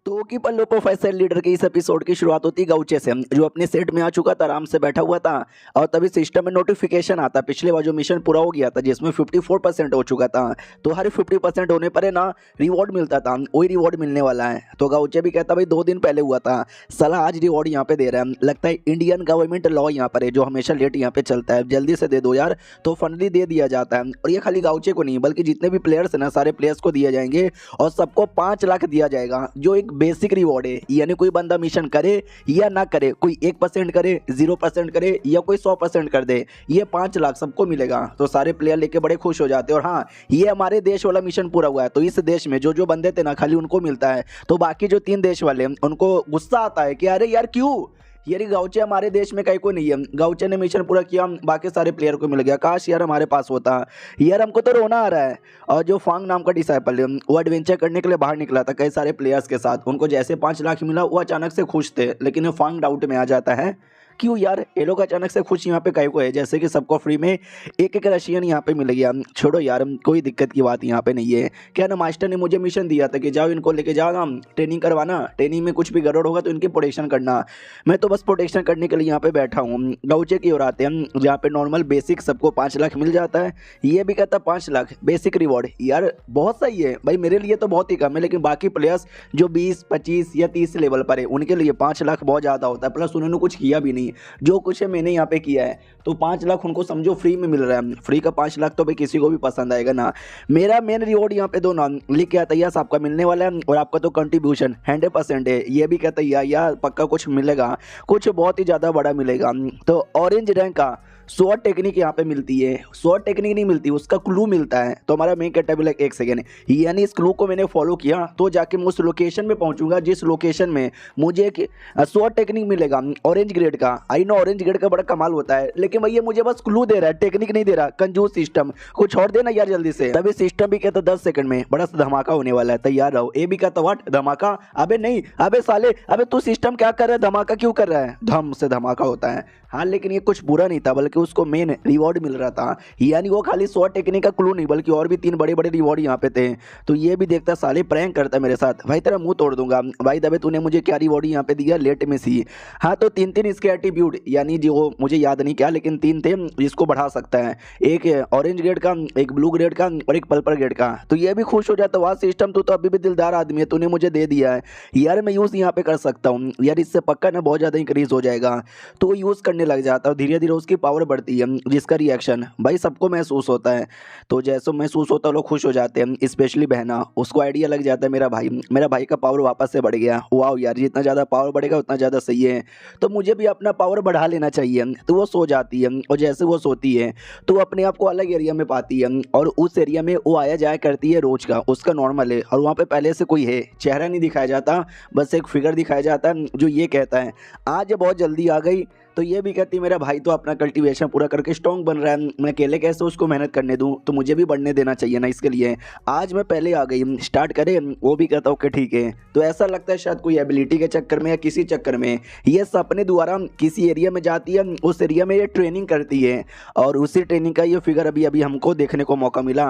तो की पल्लू professor leader के इस एपिसोड की शुरुआत होती है गाउचे से, जो अपने सेट में आ चुका था, आराम से बैठा हुआ था। और तभी सिस्टम में नोटिफिकेशन आता, पिछले बार जो मिशन पूरा हो गया था जिसमें 54% हो चुका था, तो हर 50% होने पर है ना रिवॉर्ड मिलता था, वही रिवॉर्ड मिलने वाला है। तो गाउचे भी कहता भाई 2 दिन पहले हुआ था, साला आज रिवॉर्ड यहाँ पे दे रहा है। लगता है इंडियन गवर्नमेंट लॉ यहाँ पर है जो हमेशा लेट यहाँ पे चलता है, जल्दी से दे दो यार। तो फंडली दे दिया जाता है, और ये खाली गाउचे को नहीं बल्कि जितने भी प्लेयर्स है ना सारे प्लेयर्स को दिए जाएंगे, और सबको 5 लाख दिया जाएगा, जो एक बेसिक रिवॉर्ड है। यानी कोई बंदा मिशन करे या ना करे, कोई 1% करे, 0% करे, या कोई 100% कर दे, ये 5 लाख सबको मिलेगा। तो सारे प्लेयर लेके बड़े खुश हो जाते हैं। और हाँ, ये हमारे देश वाला मिशन पूरा हुआ है, तो इस देश में जो जो बंदे थे ना खाली उनको मिलता है। तो बाकी जो 3 देश वाले उनको गुस्सा आता है कि अरे यार क्यों, यार गाउचे हमारे देश में कहीं को नहीं है। गाउचे ने मिशन पूरा किया, बाकी सारे प्लेयर को मिल गया। काश यार हमारे पास होता, यार हमको तो रोना आ रहा है। और जो फांग नाम का डिसाइपल है वो एडवेंचर करने के लिए बाहर निकला था कई सारे प्लेयर्स के साथ, उनको जैसे 5 लाख मिला वो अचानक से खुश थे, लेकिन फांग डाउट में आ जाता है क्यों यार ये लोग अचानक से खुश यहाँ पे कहीं को है, जैसे कि सबको फ्री में एक रशियन यहाँ पे मिल गया। छोड़ो यार, कोई दिक्कत की बात यहाँ पे नहीं है। क्या ना मास्टर ने मुझे मिशन दिया था कि जाओ इनको लेके जाओ ना ट्रेनिंग करवाना, ट्रेनिंग में कुछ भी गड़बड़ होगा तो इनकी प्रोटेक्शन करना। मैं तो बस प्रोटेक्शन करने के लिए यहाँ पे बैठा हूँ। गाउचे की ओर आते हैं जहाँ पे नॉर्मल बेसिक सबको 5 लाख मिल जाता है। ये भी कहता 5 लाख बेसिक रिवॉर्ड, यार बहुत सही है भाई, मेरे लिए तो बहुत ही कम है, लेकिन बाकी प्लेयर्स जो 20, 25 या 30 लेवल पर है उनके लिए 5 लाख बहुत ज़्यादा होता है। प्लस उन्होंने कुछ किया भी नहीं, जो कुछ है मैंने यहाँ पे किया है, तो 5 लाख उनको समझो फ्री में मिल रहा है। फ्री का 5 लाख तो भाई किसी को भी पसंद आएगा ना। मेरा मेन रिवॉर्ड यहाँ पे दो ना लिख के आता है, यस आपका मिलने वाला है, और आपका तो कंट्रीब्यूशन 100% है। ये भी कहता है यार पक्का कुछ मिलेगा, कुछ बहुत ही ज़्यादा बड़ा मिलेगा। तो ऑरेंज रैंक का स्वॉट टेक्निक यहाँ पे मिलती है, स्वॉट टेक्निक नहीं मिलती, उसका क्लू मिलता है। तो हमारा मेन कैटेबल एक सेकेंड, यानी इस क्लू को मैंने फॉलो किया तो जाके मैं उस लोकेशन में पहुंचूंगा जिस लोकेशन में मुझे एक स्वॉट टेक्निक मिलेगा ऑरेंज ग्रेड का। आई नो ऑरेंज ग्रेड का बड़ा कमाल होता है, लेकिन भैया मुझे बस क्लू दे रहा है, टेक्निक नहीं दे रहा। कंजूस सिस्टम, कुछ और देना यार जल्दी से। तभी सिस्टम भी कहता 10 सेकंड में बड़ा सा धमाका होने वाला है, तैयार रहो। ए भी कहता व्हाट धमाका, अबे नहीं, अबे साले, अबे तू सिस्टम क्या कर रहा है, धमाका क्यों कर रहा है, धम से धमाका होता है। हाँ लेकिन ये कुछ बुरा नहीं था, बल्कि उसको मेन रिवॉर्ड मिल रहा था। यानी वो खाली 100 टेक्निक का क्लू नहीं, बल्कि और भी 3 बड़े बड़े रिवॉर्ड यहाँ पे थे। तो ये भी देखता साले प्रैंक करता मेरे साथ, भाई तेरा मुंह तोड़ दूंगा। भाई दबे तूने मुझे क्या रिवॉर्ड यहाँ पे दिया, लेट में सी। हाँ तो 3 इसके एट्रीब्यूट, यानी जो मुझे याद नहीं क्या, लेकिन 3 थे जिसको बढ़ा सकता है, एक ऑरेंज ग्रेड का, एक ब्लू ग्रेड का, और एक पर्पल ग्रेड का। तो ये भी खुश हो जाता, वाह सिस्टम तू तो अभी भी दिलदार आदमी है, तूने मुझे दे दिया है यार, मैं यूज़ यहाँ पे कर सकता हूँ यार, इससे पक्का ना बहुत ज़्यादा इंक्रीज हो जाएगा। तो वो यूज़ करने लग जाता है, धीरे धीरे उसकी पावर बढ़ती है, जिसका रिएक्शन भाई सबको महसूस होता है। तो जैसे महसूस होता है लोग खुश हो जाते हैं, स्पेशली बहना, उसको आइडिया लग जाता है मेरा भाई का पावर वापस से बढ़ गया। वाह यार, जितना ज़्यादा पावर बढ़ेगा उतना ज़्यादा सही है, तो मुझे भी अपना पावर बढ़ा लेना चाहिए। तो वो सो जाती है, और जैसे वो सोती है तो वो अपने आप को अलग एरिया में पाती है, और उस एरिया में वो आया जाया करती है रोज का, उसका नॉर्मल है। और वहाँ पे पहले से कोई है, चेहरा नहीं दिखाया जाता, बस एक फिगर दिखाया जाता है जो ये कहता है आज बहुत जल्दी आ गई। तो ये भी कहती मेरा भाई तो अपना कल्टीवेशन पूरा करके स्ट्रॉन्ग बन रहा है, मैं अकेले कैसे उसको मेहनत करने दूं, तो मुझे भी बढ़ने देना चाहिए ना, इसके लिए आज मैं पहले आ गई, स्टार्ट करें। वो भी कहता ओके ठीक है। तो ऐसा लगता है शायद कोई एबिलिटी के चक्कर में या किसी चक्कर में ये सपने द्वारा किसी एरिया में जाती है, उस एरिया में ये ट्रेनिंग करती है, और उसी ट्रेनिंग का ये फिगर अभी अभी हमको देखने को मौका मिला।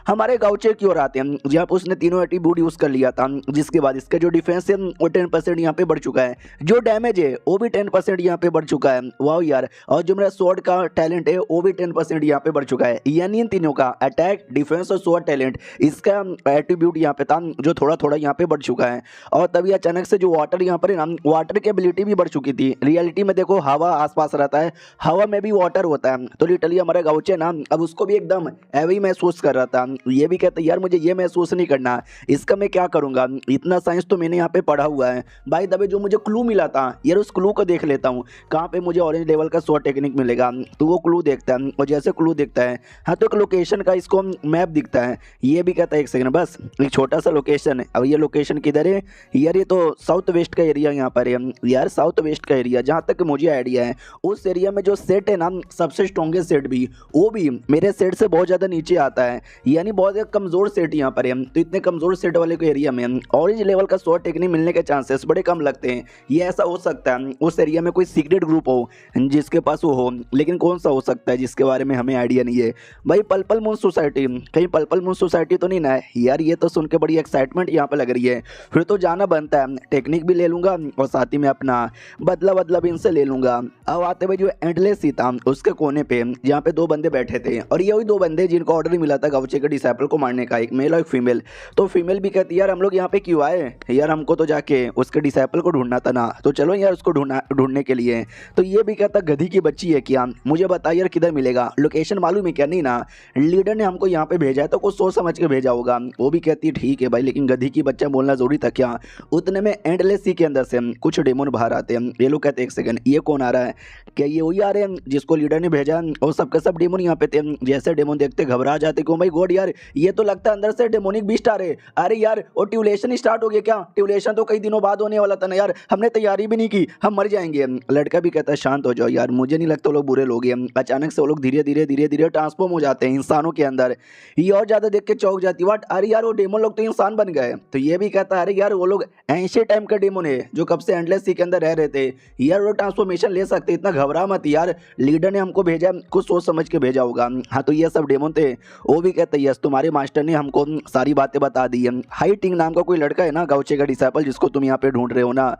हमारे गाउचे की ओर आते हैं जहाँ पर उसने तीनों एट्रीब्यूट यूज़ कर लिया था, जिसके बाद इसका जो डिफेंस है वो 10% यहाँ पे बढ़ चुका है, जो डैमेज है वो भी 10% यहाँ पे बढ़ चुका है। वाह यार, और जो मेरा स्वॉर्ड का टैलेंट है वो भी 10% यहाँ पे बढ़ चुका है। यानी इन तीनों का अटैक, डिफेंस और स्वॉर्ड टैलेंट, इसका एट्रीब्यूट यहाँ पे था जो थोड़ा थोड़ा यहाँ पे बढ़ चुका है। और तभी अचानक से जो वाटर यहाँ पर है ना, वाटर की एबिलिटी भी बढ़ चुकी थी। रियलिटी में देखो हवा आसपास रहता है, हवा में भी वाटर होता है, तो लिटरली हमारा गाउचे ना अब उसको भी एकदम ऐवे ही महसूस कर रहा था। ये भी कहता यार मुझे ये महसूस नहीं करना, इसका मैं क्या करूँगा, इतना साइंस तो मैंने यहाँ पे पढ़ा हुआ है। भाई दबे जो मुझे क्लू मिला था यार, उस क्लू को देख लेता हूँ कहाँ पे मुझे ऑरेंज लेवल का स्वॉट टेक्निक मिलेगा। तो वो क्लू देखता है, और जैसे क्लू देखता है हाँ तो एक लोकेशन का इसको मैप दिखता है। ये भी कहता है एक सेकंड, बस एक छोटा सा लोकेशन है। अब ये लोकेशन किधर है यार, ये तो साउथ वेस्ट का एरिया यहाँ पर है यार, साउथ वेस्ट का एरिया जहाँ तक मुझे आइडिया है। उस एरिया में जो सेट है ना सबसे स्ट्रॉन्गेस्ट सेट भी, वो भी मेरे सेट से बहुत ज़्यादा नीचे आता है, यानी बहुत कमज़ोर सेट यहाँ पर है। तो इतने कमज़ोर सेट वाले को एरिया में ऑरेंज लेवल का स्वॉट टेक्निक मिलने के चांसेस बड़े कम लगते हैं। ये ऐसा हो सकता है उस एरिया में कोई सीक्रेट ग्रुप हो हो जिसके पास वो हो, लेकिन कौन सा हो सकता है जिसके बारे में हमें आइडिया नहीं है। भाई पल्पल मून सोसाइटी, कहीं पल्पल मून सोसाइटी तो नहीं ना है यार? ये तो सुन के बड़ी एक्साइटमेंट यहाँ पे लग रही है। फिर तो जाना बनता है, टेक्निक भी ले लूंगा और साथ ही में अपना बदला भी इनसे ले लूंगा। अब आते हुए जो एंडलेस ही था उसके कोने पे जहाँ पे दो बंदे बैठे थे, और ये वही दो बंदे जिनको ऑर्डर मिला था गाउचे के डिसाइपल को मारने का, एक मेल और एक फीमेल। तो फीमेल भी कहती यार हम लोग यहाँ पे क्यों आए यार, हमको तो जाके उसके डिसाइपल को ढूंढना था ना, तो चलो यार उसको ढूंढने के लिए। तो ये भी कहता गधी की बच्ची है क्या, मुझे बता यार किधर मिलेगा, लोकेशन मालूम है क्या? नहीं ना, लीडर ने हमको यहाँ पे भेजा है तो कुछ सोच समझ के भेजा होगा। वो भी कहती है ठीक है भाई, लेकिन गधी की बच्चा बोलना जरूरी था क्या? उतने में एंडलेस सी के अंदर से कुछ डेमोन बाहर आते हैं। ये लोग कहते हैं एक सेकंड, ये कौन आ रहा है? क्या ये वही आ रहे हैं जिसको लीडर ने भेजा? और सबके सब डेमोन यहाँ पे थे। जैसे डेमोन देखते घबरा जाते क्यों भाई गॉड यार, ये तो लगता है अंदर से डेमोनिक बीस्ट आ रहे। अरे यार वो ट्यूलेशन स्टार्ट हो गया क्या? ट्यूलेशन तो कई दिनों बाद होने वाला था ना यार, हमने तैयारी भी नहीं की, हम मर जाएंगे। लड़का भी कहता है शांत हो जाओ यार, मुझे नहीं लगता वो लोग बुरे लोग हैं। अचानक से वो लोग धीरे धीरे ट्रांसफॉर्म हो जाते हैं इंसानों के अंदर। ये और ज्यादा देख के चौंक जाती है, अरे यार वो डेमोन लोग तो इंसान बन गए। तो ये भी कहता है अरे यार वो लोग ऐसे टाइम का डेमोन है जो कब से एंडलेस सी के अंदर रह रहे थे यार, वो ट्रांसफॉर्मेशन ले सकते, इतना घबरा मत यार, लीडर ने हमको भेजा, कुछ सोच समझ के भेजा होगा। हाँ तो ये सब डेमोन थे। वो भी कहते यस तुम्हारे मास्टर ने हमको सारी बातें बता दी है। हाई टिंग नाम का कोई लड़का है ना गाउचे का डिसाइपल जिसको तुम यहाँ पे ढूंढ रहे हो ना,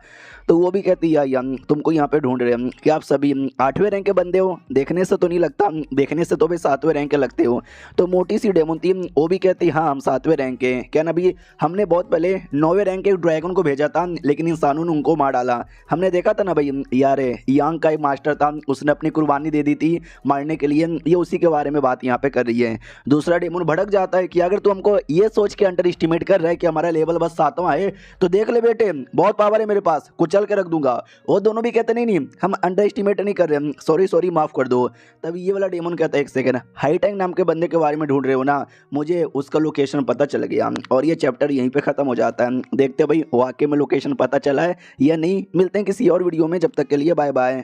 तो वो भी कहती है यार तुमको यहाँ पे ढूंढ रहे हैं कि आप सभी 8वें रैंक के बंदे हो? देखने से तो नहीं लगता, देखने से तो भी 7वें रैंक के लगते हो। तो मोटी सी डेमोन थी, वो भी कहती हाँ हम 7वें रैंक के। क्या ना भी हमने बहुत पहले 9वें रैंक के ड्रैगन को भेजा था, लेकिन इंसानों ने उनको मार डाला। हमने देखा था ना भाई यार, यांग का एक मास्टर था, उसने अपनी कुर्बानी दे दी थी मारने के लिए। ये उसी के बारे में बात यहाँ पे कर रही है। दूसरा डेमोन भड़क जाता है कि अगर तू हमको ये सोच के अंडर एस्टिमेट कर रहा है कि हमारा लेवल बस 7वां है, तो देख ले बेटे बहुत पावर है मेरे पास, कुचल के रख दूंगा। वो दोनों भी कहते नहीं हम अंडर एस्टिमेट नहीं कर रहे, सॉरी माफ कर दो। तब ये वाला डेमोन कहता है एक सेकंड, हाई टैंक नाम के बंदे के बारे में ढूंढ रहे हो ना, मुझे उसका लोकेशन पता चल गया। और ये चैप्टर यहीं पे खत्म हो जाता है। देखते भाई वाकई में लोकेशन पता चला है या नहीं। मिलते हैं किसी और वीडियो में, जब तक के लिए बाय बाय।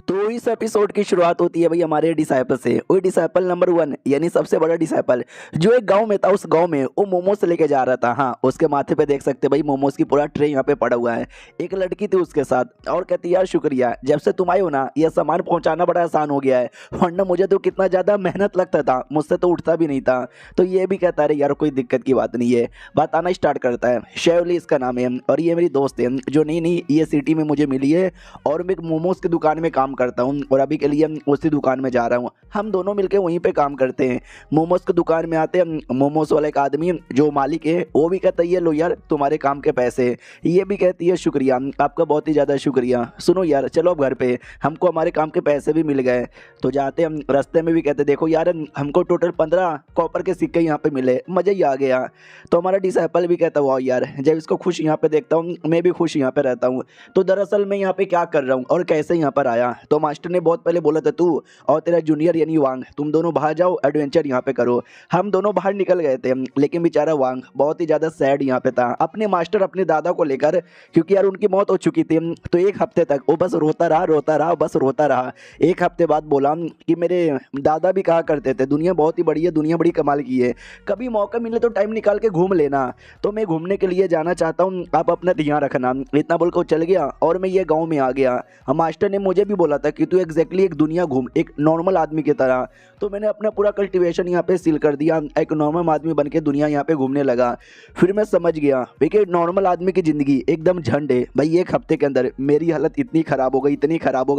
तो इस एपिसोड की शुरुआत होती है भाई हमारे डिसाइपल से। वही डिसाइपल नंबर 1 यानी सबसे बड़ा डिसाइपल जो एक गांव में था, उस गांव में वो मोमोज लेके जा रहा था। हाँ उसके माथे पे देख सकते भाई मोमोज की पूरा ट्रे यहाँ पे पड़ा हुआ है। एक लड़की थी उसके साथ और कहती यार शुक्रिया, जब से तुम आए हो ना ये सामान पहुंचाना बड़ा आसान हो गया है, वरना मुझे तो कितना ज़्यादा मेहनत लगता था, मुझसे तो उठता भी नहीं था। तो ये भी कहता है यार कोई दिक्कत की बात नहीं है। बात आना स्टार्ट करता है। शेवली इसका नाम है और ये मेरी दोस्त है जो नई ये सिटी में मुझे मिली है, और मैं एक मोमोज की दुकान में काम करता हूँ और अभी के लिए उसी दुकान में जा रहा हूँ। हम दोनों मिलकर वहीं पे काम करते हैं। मोमोज की दुकान में आते हैं, मोमोज वाला एक आदमी जो मालिक है वो भी कहता है ये लो यार तुम्हारे काम के पैसे। ये भी कहती है शुक्रिया, आपका बहुत ही ज़्यादा शुक्रिया। सुनो यार चलो अब घर पे, हमको हमारे काम के पैसे भी मिल गए। तो जाते हम रास्ते में भी कहते देखो यार हमको टोटल 15 कॉपर के सिक्के यहाँ पे मिले, मज़ा ही आ गया। तो हमारा डिसाइपल भी कहता वाह यार, जब इसको खुश यहाँ पे देखता हूँ मैं भी खुश यहाँ पे रहता हूँ। तो दरअसल मैं यहाँ पे क्या कर रहा हूँ और कैसे यहाँ पर आया, तो मास्टर ने बहुत पहले बोला था तू और तेरा जूनियर यानी वांग तुम दोनों बाहर जाओ, एडवेंचर यहाँ पे करो। हम दोनों बाहर निकल गए थे, लेकिन बेचारा वांग बहुत ही ज़्यादा सैड यहाँ पे था अपने मास्टर अपने दादा को लेकर, क्योंकि यार उनकी मौत हो चुकी थी। तो एक हफ्ते तक वो बस रोता रहा बस रोता रहा। एक हफ्ते बाद बोला कि मेरे दादा भी कहा करते थे दुनिया बहुत ही बड़ी है, दुनिया बड़ी कमाल की है, कभी मौका मिले तो टाइम निकाल के घूम लेना। तो मैं घूमने के लिए जाना चाहता हूँ, आप अपना ध्यान रखना। इतना बोल कर चल गया और मैं ये गाँव में आ गया। मास्टर ने मुझे भी बोला था कि तू एग्जैक्टली एक दुनिया घूम एक नॉर्मल आदमी की तरह। तो मैंने अपना पूरा कल्टीवेशन यहाँ पे सील कर दिया, एक नॉर्मल आदमी बन के दुनिया यहाँ पे घूमने लगा। फिर मैं समझ गया देखिए नॉर्मल आदमी की ज़िंदगी एकदम झंड है भाई। एक हफ्ते के अंदर मेरी हालत इतनी ख़राब हो गई, इतनी ख़राब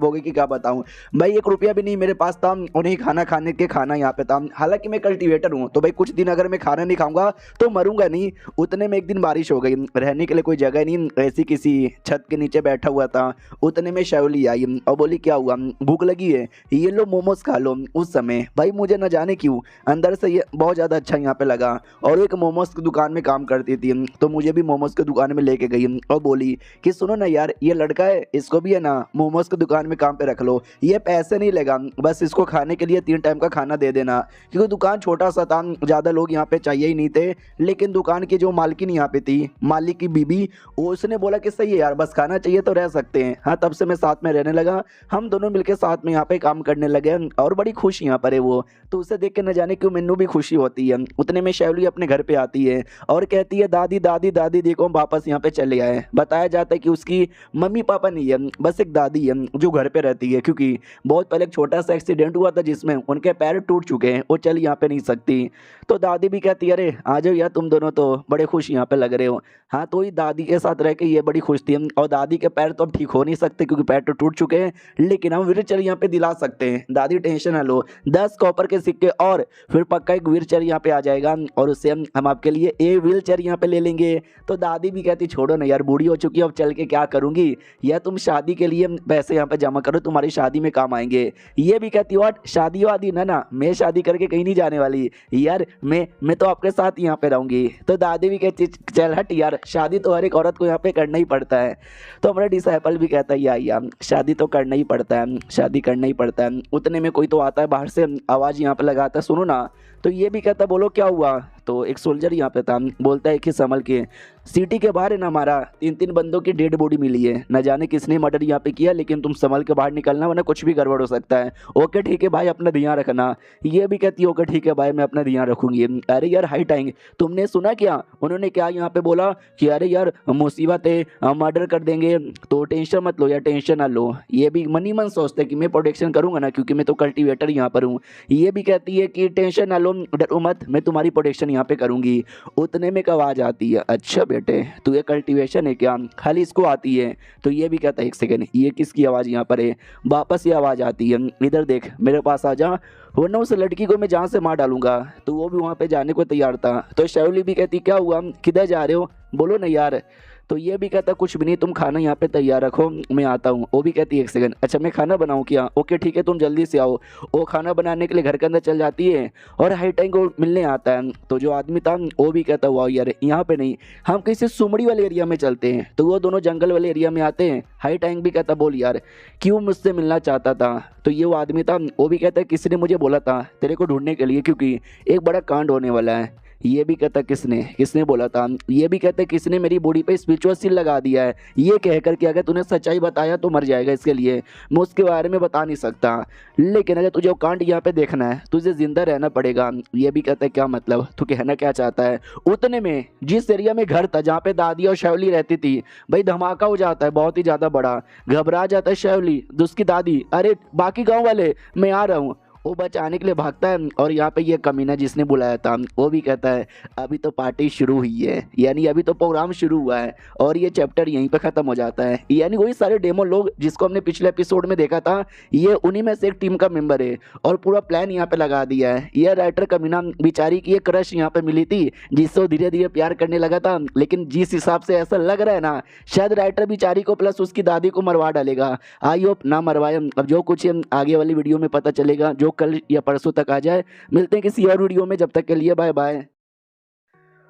हो गई कि क्या बताऊँ भाई। 1 रुपया भी नहीं मेरे पास था और नहीं खाना खाने के खाना यहाँ पे था। हालांकि मैं कल्टीवेटर हूँ तो भाई कुछ दिन अगर मैं खाना नहीं खाऊंगा तो मरूंगा नहीं। उतने में एक दिन बारिश हो गई, रहने के लिए कोई जगह नहीं, ऐसी किसी छत के नीचे बैठा हुआ था। उतने में शेवली आई और बोली क्या हुआ, भूख लगी है, ये लो मोमोज खा लो। उस समय भाई मुझे न जाने क्यों अंदर से ये बहुत ज़्यादा अच्छा यहाँ पे लगा। और एक मोमोज की दुकान में काम करती थी तो मुझे भी मोमोज की दुकान में लेके गई और बोली कि सुनो ना यार ये लड़का है, इसको भी है ना मोमोज की दुकान में काम पे रख लो, ये पैसे नहीं लेगा, बस इसको खाने के लिए 3 टाइम का खाना दे देना। क्योंकि दुकान छोटा सा था, ज़्यादा लोग यहाँ पे चाहिए ही नहीं थे। लेकिन दुकान की जो मालकिन यहाँ पे थी, मालिक की बीबी, उसने बोला कि सही है यार बस खाना चाहिए तो रह सकते हैं। हाँ तब से मैं साथ में रहने लगा, हम दोनों मिलकर साथ में यहाँ पे काम करने लगे और बड़ी खुश यहाँ पर है वो। तो उसे देख के न जाने क्यों मैनू भी खुशी होती है। उतने में शेवली अपने घर पे आती है और कहती है दादी दादी दादी देखो हम वापस यहाँ पे चले आए। बताया जाता है कि उसकी मम्मी पापा नहीं है, बस एक दादी है जो घर पे रहती है, क्योंकि बहुत पहले एक छोटा सा एक्सीडेंट हुआ था जिसमें उनके पैर टूट चुके हैं, वो चल यहाँ पे नहीं सकती। तो दादी भी कहती है अरे आ जाओ यार, तुम दोनों तो बड़े खुश यहाँ पे लग रहे हो। हाँ, तो ये दादी के साथ रह के ये बड़ी खुश थी। और दादी के पैर तो अब ठीक हो नहीं सकते क्योंकि पैर तो टूट चुके हैं, लेकिन हम व्हीलचेयर यहाँ पे दिला सकते हैं। दादी टेंशन ना लो, 10 कॉपर के सिक्के और फिर पक्का एक व्हीलचेयर यहाँ पे आ जाएगा और उससे हम आपके लिए एक व्हीलचेयर यहाँ पे ले लेंगे। तो दादी भी कहती छोड़ो ना यार, बूढ़ी हो चुकी है, अब चल के क्या करूंगी, या तुम शादी के लिए पैसे यहाँ पे जमा करो, तुम्हारी शादी में काम आएंगे। ये भी कहती व्हाट, शादी वादी ना, मैं शादी करके कहीं नहीं जाने वाली यार, मैं तो आपके साथ यहाँ पे रहूंगी। तो दादी भी कहती चल हट यार, शादी तो हर एक औरत को यहाँ पे करना ही पड़ता है। तो हमारा डिसाइपल भी कहता है यार शादी तो करना ही पड़ता है, शादी करना ही पड़ता है। उतने में कोई तो आता है बाहर से, आवाज़ यहाँ पे लगाता है सुनो ना। तो ये भी कहता बोलो क्या हुआ। तो एक सोल्जर यहाँ पे था, बोलता है कि संभल के, सिटी के बाहर है ना हमारा 3-3 बंदों की डेड बॉडी मिली है, न जाने किसने मर्डर यहाँ पे किया, लेकिन तुम संभल के बाहर निकलना वरना कुछ भी गड़बड़ हो सकता है। ओके ठीक है भाई, अपना ध्यान रखना। ये भी कहती है ओके ठीक है भाई, मैं अपना ध्यान रखूंगी। अरे यार हाइट आएंगे, तुमने सुना क्या उन्होंने क्या यहाँ पे बोला कि अरे यार मुसीबत है, मर्डर कर देंगे। तो टेंशन मत लो यार, टेंशन ना लो। ये भी मन ही मन सोचते हैं कि मैं प्रोटेक्शन करूंगा ना, क्योंकि मैं तो कल्टीवेटर यहाँ पर हूँ। ये भी कहती है कि टेंशन ना लो, डरो मत, मैं तुम्हारी प्रोटेक्शन यहाँ पे करूंगी। उतने में एक आवाज़ आती है, अच्छा बेटे तू ये कल्टीवेशन है क्या, खाली इसको आती है। तो ये भी कहता है एक सेकेंड, ये किसकी आवाज़ यहाँ पर है। वापस ये आवाज़ आती है, इधर देख मेरे पास आ जा, वरना उस लड़की को मैं जहाँ से मार डालूंगा। तो वो भी वहाँ पे जाने को तैयार था। तो शेवली भी कहती क्या हुआ, किधर जा रहे हो, बोलो ना यार। तो ये भी कहता कुछ भी नहीं, तुम खाना यहाँ पे तैयार रखो, मैं आता हूँ। वो भी कहती है एक सेकंड, अच्छा मैं खाना बनाऊँ क्या, ओके ठीक है तुम जल्दी से आओ। वो खाना बनाने के लिए घर के अंदर चल जाती है और हाई टाइम को मिलने आता है। तो जो आदमी था वो भी कहता हुआ यार यहाँ पे नहीं, हम किसी सुमड़ी वाले एरिया में चलते हैं। तो वो दोनों जंगल वाले एरिया में आते हैं। हाई टाइम भी कहता बोल यार क्यों मुझसे मिलना चाहता था। तो ये वो आदमी था, वो भी कहता है किसी ने मुझे बोला था तेरे को ढूंढने के लिए, क्योंकि एक बड़ा कांड होने वाला है। ये भी कहता किसने किसने बोला था। ये भी कहता किसने मेरी बॉडी पे स्पिरिचुअल सील लगा दिया है, ये कहकर कि अगर तूने सच्चाई बताया तो मर जाएगा, इसके लिए मैं उसके बारे में बता नहीं सकता, लेकिन अगर तुझे वो कांड यहाँ पे देखना है तुझे जिंदा रहना पड़ेगा। ये भी कहता है क्या मतलब, तू कहना क्या चाहता है। उतने में जिस एरिया में घर था जहाँ पे दादी और शेवली रहती थी, भाई धमाका हो जाता है बहुत ही ज़्यादा बड़ा। घबरा जाता है शेवली, उसकी दादी अरे बाकी गाँव वाले मैं आ रहा हूँ। वो बचाने के लिए भागता है और यहाँ पे ये कमीना जिसने बुलाया था वो भी कहता है अभी तो पार्टी शुरू हुई है, यानी अभी तो प्रोग्राम शुरू हुआ है और ये चैप्टर यहीं पे ख़त्म हो जाता है। यानी वही सारे डेमो लोग जिसको हमने पिछले एपिसोड में देखा था, ये उन्हीं में से एक टीम का मेंबर है और पूरा प्लान यहाँ पे लगा दिया है। ये राइटर कमीना बेचारी की एक क्रश यहाँ पे मिली थी जिससे वो धीरे धीरे प्यार करने लगा था, लेकिन जिस हिसाब से ऐसा लग रहा है ना, शायद राइटर बेचारी को प्लस उसकी दादी को मरवा डालेगा। आई होप ना मरवाए। अब जो कुछ आगे वाली वीडियो में पता चलेगा, जो कल या परसों तक आ जाए। मिलते हैं किसी और वीडियो में, जब तक के लिए बाय बाय।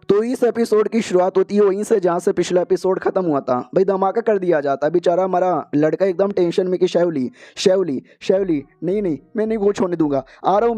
तो इस एपिसोड की शुरुआत होती है वहीं से जहाँ से पिछला एपिसोड खत्म हुआ था। भाई धमाका कर दिया जाता है, बेचारा हमारा लड़का एकदम टेंशन में कि शेवली शेवली शेवली नहीं नहीं मैं नहीं कुछ होने दूंगा, आ रहा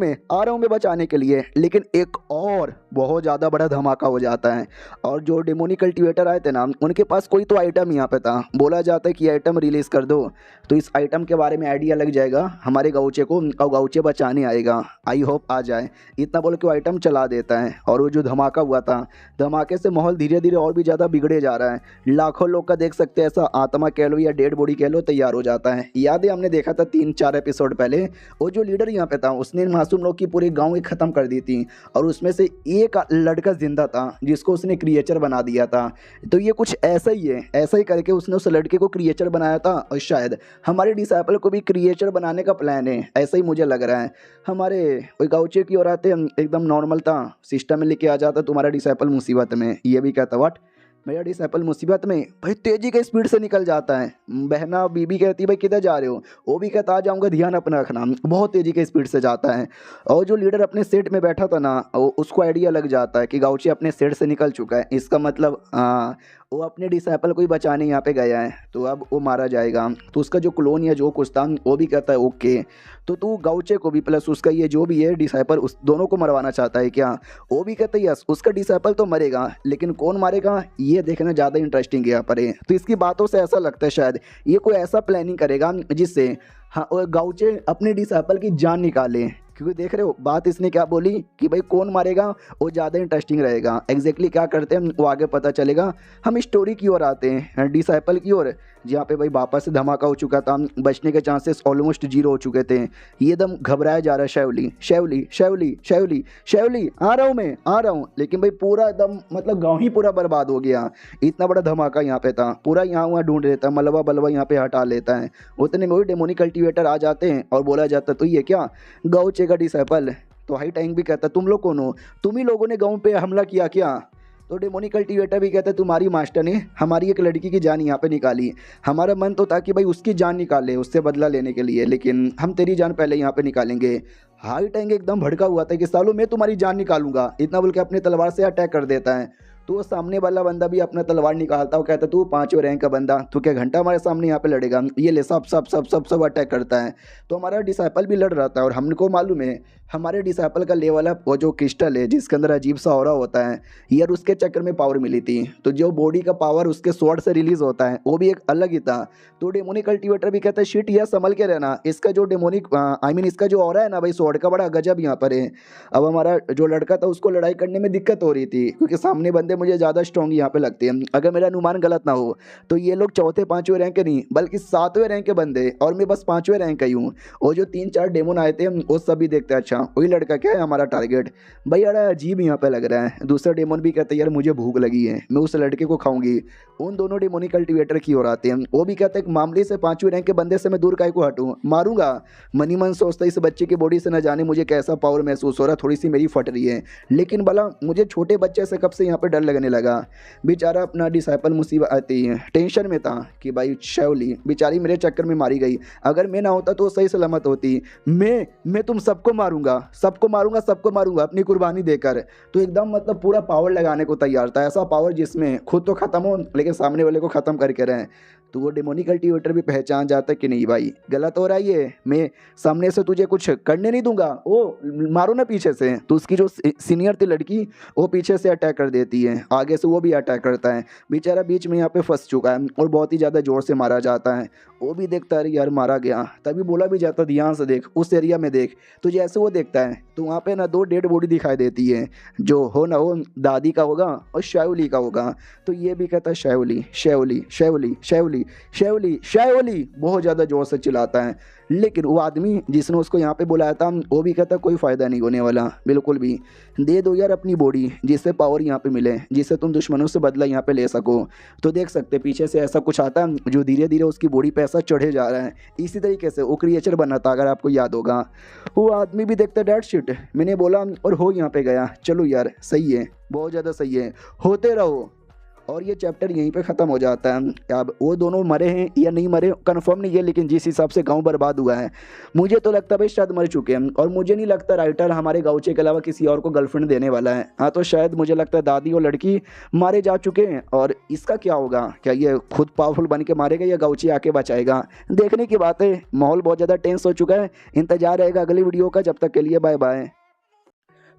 हूँ मैं बचाने के लिए। लेकिन एक और बहुत ज़्यादा बड़ा धमाका हो जाता है और जो डेमोनिक कल्टीवेटर आए थे ना, उनके पास कोई तो आइटम यहाँ पे था। बोला जाता है कि आइटम रिलीज़ कर दो, तो इस आइटम के बारे में आइडिया लग जाएगा हमारे गाँवचे को और गाँवचे बचाने आएगा। आई होप आ जाए, इतना बोल के वो आइटम चला देता है। और वो जो धमाका हुआ था, धमाके से माहौल धीरे धीरे और भी ज़्यादा बिगड़े जा रहा है। लाखों लोग का देख सकते हैं ऐसा आत्मा कह लो या डेड बॉडी कह लो तैयार हो जाता है। याद है हमने देखा था 3-4 एपिसोड पहले, वो जो लीडर यहाँ पे था उसने मासूम लोग की पूरी गाँव ख़त्म कर दी थी और उसमें से एक लड़का जिंदा था जिसको उसने क्रिएचर बना दिया था। तो ये कुछ ऐसा ही है, ऐसा ही करके उसने उस लड़के को क्रिएचर बनाया था और शायद हमारे डिसाइपल को भी क्रिएचर बनाने का प्लान है, ऐसा ही मुझे लग रहा है। हमारे गाँवचे की ओर आते एकदम नॉर्मल था, सिस्टम में लेके आ जाता तुम्हारा डिसाइपल मुसीबत में। ये भी कहता व्हाट, मेरा डिसाइपल मुसीबत में, भाई तेजी के स्पीड से निकल जाता है। बहना बीबी कहती भाई किधर जा रहे हो, वो भी कहता आ जाऊँगा, ध्यान अपना रखना। बहुत तेजी के स्पीड से जाता है और जो लीडर अपने सेट में बैठा था ना, उसको आइडिया लग जाता है कि गाँवचे अपने सेट से निकल चुका है। इसका मतलब वो अपने डिसाइपल को ही बचाने यहाँ पे गया है, तो अब वो मारा जाएगा। तो उसका जो क्लोन या जो कुछ था वो भी कहता है ओके, तो तू गाउचे को भी प्लस उसका ये जो भी है डिसाइपल उस दोनों को मरवाना चाहता है क्या? वो भी कहता है यस, उसका डिसाइपल तो मरेगा लेकिन कौन मारेगा ये देखना ज़्यादा इंटरेस्टिंग यहाँ पर है। तो इसकी बातों से ऐसा लगता है शायद ये कोई ऐसा प्लानिंग करेगा जिससे हाँ वो गाउचे अपने डिसाइपल की जान निकाले, क्योंकि देख रहे हो बात इसने क्या बोली कि भाई कौन मारेगा वो ज़्यादा इंटरेस्टिंग रहेगा। एग्जैक्टली क्या करते हैं वो आगे पता चलेगा। हम स्टोरी की ओर आते हैं, डिसाइपल की ओर, जहाँ पे भाई वापस से धमाका हो चुका था, बचने के चांसेस ऑलमोस्ट जीरो हो चुके थे। ये एकदम घबराया जा रहा है, शेवली शेवली शेवली शेवली शेवली आ रहा हूँ मैं आ रहा हूँ, लेकिन भाई पूरा एकदम मतलब गाँव ही पूरा बर्बाद हो गया। इतना बड़ा धमाका यहाँ पे था, पूरा यहाँ वहाँ ढूंढ लेता है, मलबा बलवा यहाँ पे हटा लेता है। उतने में वही डेमोनिक कल्टीवेटर आ जाते हैं और बोला जाता तो ये क्या गाउचे का डिसाइपल। तो हाई टैंक भी कहता तुम लोग कौन हो, तुम ही लोगों ने गाँव पे हमला किया क्या? तो डेमोनिक कल्टीवेटर भी कहता है तुम्हारी मास्टर ने हमारी एक लड़की की जान यहाँ पे निकाली, हमारा मन तो था कि भाई उसकी जान निकाले उससे बदला लेने के लिए, लेकिन हम तेरी जान पहले यहाँ पे निकालेंगे। हाई टैंक एकदम भड़का हुआ था कि सालों मैं तुम्हारी जान निकालूंगा, इतना बोल के अपनी तलवार से अटैक कर देता है। तो वो सामने वाला बंदा भी अपना तलवार निकालता है, वो कहता तू 5वें रैंक का बंदा, तू क्या घंटा हमारे सामने यहाँ पे लड़ेगा, ये ले सब सब सब सब सब अटैक करता है। तो हमारा डिसाइपल भी लड़ रहा था और हमको मालूम है हमारे डिसाइपल का लेवल है वो जो क्रिस्टल है जिसके अंदर अजीब सा ऑरा होता है, यार उसके चक्कर में पावर मिली थी। तो जो बॉडी का पावर उसके स्वॉर्ड से रिलीज होता है वो भी एक अलग ही था। तो डेमोनिक कल्टीवेटर भी कहता है शिट यार संभल के रहना, इसका जो डेमोनिक आई मीन इसका जो ऑरा है ना भाई स्वॉर्ड का बड़ा गजब यहाँ पर है। अब हमारा जो लड़का था उसको लड़ाई करने में दिक्कत हो रही थी क्योंकि सामने बंदे मुझे ज़्यादा स्ट्रॉन्ग यहाँ पे लगते हैं। अगर मेरा अनुमान गलत ना हो तो ये लोग 4-5वें रैंक के नहीं बल्कि 7वें रैंक के बंदे और मैं बस 5वें रैंक का ही हूँ। और जो 3-4 डेमोन आए थे वो सभी देखते हैं अच्छा वही लड़का क्या है हमारा टारगेट। भाई बड़ा अजीब यहाँ पे लग रहा है। दूसरा डेमोन भी कहते हैं यार मुझे भूख लगी है मैं उस लड़के को खाऊंगी। उन दोनों डेमोनिक कल्टीवेटर की ओर आते हैं, वो भी कहते हैं मामले से 5वें रैंक के बंदे से मैं दूर काय को हटूँ, मारूंगा। मनी मन सोचता है इस बच्चे की बॉडी से न जाने मुझे कैसा पावर महसूस हो रहा, थोड़ी सी मेरी फट रही है, लेकिन भला मुझे छोटे बच्चे से कब से यहाँ पे डर लगने लगा। बेचारा अपना डिसाइपल मुसीबत आती है, टेंशन में था कि भाई शेवली बेचारी मेरे चक्कर में मारी गई, अगर मैं ना होता तो सही सलामत होती। मैं तुम सबको मारूंगा सबको मारूंगा सबको मारूंगा अपनी कुर्बानी देकर। तो एकदम मतलब पूरा पावर लगाने को तैयार था, ऐसा पावर जिसमें खुद तो खत्म हो लेकिन सामने वाले को खत्म करके रहें। तो वो डेमोनिक कल्टीवेटर भी पहचान जाता है कि नहीं भाई गलत हो रहा है ये, मैं सामने से तुझे कुछ करने नहीं दूंगा, ओ मारो ना पीछे से। तो उसकी जो सीनियर थी लड़की वो पीछे से अटैक कर देती है, आगे से वो भी अटैक करता है। बेचारा बीच में यहाँ पे फंस चुका है और बहुत ही ज़्यादा ज़ोर से मारा जाता है। वो भी देखता है यार मारा गया, तभी बोला भी जाता ध्यान से देख उस एरिया में देख। तो जैसे वो देखता है तो वहाँ पे ना 2 डेड बॉडी दिखाई देती है, जो हो ना हो दादी का होगा और शेवली का होगा। तो ये भी कहता है शेवली शेवली शेवली शेवली शेवली शेवली बहुत ज़्यादा ज़ोर से चिल्लाता है। लेकिन वो आदमी जिसने उसको यहाँ पे बुलाया था वो भी कहता कोई फ़ायदा नहीं होने वाला बिल्कुल भी, दे दो यार अपनी बॉडी जिससे पावर यहाँ पे मिले, जिससे तुम दुश्मनों से बदला यहाँ पे ले सको। तो देख सकते पीछे से ऐसा कुछ आता है जो धीरे धीरे उसकी बॉडी पे ऐसा चढ़े जा रहा है। इसी तरीके से वो क्रिएचर बना था अगर आपको याद होगा। वो आदमी भी देखता डेड शिट मैंने बोला और हो यहाँ पे गया, चलो यार सही है बहुत ज़्यादा सही है, होते रहो। और ये चैप्टर यहीं पे ख़त्म हो जाता है। अब वो दोनों मरे हैं या नहीं मरे कंफर्म नहीं है, लेकिन जिस हिसाब से गांव बर्बाद हुआ है मुझे तो लगता है भाई शायद मर चुके हैं। और मुझे नहीं लगता राइटर हमारे गाँवचे के अलावा किसी और को गर्लफ्रेंड देने वाला है। हाँ तो शायद मुझे लगता है दादी और लड़की मारे जा चुके हैं। और इसका क्या होगा, क्या ये खुद पावरफुल बन के मारेगा या गाँवचे आके बचाएगा, देखने की बात है। माहौल बहुत ज़्यादा टेंस हो चुका है, इंतजार रहेगा अगली वीडियो का। जब तक के लिए बाय बाय।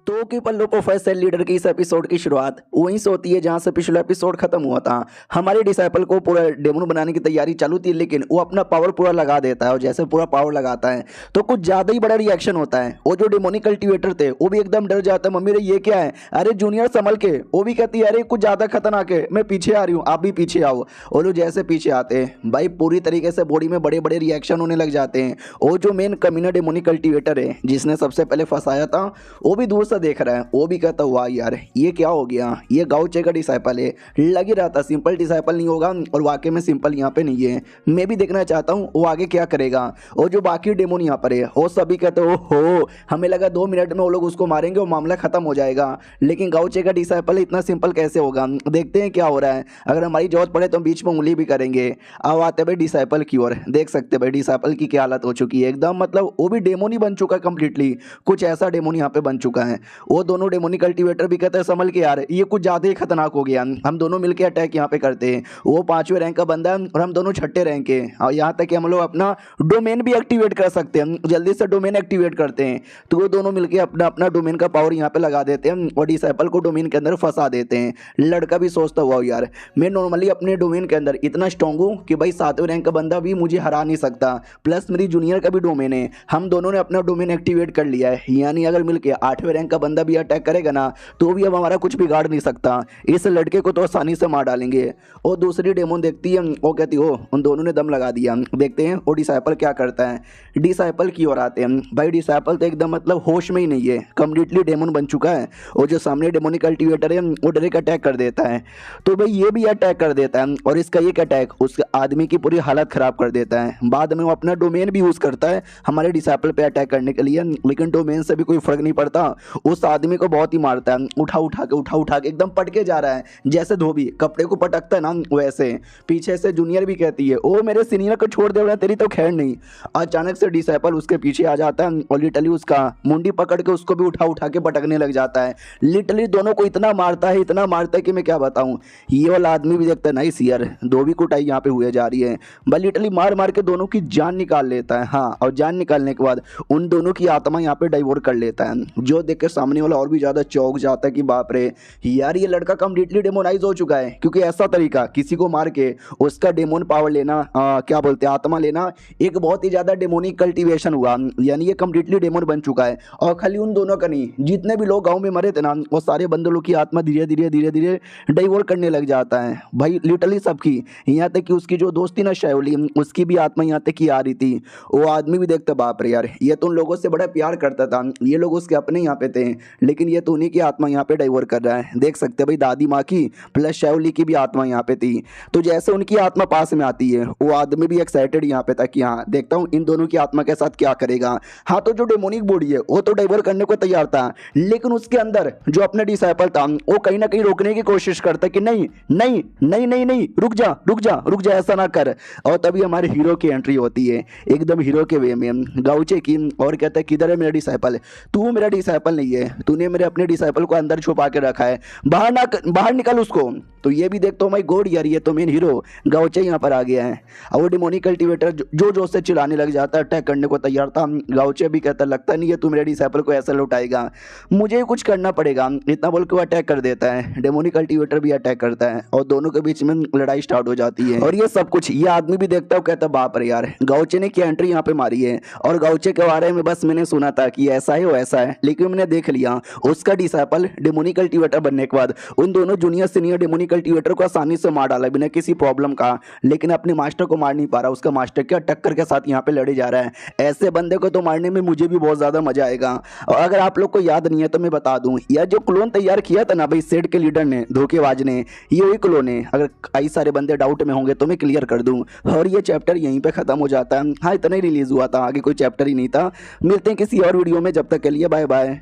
तो की पल्लू प्रोफेसर लीडर की इस एपिसोड की शुरुआत वहीं से होती है जहां से पिछला एपिसोड खत्म हुआ था। हमारे डिसाइपल को पूरा डेमन बनाने की तैयारी चालू थी, लेकिन वो अपना पावर पूरा लगा देता है और जैसे पूरा पावर लगाता है तो कुछ ज़्यादा ही बड़ा रिएक्शन होता है। वो जो डेमोनिक कल्टीवेटर थे वो भी एकदम डर जाता है, मम्मी रे ये क्या है, अरे जूनियर संभल के। वो भी कहती है अरे कुछ ज़्यादा खतरनाक है, मैं पीछे आ रही हूँ आप भी पीछे आओ। और वो जैसे पीछे आते हैं भाई पूरी तरीके से बॉडी में बड़े बड़े रिएक्शन होने लग जाते हैं। वो जो मेन कमीना डेमोनिक कल्टीवेटर है जिसने सबसे पहले फंसाया था वो भी दूर से देख रहा है। वो भी कहता वाह यार ये क्या हो गया, ये गाँवचे का डिसाइपल है, लग ही रहा था सिंपल डिसाइपल नहीं होगा और वाकई में सिंपल यहाँ पे नहीं है। मैं भी देखना चाहता हूँ वो आगे क्या करेगा। और जो बाकी डेमोन यहाँ पर है वो सभी कहते हो हमें लगा 2 मिनट में वो लोग उसको मारेंगे और मामला खत्म हो जाएगा, लेकिन गाँवचे का डिसाइपल इतना सिंपल कैसे होगा, देखते हैं क्या हो रहा है। अगर हमारी जरूरत पड़े तो बीच में उंगली भी करेंगे। अब आते भाई डिसाइपल की ओर, देख सकते भाई डिसाइपल की क्या हालत हो चुकी है एकदम, मतलब वो भी डेमोन ही बन चुका है कम्प्लीटली, कुछ ऐसा डेमोन यहाँ पे बन चुका है। वो दोनों डेमोनिक कल्टीवेटर भी कहते हैं संभल के यार, ये कुछ ज़्यादा ही खतरनाक हो गया, हम दोनों मिलकर अटैक यहाँ पे करते हैं। वो 5वें रैंक का बंदा है और हम दोनों 6ठे रैंक के, और यहाँ तक कि हम लोग अपना डोमेन भी एक्टिवेट कर सकते हैं, जल्दी से डोमेन एक्टिवेट करते हैं। तो वो दोनों मिलकर अपना अपना डोमेन का पावर यहाँ पे लगा देते हैं और डिसेबल को डोमेन के अंदर फंसा देते हैं। लड़का भी सोचता हुआ यार, मैं नॉर्मली अपने डोमेन के अंदर इतना स्ट्रांग हूँ कि भाई 7वें रैंक का बंदा भी मुझे हरा नहीं सकता, प्लस मेरी जूनियर का भी डोमेन है, हम दोनों ने अपना डोमेन एक्टिवेट कर लिया है, यानी अगर मिलके 8वें रैंक का बंदा भी अटैक करेगा ना तो भी अब हमारा कुछ बिगाड़ नहीं सकता, इस लड़के को तो आसानी से मार डालेंगे। और दूसरी डेमोन देखती है, वो कहती हो उन दोनों ने दम लगा दिया। देखते हैं वो डिसाइपल क्या करता है। डिसाइपल की ओर आते हैं। भाई डिसाइपल तो एकदम मतलब होश में ही नहीं है, कम्प्लीटली डेमोन बन चुका है, और जो सामने डेमोनिक कल्टीवेटर है वो डायरेक्ट अटैक कर देता है। तो भाई ये भी अटैक कर देता है और इसका एक अटैक उस आदमी की पूरी हालत खराब कर देता है। बाद में वो अपना डोमेन भी यूज़ करता है हमारे डिसाइपल पे अटैक करने के लिए, लेकिन डोमेन से भी कोई फर्क नहीं पड़ता, उस आदमी को बहुत ही मारता है, उठा उठा के एकदम पटके जा रहा है, जैसे धोबी कपड़े को पटकता है ना वैसे। पीछे से जूनियर भी कहती है ओ मेरे सीनियर को छोड़ दे, तेरी तो खैर नहीं। अचानक से डिसाइपल उसके पीछे आ जाता है और लिटरली उसका मुंडी पकड़ के उसको भी उठा के पटकने लग जाता है। लिटरली दोनों को इतना मारता है कि मैं क्या बताऊं। ये वाला आदमी भी देखता है नाइस यार, धोबी कुटाई यहाँ पे हुए जा रही है, बस लिटरली मार के दोनों की जान निकाल लेता है। हाँ, और जान निकालने के बाद उन दोनों की आत्मा यहाँ पे डाइवोर्ट कर लेता है, जो देख के सामने वाला और भी ज़्यादा चौंक जाता है कि बाप रे यार ये लड़का कम्प्लीटली डेमोनाइज हो चुका है। क्योंकि ऐसा तरीका किसी को मार के उसका डेमोन पावर लेना, क्या बोलते हैं, आत्मा लेना, एक बहुत ही ज़्यादा डेमोनिक कल्टीवेशन हुआ, यानी ये कम्प्लीटली डेमोन बन चुका है। और खाली उन दोनों का नहीं, जितने भी लोग गाँव में मरे थे ना वो सारे बंदे लोग की आत्मा धीरे धीरे डाइवोर्ट करने लग जाता है भाई, लिटरली सबकी। यहाँ तक कि उसकी जो दोस्त थी ना शायोली, उसकी भी आत्मा यहाँ तक की आ रही थी। वो आदमी भी देखता बाप रे यार ये तो उन लोगों से बड़ा प्यार करता था, ये लोग उसके अपने यहाँ पे थे, लेकिन ये तो उन्हीं की आत्मा यहाँ पे डाइवोर्ट कर रहा है। देख सकते हैं भाई दादी माँ की प्लस शायोली की भी आत्मा यहाँ पे थी। तो जैसे उनकी आत्मा पास में आती है वो आदमी भी एक्साइटेड यहाँ पे था कि हाँ देखता हूँ इन दोनों की आत्मा के साथ क्या करेगा। हाँ, तो जो डेमोनिक बॉडी है वो तो डाइवोर्ट करने को तैयार था, लेकिन उसके अंदर जो अपने डिसाइपल था वो कहीं ना कहीं रोकने की कोशिश करता कि नहीं नहीं नहीं नहीं नहीं, रुक जा ऐसा ना कर। और तभी हमारे हीरो की एंट्री होती है एकदम हीरो के वे में गाउचे की, और कहता है किधर है मेरा डिसाइपल, तू मेरा डिसाइपल नहीं है, तूने मेरे अपने डिसाइपल को अंदर छुपा के रखा है, बाहर निकल उसको। तो ये भी देखता हूँ माय गॉड यार ये तो मेन हीरो गाउचे यहाँ पर आ गया है। और वो डिमोनिक कल्टीवेटर जो से चिल्लाने लग जाता है, अटैक करने को तैयार था। गाउचे भी कहता लगता नहीं है तू मेरे डिसाइपल को ऐसा लौटाएगा, मुझे कुछ करना पड़ेगा, इतना बोल के वो अटैक कर देता है। डेमोनिक कल्टीवेटर भी अटैक करता है और दोनों के बीच में लड़ाई स्टार्ट हो जाती है। और ये सब कुछ ये आदमी भी देखता है, कहता बाप रे यार गाउचे ने क्या एंट्री यहाँ पे मारी है। और गाउचे के बारे में बस मैंने सुना था कि ऐसा है वैसा है, लेकिन मैंने देख लिया उसका डिसाइपल डेमोनिक कल्टीवेटर बनने के बाद उन दोनों जूनियर सीनियर डेमोनिक कल्टीवेटर को आसानी से मार डाला बिना किसी प्रॉब्लम का, लेकिन अपने मास्टर को मार नहीं पा रहा, उसका मास्टर क्या टक्कर के साथ यहाँ पे लड़े जा रहा है। ऐसे बंदे को तो मारने में मुझे भी बहुत ज्यादा मजा आएगा। और अगर आप लोग को याद नहीं है तो मैं बता दूं, यह जो क्लोन तैयार किया था ना भाई सेट के लीडर ने, धोखेबाज ने, ये वही क्लोन है। अगर कई सारे बंदे डाउट में होंगे तो मैं क्लियर कर दूं। और ये चैप्टर यहीं पे खत्म हो जाता है। हाँ, इतना ही रिलीज हुआ था, आगे कोई चैप्टर ही नहीं था। मिलते हैं किसी और वीडियो में, जब तक के लिए बाय बाय।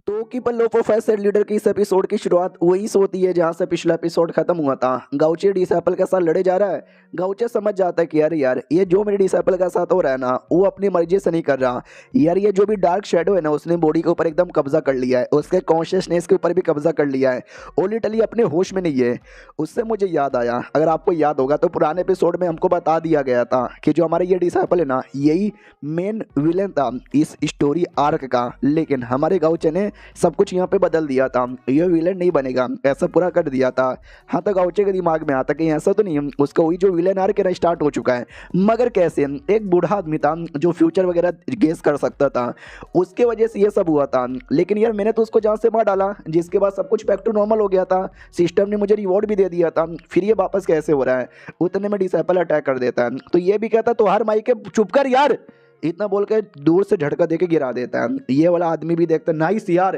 तो कीपर लो प्रोफेसर लीडर की इस एपिसोड की शुरुआत वही से होती है जहां से पिछला एपिसोड खत्म हुआ था। गाउचे डिसाइपल के साथ लड़े जा रहा है। गाउचे समझ जाता है कि अरे यार ये जो मेरे डिसाइपल के साथ हो रहा है ना वो अपनी मर्जी से नहीं कर रहा यार, ये जो भी डार्क शेडो है ना उसने बॉडी के ऊपर एकदम कब्जा कर लिया है, उसके कॉन्शियसनेस के ऊपर भी कब्जा कर लिया है, वो लिटरली अपने होश में नहीं है। उससे मुझे याद आया, अगर आपको याद होगा तो पुराने एपिसोड में हमको बता दिया गया था कि जो हमारा ये डिसाइपल है ना यही मेन विलेन था इस स्टोरी आर्क का, लेकिन हमारे गाउचे ने सब कुछ यहाँ पे बदल दिया था, ये विलेन नहीं बनेगा ऐसा पूरा कर दिया था। हाँ, तो गाउचे के दिमाग में आता कि ऐसा तो नहीं, उसका वही जो विलेन आर्क है स्टार्ट हो चुका है, मगर कैसे, एक बूढ़ा आदमी था जो फ्यूचर वगैरह गेस कर सकता था, उसके वजह से ये सब हुआ था। लेकिन यार मैंने तो उसको जान से मार डाला, जिसके बाद सब कुछ बैक टू नॉर्मल हो गया था, सिस्टम ने मुझे रिवॉर्ड भी दे दिया था, फिर ये वापस कैसे हो रहा है। उतने में डिसाइपल अटैक कर देता है, तो ये भी कहता तो हर माई के चुप कर यार, इतना बोल के दूर से झटका दे के गिरा देता है। ये वाला आदमी भी देखता नाइस यार,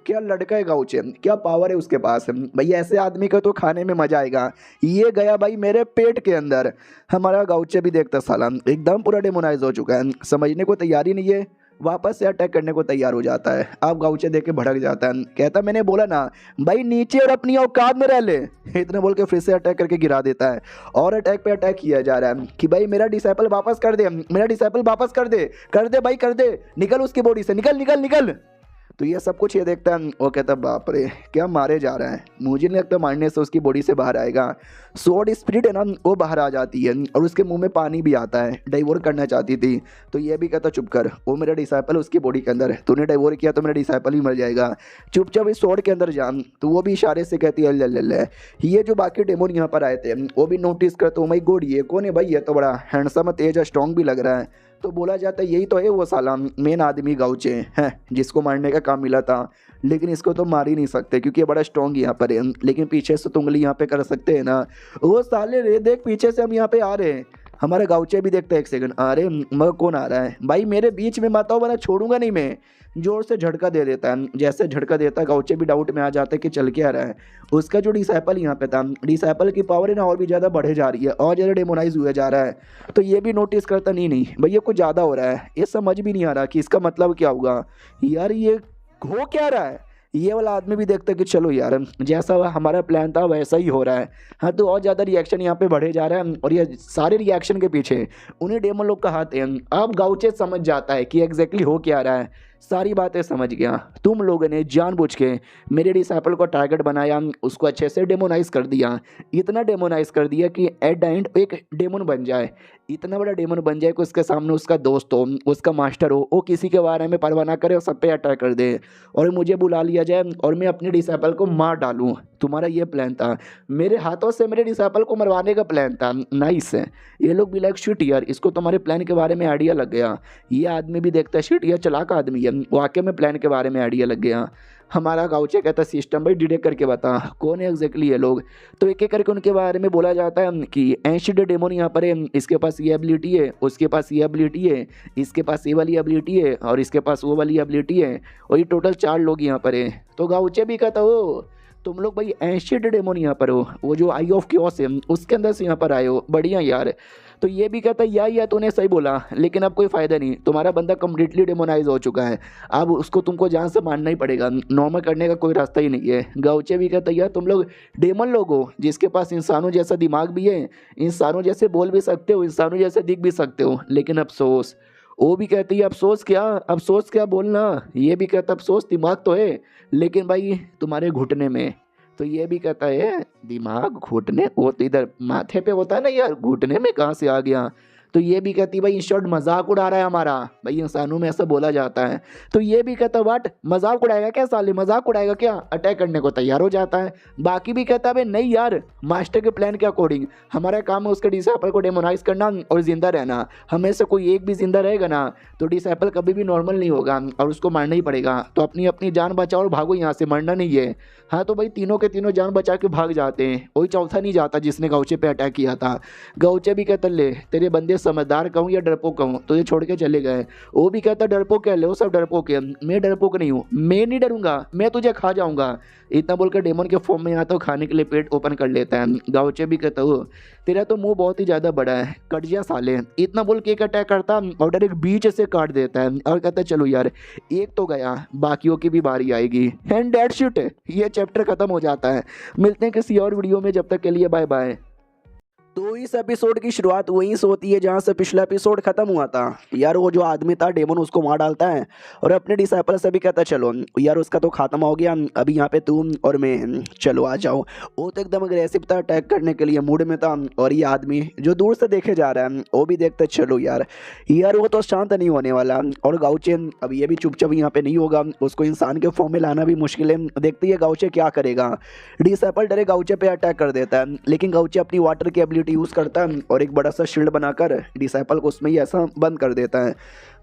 क्या लड़का है गाउचे, क्या पावर है उसके पास भाई, ऐसे आदमी का तो खाने में मजा आएगा। ये गया भाई मेरे पेट के अंदर। हमारा गाउचे भी देखता साला एकदम पूरा डेमोनाइज हो चुका है, समझने को तैयारी नहीं है, वापस से अटैक करने को तैयार हो जाता है। अब गाउचे देख के भड़क जाता है, कहता मैंने बोला ना भाई नीचे और अपनी औकात में रह ले, इतना बोल के फिर से अटैक करके गिरा देता है। और अटैक पे अटैक किया जा रहा है कि भाई मेरा डिसाइपल वापस कर दे, मेरा डिसाइपल वापस कर दे भाई, कर दे, निकल उसकी बॉडी से, निकल निकल निकल। तो ये सब कुछ ये देखता है, वो कहता है बाप रे क्या मारे जा रहा है, मुझे नहीं लगता मारने से उसकी बॉडी से बाहर आएगा। स्वॉर्ड स्पिरिट है ना, वो बाहर आ जाती है और उसके मुंह में पानी भी आता है, डाइवोर करना चाहती थी। तो ये भी कहता चुप कर, वो मेरा डिसाइपल उसकी बॉडी के अंदर है, तूने डाइवोर किया तो मेरा डिसाइपल भी मर जाएगा, चुपचाप इस स्वॉर्ड के अंदर जा। तो वो भी इशारे से कहती है ले। ये जो बाकी डेमोन यहाँ पर आए थे वो भी नोटिस करते, ओ माय गॉड ये कौन है भाई, ये तो बड़ा हैंडसम तेज स्ट्रॉन्ग भी लग रहा है। तो बोला जाता है यही तो है वो साला मेन आदमी गाउचे है जिसको मारने का काम मिला था, लेकिन इसको तो मार ही नहीं सकते क्योंकि ये बड़ा स्ट्रॉन्ग यहाँ पर है, लेकिन पीछे से तो उंगली यहाँ पे कर सकते हैं ना। वो साले रे देख पीछे से हम यहाँ पे आ रहे हैं, हमारे गाउचे भी देखते हैं, एक सेकंड अरे मगर कौन आ रहा है भाई मेरे बीच में, मत आओ वरना छोड़ूंगा नहीं मैं। जोर से झटका दे देता है, जैसे झटका देता है गाउचे भी डाउट में आ जाते हैं कि चल के आ रहा है। उसका जो डिसाइपल यहाँ पे था, डिसाइपल की पावर है ना और भी ज़्यादा बढ़े जा रही है और ज़्यादा डेमोनाइज हुआ जा रहा है। तो ये भी नोटिस करता नहीं भैया कुछ ज़्यादा हो रहा है, ये समझ भी नहीं आ रहा कि इसका मतलब क्या होगा यार, ये हो क्या रहा है। ये वाला आदमी भी देखता है कि चलो यार जैसा हमारा प्लान था वैसा ही हो रहा है। हाँ तो और ज़्यादा रिएक्शन यहाँ पे बढ़े जा रहा है और ये सारे रिएक्शन के पीछे उन्हीं डेमन लोग का हाथ है। अब गाउचे समझ जाता है कि एग्जैक्टली हो क्या रहा है, सारी बातें समझ गया। तुम लोगों ने जानबूझ के मेरे डिसाइपल को टारगेट बनाया, उसको अच्छे से डेमोनाइज कर दिया, इतना डेमोनाइज कर दिया कि एट द एंड एक डेमन बन जाए, इतना बड़ा डेमन बन जाए कि उसके सामने उसका दोस्त हो, उसका मास्टर हो, वो किसी के बारे में परवाह ना करे और सब पे अटैक कर दे और मुझे बुला लिया जाए और मैं अपने डिसाइपल को मार डालूं। तुम्हारा ये प्लान था, मेरे हाथों से मेरे डिसाइपल को मरवाने का प्लान था। नाइस है, ये लोग भी लाइक शिट यार, इसको तुम्हारे प्लान के बारे में आइडिया लग गया। ये आदमी भी देखता है शिट यार चालाक आदमी है, वाकई में प्लान के बारे में आइडिया लग गया। हमारा गाउचे कहता सिस्टम भाई डिटेक्ट करके बता कौन है एग्जैक्टली ये लोग। तो एक एक करके उनके बारे में बोला जाता है कि एंशिएंट डेमोन यहाँ पर है, इसके पास ये एबिलिटी है, उसके पास ये एबिलिटी है, इसके पास ये वाली एबिलिटी है और इसके पास वो वाली एबिलिटी है और ये टोटल 4 लोग यहाँ पर है। तो गाउचे भी कहता हो तुम लोग भाई एंशिएंट डेमोन यहाँ पर हो, वो जो आई ऑफ क्योस है उसके अंदर से यहाँ पर आए हो, बढ़िया यार। तो ये भी कहता है या तूने सही बोला, लेकिन अब कोई फ़ायदा नहीं, तुम्हारा बंदा कम्प्लीटली डेमोनाइज हो चुका है, अब उसको तुमको जान से मारना ही पड़ेगा, नॉर्मल करने का कोई रास्ता ही नहीं है। गाउचे भी कहता है यार तुम लोग डेमन लोग हो जिसके पास इंसानों जैसा दिमाग भी है, इंसानों जैसे बोल भी सकते हो, इंसानों जैसे दिख भी सकते हो, लेकिन अफसोस। वो भी कहती है अफसोस क्या बोलना। ये भी कहता अफसोस दिमाग तो है लेकिन भाई तुम्हारे घुटने में। तो ये भी कहता है दिमाग घुटने, वो तो इधर माथे पे होता है ना यार, घुटने में कहाँ से आ गया। तो ये भी कहती भाई इन शॉर्ट मजाक उड़ा रहा है हमारा, भाई इंसानों में ऐसा बोला जाता है। तो ये भी कहता वाट मजाक उड़ाएगा क्या साले, मजाक उड़ाएगा क्या, अटैक करने को तैयार हो जाता है। बाकी भी कहता है नहीं यार मास्टर के प्लान के अकॉर्डिंग हमारा काम है उसके डिसाइपल को डेमोनाइज करना और जिंदा रहना, हमें से कोई एक भी जिंदा रहेगा ना तो डिसाइपल कभी भी नॉर्मल नहीं होगा और उसको मारना ही पड़ेगा। तो अपनी अपनी जान बचाओ और भागो यहाँ से, मरना नहीं है। हाँ तो भाई तीनों के तीनों जान बचा के भाग जाते हैं, कोई चौथा नहीं जाता जिसने गाउचे पे अटैक किया था। गाउचे भी कहता ले तेरे बंदे समझदार कहूँ या डरपोक कहूँ, तो ये छोड़ के चले गए। वो भी कहता डरपोक कह ले, वो सब डरपोक है, मैं डरपोक नहीं हूँ, मैं नहीं डरूंगा, मैं तुझे खा जाऊंगा। इतना बोलकर डेमन के फॉर्म में आता हूँ, खाने के लिए पेट ओपन कर लेता है। गाउचे भी कहता हूँ तेरा तो मुंह बहुत ही ज़्यादा बड़ा है, कट जा साले। इतना बोल के एक अटैक करता और डायरेक्ट बीच से काट देता है और कहता है चलो यार एक तो गया, बाकियों की भी बारी आएगी। एंड दैट्स शिट, ये चैप्टर खत्म हो जाता है। मिलते हैं किसी और वीडियो में, जब तक के लिए बाय बाय। तो इस एपिसोड की शुरुआत वहीं से होती है जहाँ से पिछला एपिसोड खत्म हुआ था। यार वो जो आदमी था डेमन उसको मार डालता है और अपने डिसाइपल से भी कहता है चलो यार उसका तो खात्मा हो गया, अभी यहाँ पे तुम और मैं चलो आ जाओ। वो तो एकदम अग्रेसिव था, अटैक करने के लिए मूड में था और ये आदमी जो दूर से देखे जा रहा है वो भी देखता है चलो यार वो तो शांत नहीं होने वाला। और गाउचे अब ये भी चुपचाप यहाँ पे नहीं होगा, उसको इंसान के फॉर्म में लाना भी मुश्किल है। देखते है गाउचे क्या करेगा। डिसाइपल डरे गाउचे पे अटैक कर देता है, लेकिन गाउचे अपनी वाटर की एबिलिटी यूज़ करता है और एक बड़ा सा शील्ड बनाकर डिसाइपल को उसमें ही ऐसा बंद कर देता है।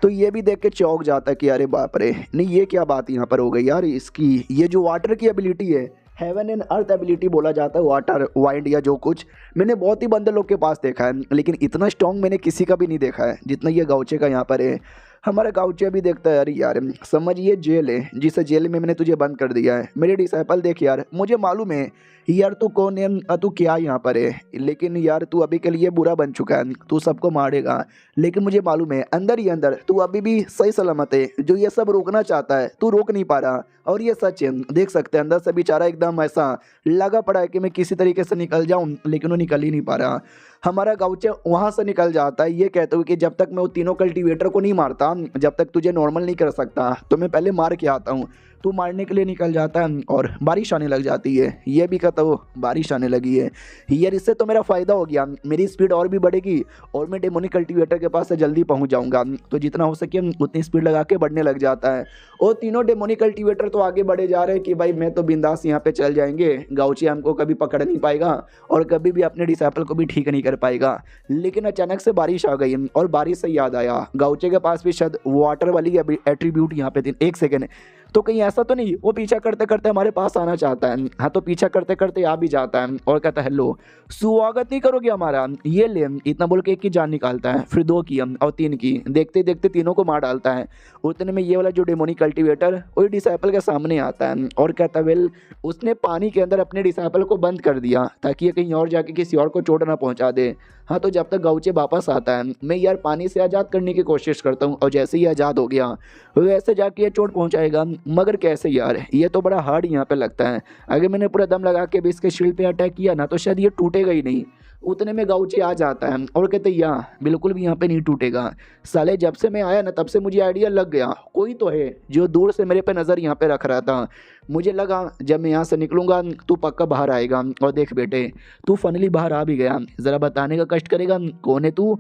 तो ये भी देख के चौंक जाता है कि अरे बाप रे, नहीं ये क्या बात यहाँ पर हो गई यार। इसकी ये जो वाटर की एबिलिटी है, हेवन एंड अर्थ एबिलिटी बोला जाता है, वाटर वाइंड या जो कुछ, मैंने बहुत ही बंदर लोग के पास देखा है लेकिन इतना स्ट्रॉन्ग मैंने किसी का भी नहीं देखा है जितना ये गाउचे का यहाँ पर है। हमारा गाउचे भी देखता है अरे यार समझ ये जेल है जिस जेल में मैंने तुझे बंद कर दिया है। मेरे डिसाइपल देख यार, मुझे मालूम है यार तू कौन है, तू क्या यहाँ पर है, लेकिन यार तू अभी के लिए बुरा बन चुका है, तू सबको मारेगा, लेकिन मुझे मालूम है अंदर ही अंदर तू अभी भी सही सलामत है। जो ये सब रोकना चाहता है तू रोक नहीं पा रहा और ये सच है। देख सकते हैं अंदर से बेचारा एकदम ऐसा लगा पड़ा है कि मैं किसी तरीके से निकल जाऊं, लेकिन वो निकल ही नहीं पा रहा। हमारा गाउचे वहाँ से निकल जाता है ये कहते हुए कि जब तक मैं वो तीनों कल्टीवेटर को नहीं मारता, जब तक तुझे नॉर्मल नहीं कर सकता, तो मैं पहले मार के आता हूँ। तू मारने के लिए निकल जाता है और बारिश आने लग जाती है। ये भी कहता वो बारिश आने लगी है यार, इससे तो मेरा फ़ायदा हो गया, मेरी स्पीड और भी बढ़ेगी और मैं डेमोनिक कल्टीवेटर के पास से जल्दी पहुंच जाऊंगा। तो जितना हो सके उतनी स्पीड लगा के बढ़ने लग जाता है। और तीनों डेमोनिक कल्टीवेटर तो आगे बढ़े जा रहे हैं कि भाई मैं तो बिंदास यहाँ पे चल जाएंगे, गाउची हमको कभी पकड़ नहीं पाएगा और कभी भी अपने डिसाइपल को भी ठीक नहीं कर पाएगा। लेकिन अचानक से बारिश आ गई और बारिश से याद आया गाउचे के पास भी शायद वाटर वाली एट्रीब्यूट यहाँ पे थी। एक सेकेंड, तो कहीं ऐसा तो नहीं वो पीछा करते करते हमारे पास आना चाहता है? हाँ, तो पीछा करते करते आ भी जाता है और कहता है हेलो, स्वागत नहीं करोगे हमारा? ये ले, इतना बोल के एक की जान निकालता है, फिर दो की और तीन की, देखते देखते तीनों को मार डालता है। उतने में ये वाला जो डेमोनिक कल्टीवेटर वही डिसाइपल के सामने आता है और कहता है वेल, उसने पानी के अंदर अपने डिसाइपल को बंद कर दिया ताकि ये कहीं और जाके किसी और को चोट ना पहुंचा दे। हाँ, तो जब तक गाउचे वापस आता है मैं यार पानी से आज़ाद करने की कोशिश करता हूँ और जैसे ही आज़ाद हो गया वैसे जाके ये चोट पहुँचाएगा। मगर कैसे यार, ये तो बड़ा हार्ड यहाँ पे लगता है। अगर मैंने पूरा दम लगा के भी इसके शील्ड पे अटैक किया ना तो शायद ये टूटेगा ही नहीं। उतने में गाउचे आ जाता है और कहते यहाँ बिल्कुल भी यहाँ पे नहीं टूटेगा। साले जब से मैं आया ना तब से मुझे आइडिया लग गया कोई तो है जो दूर से मेरे पे नज़र यहाँ पे रख रहा था। मुझे लगा जब मैं यहाँ से निकलूंगा तू पक्का बाहर आएगा और देख बेटे तू फाइनली बाहर आ भी गया। ज़रा बताने का कष्ट करेगा कौन है तू?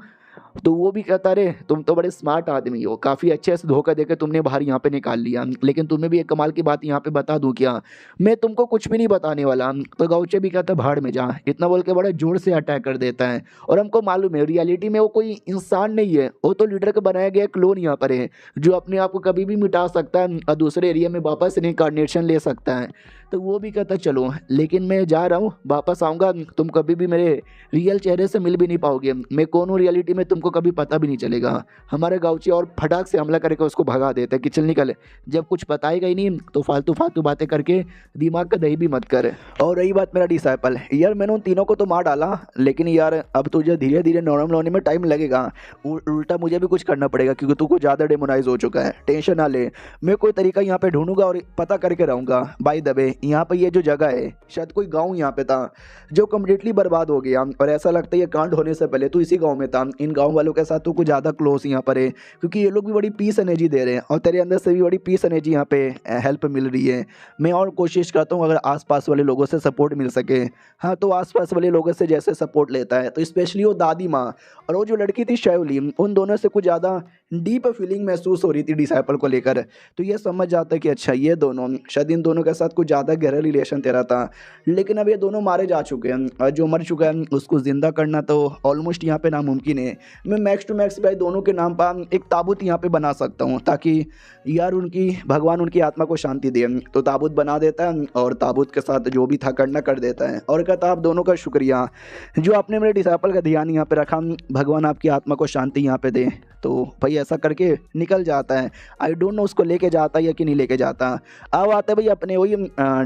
तो वो भी कहता रे तुम तो बड़े स्मार्ट आदमी हो, काफ़ी अच्छे से धोखा देकर तुमने बाहर यहाँ पे निकाल लिया। लेकिन तुम्हें भी एक कमाल की बात यहाँ पे बता दूँ क्या? मैं तुमको कुछ भी नहीं बताने वाला। तो गाउचे भी कहता भाड़ में जा, इतना बोल के बड़ा जोर से अटैक कर देता है। और हमको मालूम है रियलिटी में वो कोई इंसान नहीं है, वो तो लीडर का बनाया गया क्लोन यहाँ पर है जो अपने आप को कभी भी मिटा सकता है और दूसरे एरिया में वापस रिइंकार्नेशन ले सकता है। तो वो भी कहता चलो, लेकिन मैं जा रहा हूँ, वापस आऊँगा, तुम कभी भी मेरे रियल चेहरे से मिल भी नहीं पाओगे। मैं कौन हूँ रियलिटी में तुमको कभी पता भी नहीं चलेगा। हमारे गाँवची और फटाक से हमला करके उसको भगा देते कि चल निकल, जब कुछ बताएगा ही नहीं तो फालतू फालतू बातें करके दिमाग का दही भी मत कर। और रही बात मेरा डिसाइपल, यार मैंने उन तीनों को तो मार डाला लेकिन यार अब तुझे धीरे धीरे नॉर्मल होने में टाइम लगेगा। उल्टा मुझे भी कुछ करना पड़ेगा क्योंकि तू कुछ ज़्यादा डेमोनाइज हो चुका है। टेंशन ना ले, मैं कोई तरीका यहाँ पे ढूंढूंगा और पता करके रहूँगा। बाय द वे यहाँ पे ये जो जगह है शायद कोई गांव यहाँ पे था जो कम्प्लीटली बर्बाद हो गया और ऐसा लगता है ये कांड होने से पहले तो इसी गांव में था। इन गांव वालों के साथ तो कुछ ज़्यादा क्लोज यहाँ पर है क्योंकि ये लोग भी बड़ी पीस एनर्जी दे रहे हैं और तेरे अंदर से भी बड़ी पीस एनर्जी यहाँ पे हेल्प मिल रही है। मैं और कोशिश करता हूँ अगर आसपास वाले लोगों से सपोर्ट मिल सके। हाँ, तो आसपास वाले लोगों से जैसे सपोर्ट लेता है तो स्पेशली वो दादी माँ और वो जो लड़की थी शैवली, उन दोनों से कुछ ज़्यादा डीप फीलिंग महसूस हो रही थी डिसाइपल को लेकर। तो ये समझ जाता है कि अच्छा ये दोनों शायद इन दोनों के साथ कुछ ज़्यादा गहरा रिलेशन तेरा था। लेकिन अब ये दोनों मारे जा चुके हैं और जो मर चुका है उसको ज़िंदा करना तो ऑलमोस्ट यहाँ पे नामुमकिन है। मैं मैक्स टू मैक्स भाई दोनों के नाम पर एक ताबूत यहाँ पे बना सकता हूँ ताकि यार उनकी भगवान उनकी आत्मा को शांति दे। तो ताबूत बना देता है और ताबूत के साथ जो भी था करना कर देता है और कहता आप दोनों का शुक्रिया जो आपने मेरे डिसाइपल का ध्यान यहाँ पे रखा, भगवान आपकी आत्मा को शांति यहाँ पे दे। तो भाई ऐसा करके निकल जाता है। आई डोंट नो उसको लेके जाता है या कि नहीं लेके जाता। अब आता है भाई अपने वही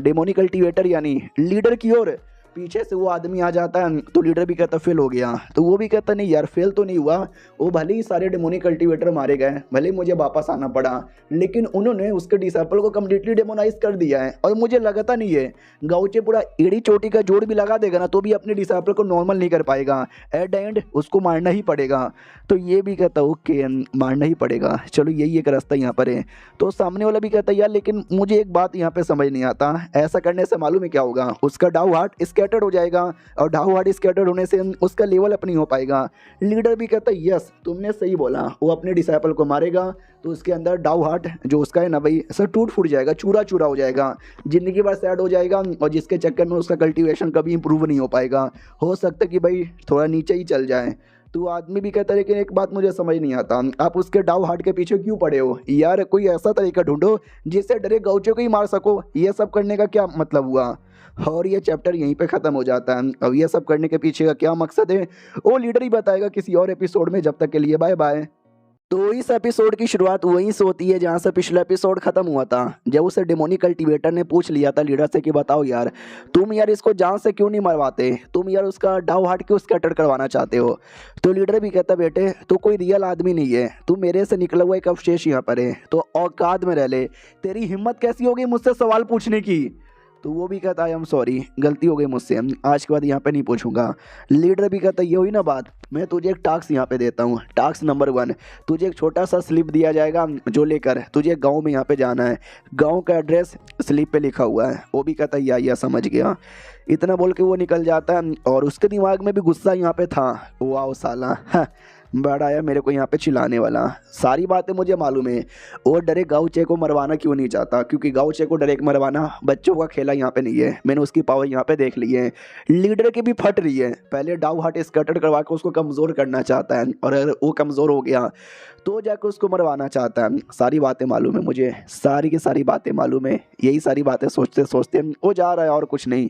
डेमोनिक कल्टीवेटर यानी लीडर की ओर। पीछे से वो आदमी आ जाता है तो लीडर भी कहता फेल हो गया। तो वो भी कहता नहीं यार फेल तो नहीं हुआ, वो भले ही सारे डेमोनिक कल्टीवेटर मारे गए, भले ही मुझे वापस आना पड़ा, लेकिन उन्होंने उसके डिसाइपल को कम्प्लीटली डेमोनाइज कर दिया है और मुझे लगता नहीं है गाउचे पूरा एड़ी चोटी का जोड़ भी लगा देगा ना तो भी अपने डिसाइपल को नॉर्मल नहीं कर पाएगा। एट द एंड उसको मारना ही पड़ेगा। तो ये भी कहता ओके मारना ही पड़ेगा, चलो यही एक रास्ता यहाँ पर है। तो सामने वाला भी कहता यार लेकिन मुझे एक बात यहाँ पे समझ नहीं आता, ऐसा करने से मालूम है क्या होगा, उसका डाउ हार्ट स्कैटर्ड हो जाएगा और डाउ हार्ट स्कैटर्ड होने से उसका लेवल अप नहीं हो पाएगा। लीडर भी कहता यस तुमने सही बोला, वो अपने डिसाइपल को मारेगा तो उसके अंदर डाउ हार्ट जो उसका है ना भाई ऐसा टूट फूट जाएगा, चूरा चूरा हो जाएगा, ज़िंदगी भर सैड हो जाएगा और जिसके चक्कर में उसका कल्टीवेशन कभी इंप्रूव नहीं हो पाएगा। हो सकता है कि भाई थोड़ा नीचे ही चल जाए। तो आदमी भी कहता है लेकिन एक बात मुझे समझ नहीं आता, आप उसके डाउ हार्ट के पीछे क्यों पड़े हो यार? कोई ऐसा तरीका ढूंढो जिससे डायरेक्ट गाउचे को ही मार सको। ये सब करने का क्या मतलब हुआ? और ये चैप्टर यहीं पे ख़त्म हो जाता है। अब ये सब करने के पीछे का क्या मकसद है वो लीडर ही बताएगा किसी और एपिसोड में। जब तक के लिए बाय बाय। तो इस एपिसोड की शुरुआत वहीं से होती है जहाँ से पिछला एपिसोड खत्म हुआ था, जब उसे डेमोनिक कल्टीवेटर ने पूछ लिया था लीडर से कि बताओ यार तुम यार इसको जान से क्यों नहीं मरवाते, तुम यार उसका डाउ हार्ट क्यों स्कैटर करवाना चाहते हो। तो लीडर भी कहता बेटे तू कोई रियल आदमी नहीं है, तू मेरे से निकला हुआ एक अवशेष यहाँ पर है, तो औकात में रह ले। तेरी हिम्मत कैसी होगी मुझसे सवाल पूछने की? तो वो भी कहता है आई एम सॉरी, गलती हो गई मुझसे, आज के बाद यहाँ पे नहीं पूछूंगा। लीडर भी कहता है ये हुई ना बात, मैं तुझे एक टास्क यहाँ पे देता हूँ। टास्क नंबर 1, तुझे एक छोटा सा स्लिप दिया जाएगा जो लेकर तुझे गांव में यहाँ पे जाना है। गांव का एड्रेस स्लिप पे लिखा हुआ है। वो भी कहता है या समझ गया। इतना बोल के वो निकल जाता है और उसके दिमाग में भी गुस्सा यहाँ पे था, वाह साला बड़ा आया मेरे को यहाँ पे चिल्लाने वाला। सारी बातें मुझे मालूम है। और डरे गाउचे को मरवाना क्यों नहीं चाहता, क्योंकि गाउचे को डायरेक्ट मरवाना बच्चों का खेला यहाँ पे नहीं है। मैंने उसकी पावर यहाँ पे देख ली है। लीडर की भी फट रही है। पहले डाउ हार्ट स्कैटर करवा के उसको कमज़ोर करना चाहता है, और अगर वो कमज़ोर हो गया तो जाकर उसको मरवाना चाहता है। सारी बातें मालूम है मुझे, सारी की सारी बातें मालूम है। यही सारी बातें सोचते सोचते वो जा रहा है और कुछ नहीं।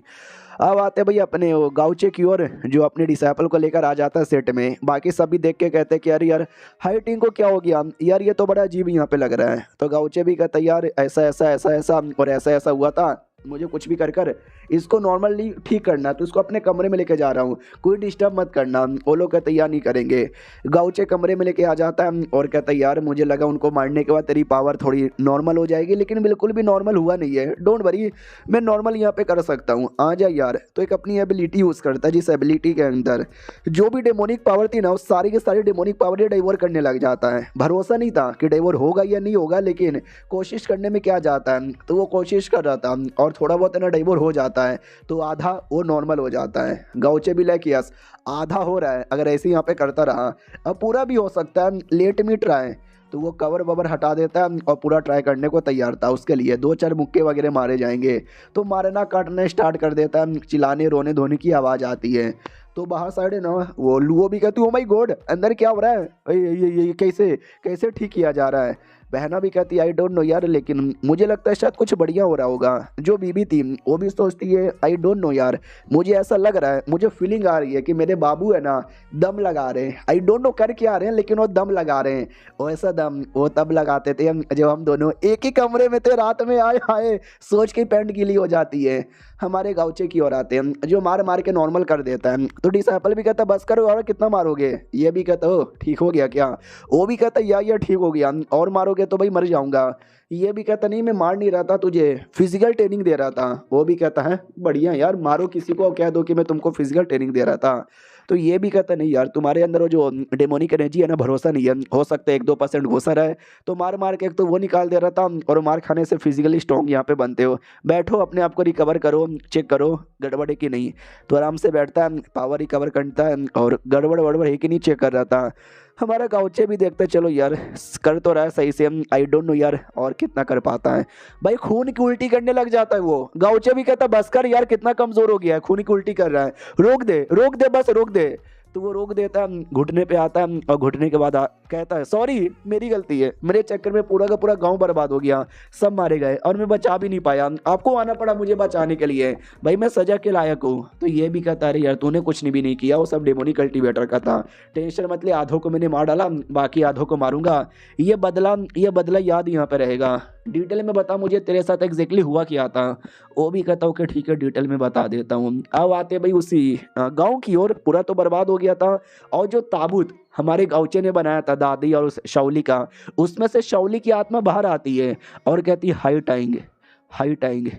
अब आते भाई अपने वो गाउचे की ओर, जो अपने डिसाइपल को लेकर आ जाता है सेट में। बाकी सब भी देख के कहते हैं कि यार यार हाइटिंग को क्या हो गया यार, ये तो बड़ा अजीब यहाँ पे लग रहा है। तो गाउचे भी कहता है यार ऐसा ऐसा ऐसा ऐसा और ऐसा ऐसा हुआ था, मुझे कुछ भी कर कर इसको नॉर्मली ठीक करना, तो इसको अपने कमरे में लेके जा रहा हूँ, कोई डिस्टर्ब मत करना। वो लोग कहते यार नहीं करेंगे। गाउचे कमरे में लेके आ जाता है और कहता है यार मुझे लगा उनको मारने के बाद तेरी पावर थोड़ी नॉर्मल हो जाएगी, लेकिन बिल्कुल भी नॉर्मल हुआ नहीं है। डोंट वरी, मैं नॉर्मल यहाँ पे कर सकता हूँ, आ जा यार। तो एक अपनी एबिलिटी यूज़ करता है, जिस एबिलिटी के अंदर जो भी डेमोनिक पावर थी ना, उस सारी की सारी डेमोनिक पावर डाइवर करने लग जाता है। भरोसा नहीं था कि डाइवर होगा या नहीं होगा, लेकिन कोशिश करने में क्या जाता है, तो वो कोशिश कर रहा था और थोड़ा बहुत ना डाइवर हो जाता है, तो आधा वो नॉर्मल हो जाता है। गाउचे भी लाइक यस आधा हो रहा है, अगर ऐसे यहाँ पे करता रहा अब पूरा भी हो सकता है, लेट मी ट्राई। तो वो कवर ववर हटा देता है और पूरा ट्राई करने को तैयार था। उसके लिए 2-4 मुक्के वगैरह मारे जाएंगे, तो मारना काटना स्टार्ट कर देता है। चिल्लाने रोने धोने की आवाज़ आती है। तो बाहर साइड है ना, वो लुओ भी कहती है ओ माय गॉड अंदर क्या हो रहा है, ये कैसे कैसे ठीक किया जा रहा है। बहना भी कहती है आई डोंट नो यार, लेकिन मुझे लगता है शायद कुछ बढ़िया हो रहा होगा। जो बीबी थी वो भी सोचती है आई डोंट नो यार, मुझे ऐसा लग रहा है, मुझे फीलिंग आ रही है कि मेरे बाबू है ना दम लगा रहे हैं। आई डोंट नो कर क्या रहे हैं, लेकिन वो दम लगा रहे हैं। वो ऐसा दम वो तब लगाते थे जब हम दोनों एक ही कमरे में थे रात में। आए हाय, सोच के पैंट गीली हो जाती है। हमारे गाउचे की ओर आते हैं, जो मार मार के नॉर्मल कर देता है। तो डिसाइपल भी कहता बस करो और कितना मारोगे। ये भी कहता हो ठीक हो गया क्या। वो भी कहता या ठीक हो गया, और मारोगे तो भाई मर जाऊंगा। ये भी कहता नहीं मैं मार नहीं रहा था, तुझे फिजिकल ट्रेनिंग दे रहा था। वो भी कहता है बढ़िया यार, मारो किसी को, कह दो कि मैं तुमको फिजिकल ट्रेनिंग दे रहा था। तो ये भी कहता नहीं यार, तुम्हारे अंदर वो जो डेमोनिक एनर्जी है ना, भरोसा नहीं है, हो सकता है 1-2% घुसा रहा है। तो मार मार के एक तो वो निकाल दे रहा था, और मार खाने से फिजिकली स्ट्रॉन्ग यहाँ पे बनते हो। बैठो अपने आप को रिकवर करो, चेक करो गड़बड़ है कि नहीं। तो आराम से बैठता है, पावर रिकवर करता है, और गड़बड़ वड़बड़ है कि नहीं चेक कर रहा था। हमारा गाउचे भी देखते चलो यार कर तो रहा है सही से, आई डोंट नो यार और कितना कर पाता है। भाई खून की उल्टी करने लग जाता है वो। गाउचे भी कहता बस कर यार, कितना कमजोर हो गया है, खून की उल्टी कर रहा है, रोक दे बस रोक दे। तो वो रोक देता है, घुटने पे आता है, और घुटने के बाद कहता है सॉरी मेरी गलती है, मेरे चक्कर में पूरा का पूरा गांव बर्बाद हो गया, सब मारे गए और मैं बचा भी नहीं पाया, आपको आना पड़ा मुझे बचाने के लिए, भाई मैं सजा के लायक हूँ। तो ये भी कहता है यार तूने कुछ भी नहीं किया, वो सब डेमोनिक कल्टीवेटर का था, टेंशन मत ले, आधों को मैंने मार डाला, बाकी आधों को मारूंगा, ये बदला याद यहाँ पे रहेगा। डिटेल में बता मुझे तेरे साथ एग्जैक्टली हुआ क्या था। वो भी कहता हूँ कि ठीक है डिटेल में बता देता हूँ। अब आते भाई उसी गांव की ओर, पूरा तो बर्बाद हो गया था, और जो ताबूत हमारे गाँवचे ने बनाया था दादी और उस शौली का, उसमें से शौली की आत्मा बाहर आती है और कहती है हाई टाइंग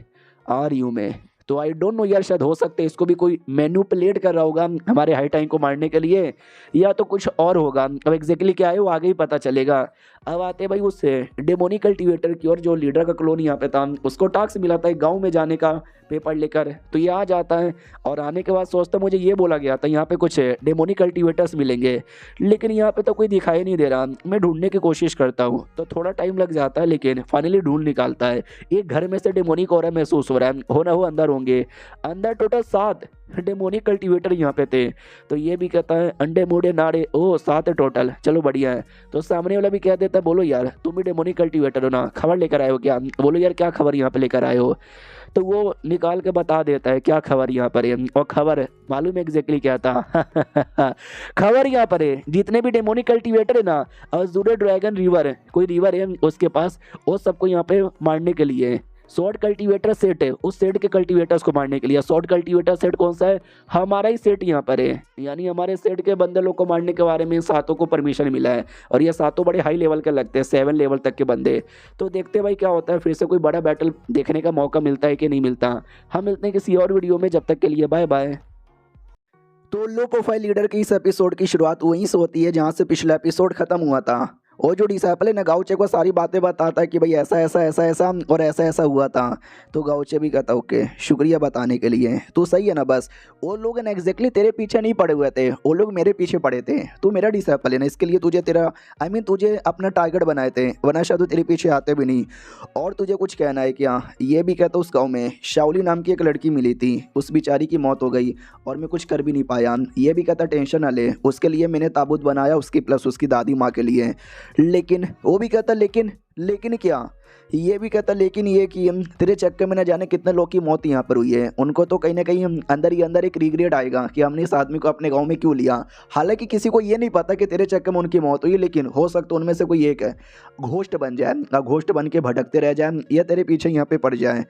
आ रही हूँ मैं। तो आई डोंट नो यार, शायद हो सकता है इसको भी कोई मैनिपुलेट कर रहा होगा हमारे हाई टाइम को मारने के लिए, या तो कुछ और होगा। अब एग्जैक्टली क्या है वो आगे ही पता चलेगा। अब आते भाई उससे डेमोनिक कल्टीवेटर की ओर, जो लीडर का क्लोन यहाँ पे था, उसको टास्क मिला था गाँव में जाने का पेपर लेकर। तो ये आ जाता है, और आने के बाद सोचता मुझे ये बोला गया था यहाँ पे कुछ डेमोनिक कल्टीवेटर्स मिलेंगे, लेकिन यहाँ पे तो कोई दिखाई नहीं दे रहा। मैं ढूंढने की कोशिश करता हूँ, तो थोड़ा टाइम लग जाता है, लेकिन फाइनली ढूंढ निकालता है। एक घर में से डेमोनिक ऑरा महसूस हो रहा है, हो ना हो अंदर होंगे। अंदर टोटल 7 डेमोनिक कल्टीवेटर यहाँ पे थे। तो ये भी कहता है अंडे मुड़े नाड़े, ओ 7 है टोटल, चलो बढ़िया है। तो सामने वाला भी कह देता है बोलो यार तुम भी डेमोनिक कल्टीवेटर हो ना, खबर लेकर आए हो क्या, बोलो यार क्या खबर यहाँ पे लेकर आए हो। तो वो निकाल के बता देता है क्या खबर यहाँ पर है, और खबर मालूम है एग्जैक्टली क्या था खबर यहाँ पर है जितने भी डेमोनिक कल्टीवेटर है ना, अज़ूरे ड्रैगन रिवर, कोई रिवर है उसके पास, वो सबको यहाँ पे मारने के लिए शॉर्ट कल्टीवेटर सेट है, उस सेट के कल्टीवेटर्स को मारने के लिए। शॉर्ट कल्टीवेटर सेट कौन सा है? हमारा ही सेट यहाँ पर है, यानी हमारे सेट के बंदे लोग को मारने के बारे में इन सातों को परमिशन मिला है। और ये सातों बड़े हाई लेवल के लगते हैं, 7 लेवल तक के बंदे। तो देखते हैं भाई क्या होता है, फिर से कोई बड़ा बैटल देखने का मौका मिलता है कि नहीं मिलता। हम मिलते हैं किसी और वीडियो में, जब तक के लिए बाय बाय। तो लो प्रोफाइल लीडर की इस एपिसोड की शुरुआत वहीं से होती है जहां से पिछला एपिसोड खत्म हुआ था। और जो डिसाइपल है ना, गाउचे को सारी बातें बताता है कि भाई ऐसा ऐसा ऐसा ऐसा और ऐसा ऐसा हुआ था। तो गाउचे भी कहता ओके शुक्रिया बताने के लिए, तो सही है ना। बस वो लोग ना एग्जैक्टली तेरे पीछे नहीं पड़े हुए थे, वो लोग मेरे पीछे पड़े थे। तू मेरा डिसाइपल है ना, इसके लिए तुझे तेरा तुझे अपना टारगेट बनाए थे, वरना शायद तेरे पीछे आते भी नहीं। और तुझे कुछ कहना है क्या? ये भी कहता उस गाँव में शाओली नाम की एक लड़की मिली थी, उस बेचारी की मौत हो गई और मैं कुछ कर भी नहीं पाया। ये भी कहता टेंशन ना ले, उसके लिए मैंने ताबूत बनाया, उसकी प्लस उसकी दादी माँ के लिए। लेकिन वो भी कहता लेकिन क्या? ये भी कहता लेकिन ये कि तेरे चक्कर में न जाने कितने लोग की मौत यहाँ पर हुई है। उनको तो कहीं ना कहीं अंदर ही अंदर एक रिग्रेट आएगा कि हमने इस आदमी को अपने गांव में क्यों लिया। हालांकि किसी को ये नहीं पता कि तेरे चक्कर में उनकी मौत हुई, लेकिन हो सकता उनमें से कोई एक है घोस्ट बन जाए, घोस्ट बन के भटकते रह जाए या तेरे पीछे यहाँ पे पड़ जाए।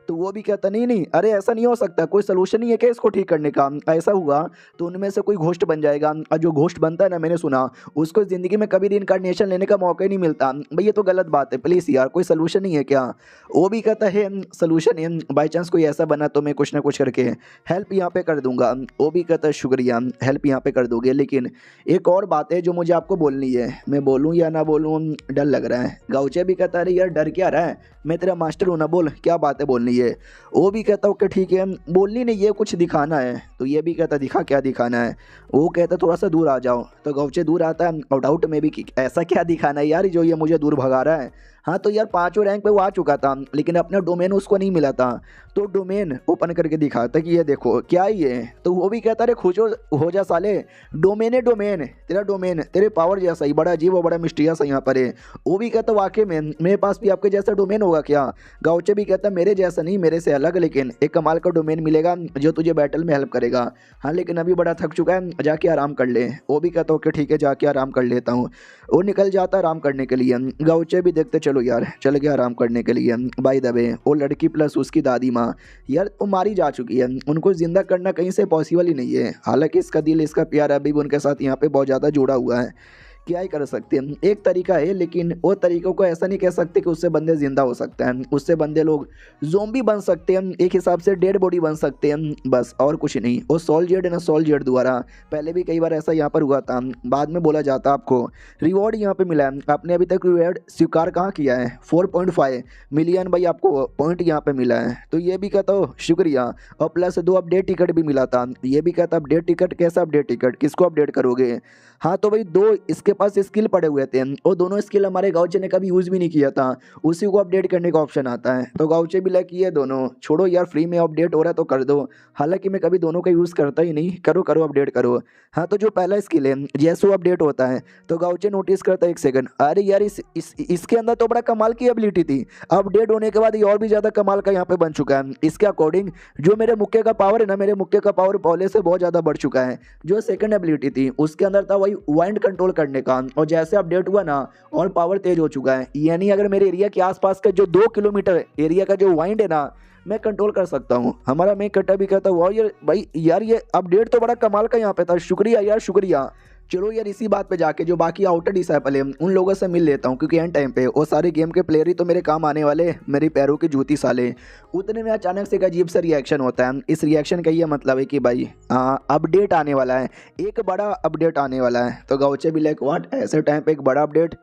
तो वो भी कहता नहीं अरे ऐसा नहीं हो सकता, कोई सोल्यूशन नहीं है क्या इसको ठीक करने का? ऐसा हुआ तो उनमें से कोई घोस्ट बन जाएगा, और जो घोस्ट बनता है ना, मैंने सुना उसको ज़िंदगी में कभी रिइंकार्नेशन लेने का मौका ही नहीं मिलता। भाई ये तो गलत बात है, प्लीज़ यार कोई सोल्यूशन नहीं है क्या? वो भी कहता है सोल्यूशन है, बाई चांस कोई ऐसा बना तो मैं कुछ ना कुछ करके हेल्प यहाँ पे कर दूंगा। वो भी कहता है शुक्रिया, हेल्प यहाँ पे कर दोगे, लेकिन एक और बात है जो मुझे आपको बोलनी है। मैं बोलूँ या ना बोलूँ, डर लग रहा है। गाउचे भी कहता है यार डर क्या रहा है, मैं तेरा मास्टर हूँ ना, बोल क्या बात है बोलनी है। वो भी कहता ओके ठीक है, बोलनी नहीं, ये कुछ दिखाना है। तो ये भी कहता दिखा क्या दिखाना है? वो कहता थोड़ा सा दूर आ जाओ। तो गाउचे दूर आता है और डाउट में भी कि ऐसा क्या दिखाना है यार जो ये मुझे दूर भगा रहा है। हाँ तो यार 5वें रैंक पे वो आ चुका था, लेकिन अपना डोमेन उसको नहीं मिला था। तो डोमेन ओपन करके दिखाता कि ये देखो क्या ही है। तो वो भी कहता अरे खुश हो जा साले, डोमेन है डोमेन, तेरा डोमेन तेरे पावर जैसा ही, बड़ा अजीब और बड़ा मिस्टीरियस है यहाँ पर है। वो भी कहता वाकई में मेरे पास भी आपके जैसा डोमेन होगा क्या? गाउचे भी कहता मेरे जैसा नहीं, मेरे से अलग, लेकिन एक कमाल का डोमेन मिलेगा जो तुझे बैटल में हेल्प करेगा। हाँ लेकिन अभी बड़ा थक चुका है, जाके आराम कर ले। वो भी कहता ओके ठीक है जाके आराम कर लेता हूँ। वो निकल जाता आराम करने के लिए। गाउचे भी देखते चलो यार चल गया आराम करने के लिए। बाय द वे वो लड़की प्लस उसकी दादी माँ यार वो मारी जा चुकी है, उनको जिंदा करना कहीं से पॉसिबल ही नहीं है। हालांकि इसका दिल इसका प्यार अभी भी उनके साथ यहाँ पे बहुत ज़्यादा जुड़ा हुआ है। क्या ही कर सकते हैं, एक तरीका है, लेकिन वो तरीकों को ऐसा नहीं कह सकते कि उससे बंदे जिंदा हो सकते हैं। उससे बंदे लोग ज़ोंबी बन सकते हैं, एक हिसाब से डेड बॉडी बन सकते हैं, बस और कुछ नहीं। वो सोल्जर्ड है ना, सोल्जर्ड द्वारा पहले भी कई बार ऐसा यहाँ पर हुआ था। बाद में बोला जाता आपको रिवॉर्ड यहाँ पे मिला है, आपने अभी तक रिवॉर्ड स्वीकार कहाँ किया है? 4.5 मिलियन भाई आपको पॉइंट यहाँ पे मिला है। तो ये भी कहता हो शुक्रिया, और प्लस 2 अपडेट टिकट भी मिला था। ये भी कहता अपडेट टिकट कैसा अपडेट टिकट, किसको अपडेट करोगे? हाँ तो भाई 2 इसके पास स्किल पड़े हुए थे, और दोनों स्किल हमारे गाउचे ने कभी यूज़ भी नहीं किया था, उसी को अपडेट करने का ऑप्शन आता है। तो गाउचे भी लाइक ये दोनों छोड़ो यार, फ्री में अपडेट हो रहा है तो कर दो। हालांकि मैं कभी दोनों का यूज़ करता ही नहीं, करो अपडेट करो। हाँ तो जो पहला स्किल है जैसे वो अपडेट होता है तो गाउचे नोटिस करता है एक सेकंड, अरे यार इसके अंदर तो बड़ा कमाल की एबिलिटी थी, अपडेट होने के बाद ये और भी ज़्यादा कमाल का यहाँ पे बन चुका है। इसके अकॉर्डिंग जो मेरे मुक्के का पावर है ना, मेरे मुक्के का पावर पहले से बहुत ज़्यादा बढ़ चुका है। जो सेकंड एबिलिटी थी उसके अंदर था वही वाइंड कंट्रोल करने का, और जैसे अपडेट हुआ ना और पावर तेज हो चुका है। यानी अगर मेरे एरिया के आसपास का जो 2 किलोमीटर एरिया का जो वाइंड है ना, मैं कंट्रोल कर सकता हूँ। हमारा मैं कट्टा भी कहता हूँ यार भाई यार ये अपडेट तो बड़ा कमाल का यहाँ पे था, शुक्रिया यार शुक्रिया। चलो यार इसी बात पे जाके जो बाकी आउटर डिसाइपल है उन लोगों से मिल लेता हूँ, क्योंकि एंड टाइम पे वो सारे गेम के प्लेयर ही तो मेरे काम आने वाले, मेरी पैरों की जूती साले। उतने में अचानक से एक अजीब सा रिएक्शन होता है। इस रिएक्शन का ये मतलब है कि भाई अपडेट आने वाला है, एक बड़ा अपडेट आने वाला है। तो गाउचे भी लाइक व्हाट, ऐसे टाइम पे एक बड़ा अपडेट?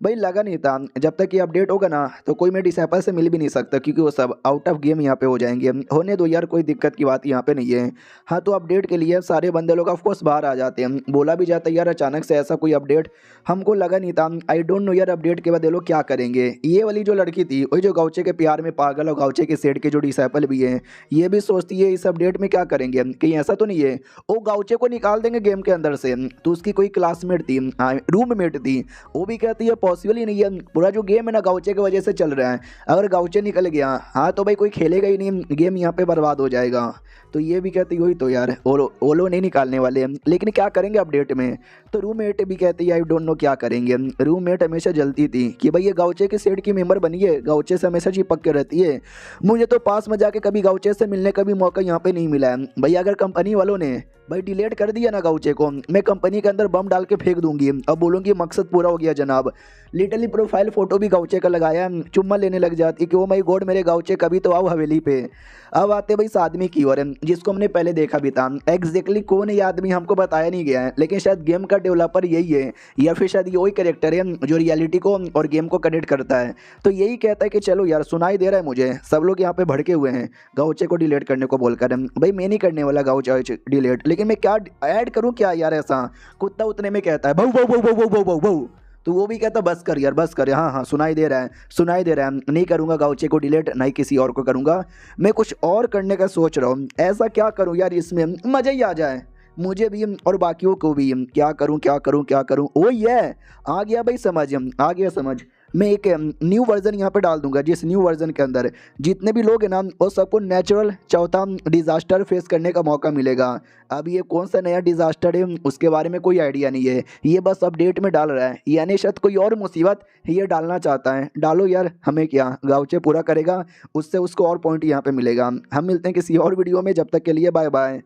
भाई लगा नहीं था, जब तक ये अपडेट होगा ना तो कोई मेरे डिसाइपल से मिल भी नहीं सकता, क्योंकि वो सब आउट ऑफ गेम यहाँ पे हो जाएंगे। होने दो यार, कोई दिक्कत की बात यहाँ पे नहीं है। हाँ तो अपडेट के लिए सारे बंदे लोग ऑफकोर्स बाहर आ जाते हैं। बोला भी जाता है यार अचानक से ऐसा कोई अपडेट हमको लगा नहीं था। आई डोंट नो यार अपडेट के बाद ये लोग क्या करेंगे। ये वाली जो लड़की थी वही जो गाउचे के प्यार में पागल और गाउचे के सेट के जो डिसाइपल भी हैं, ये भी सोचती है इस अपडेट में क्या करेंगे, कहीं ऐसा तो नहीं है वो गाउचे को निकाल देंगे गेम के अंदर से। तो उसकी कोई क्लासमेट थी, रूममेट थी, वो भी कहती है पॉसिबल ही नहीं है। पूरा जो गेम है ना गाउचे की वजह से चल रहा है। अगर गाउचे निकल गया हाँ तो भाई कोई खेलेगा ही नहीं, गेम यहाँ पे बर्बाद हो जाएगा। तो ये भी कहते वही तो यार ओलो नहीं निकालने वाले हैं, लेकिन क्या करेंगे अपडेट में। तो रूममेट भी कहती है आई डोंट नो क्या करेंगे। रूममेट हमेशा जलती थी कि भाई ये गाउचे की सेट की मेंबर बनी है, गाउचे से हमेशा चिपक के रहती है। मुझे तो पास में जाके कभी गाउचे से मिलने का भी मौका यहाँ पे नहीं मिला है। भाई अगर कंपनी वालों ने भाई डिलीट कर दिया ना गाउचे को, मैं कंपनी के अंदर बम डाल के फेंक दूंगी। अब बोलूँगी मकसद पूरा हो गया जनाब। लिटरली प्रोफाइल फोटो भी गाउचे का लगाया, चुम्मा लेने लग जाती कि ओ माय गॉड मेरे गाउचे कभी तो आओ हवेली पे। अब आते भाई इस आदमी की ओर जिसको हमने पहले देखा भी था। एग्जैक्टली कौन है ये आदमी हमको बताया नहीं गया है, लेकिन शायद गेम का डेवलपर यही है या फिर शायद ये वही कैरेक्टर है जो रियलिटी को और गेम को कनेक्ट करता है। तो यही कहता है कि चलो यार सुनाई दे रहा है मुझे, सब लोग यहाँ पे भड़के हुए हैं गाउचे को डिलीट करने को बोलकर। भाई मैं नहीं करने वाला गाउचे डिलीट, लेकिन मैं क्या ऐड करूँ क्या यार। ऐसा कुत्ता उतने में कहता है भाऊ भाऊ भाऊ भाऊ भाऊ भाऊ भाऊ, तो वो भी कहता बस कर यार बस कर। हाँ हाँ सुनाई दे रहा है, सुनाई दे रहा है। नहीं करूँगा गाउचे को डिलीट, नहीं किसी और को करूँगा। मैं कुछ और करने का सोच रहा हूँ। ऐसा क्या करूँ यार इसमें मज़ा ही आ जाए मुझे भी और बाकियों को भी। क्या करूँ क्या करूँ क्या करूँ। ओ ये आ गया भाई समझ, आ गया समझ। मैं एक न्यू वर्जन यहाँ पे डाल दूंगा, जिस न्यू वर्जन के अंदर जितने भी लोग हैं ना वो सबको नेचुरल चौथा डिज़ास्टर फेस करने का मौका मिलेगा। अब ये कौन सा नया डिज़ास्टर है उसके बारे में कोई आइडिया नहीं है, ये बस अपडेट में डाल रहा है। यानी शायद कोई और मुसीबत ये डालना चाहता है। डालो यार, हमें क्या, गाउचे पूरा करेगा उससे उसको और पॉइंट यहाँ पे मिलेगा। हम मिलते हैं किसी और वीडियो में, जब तक के लिए बाय बाय।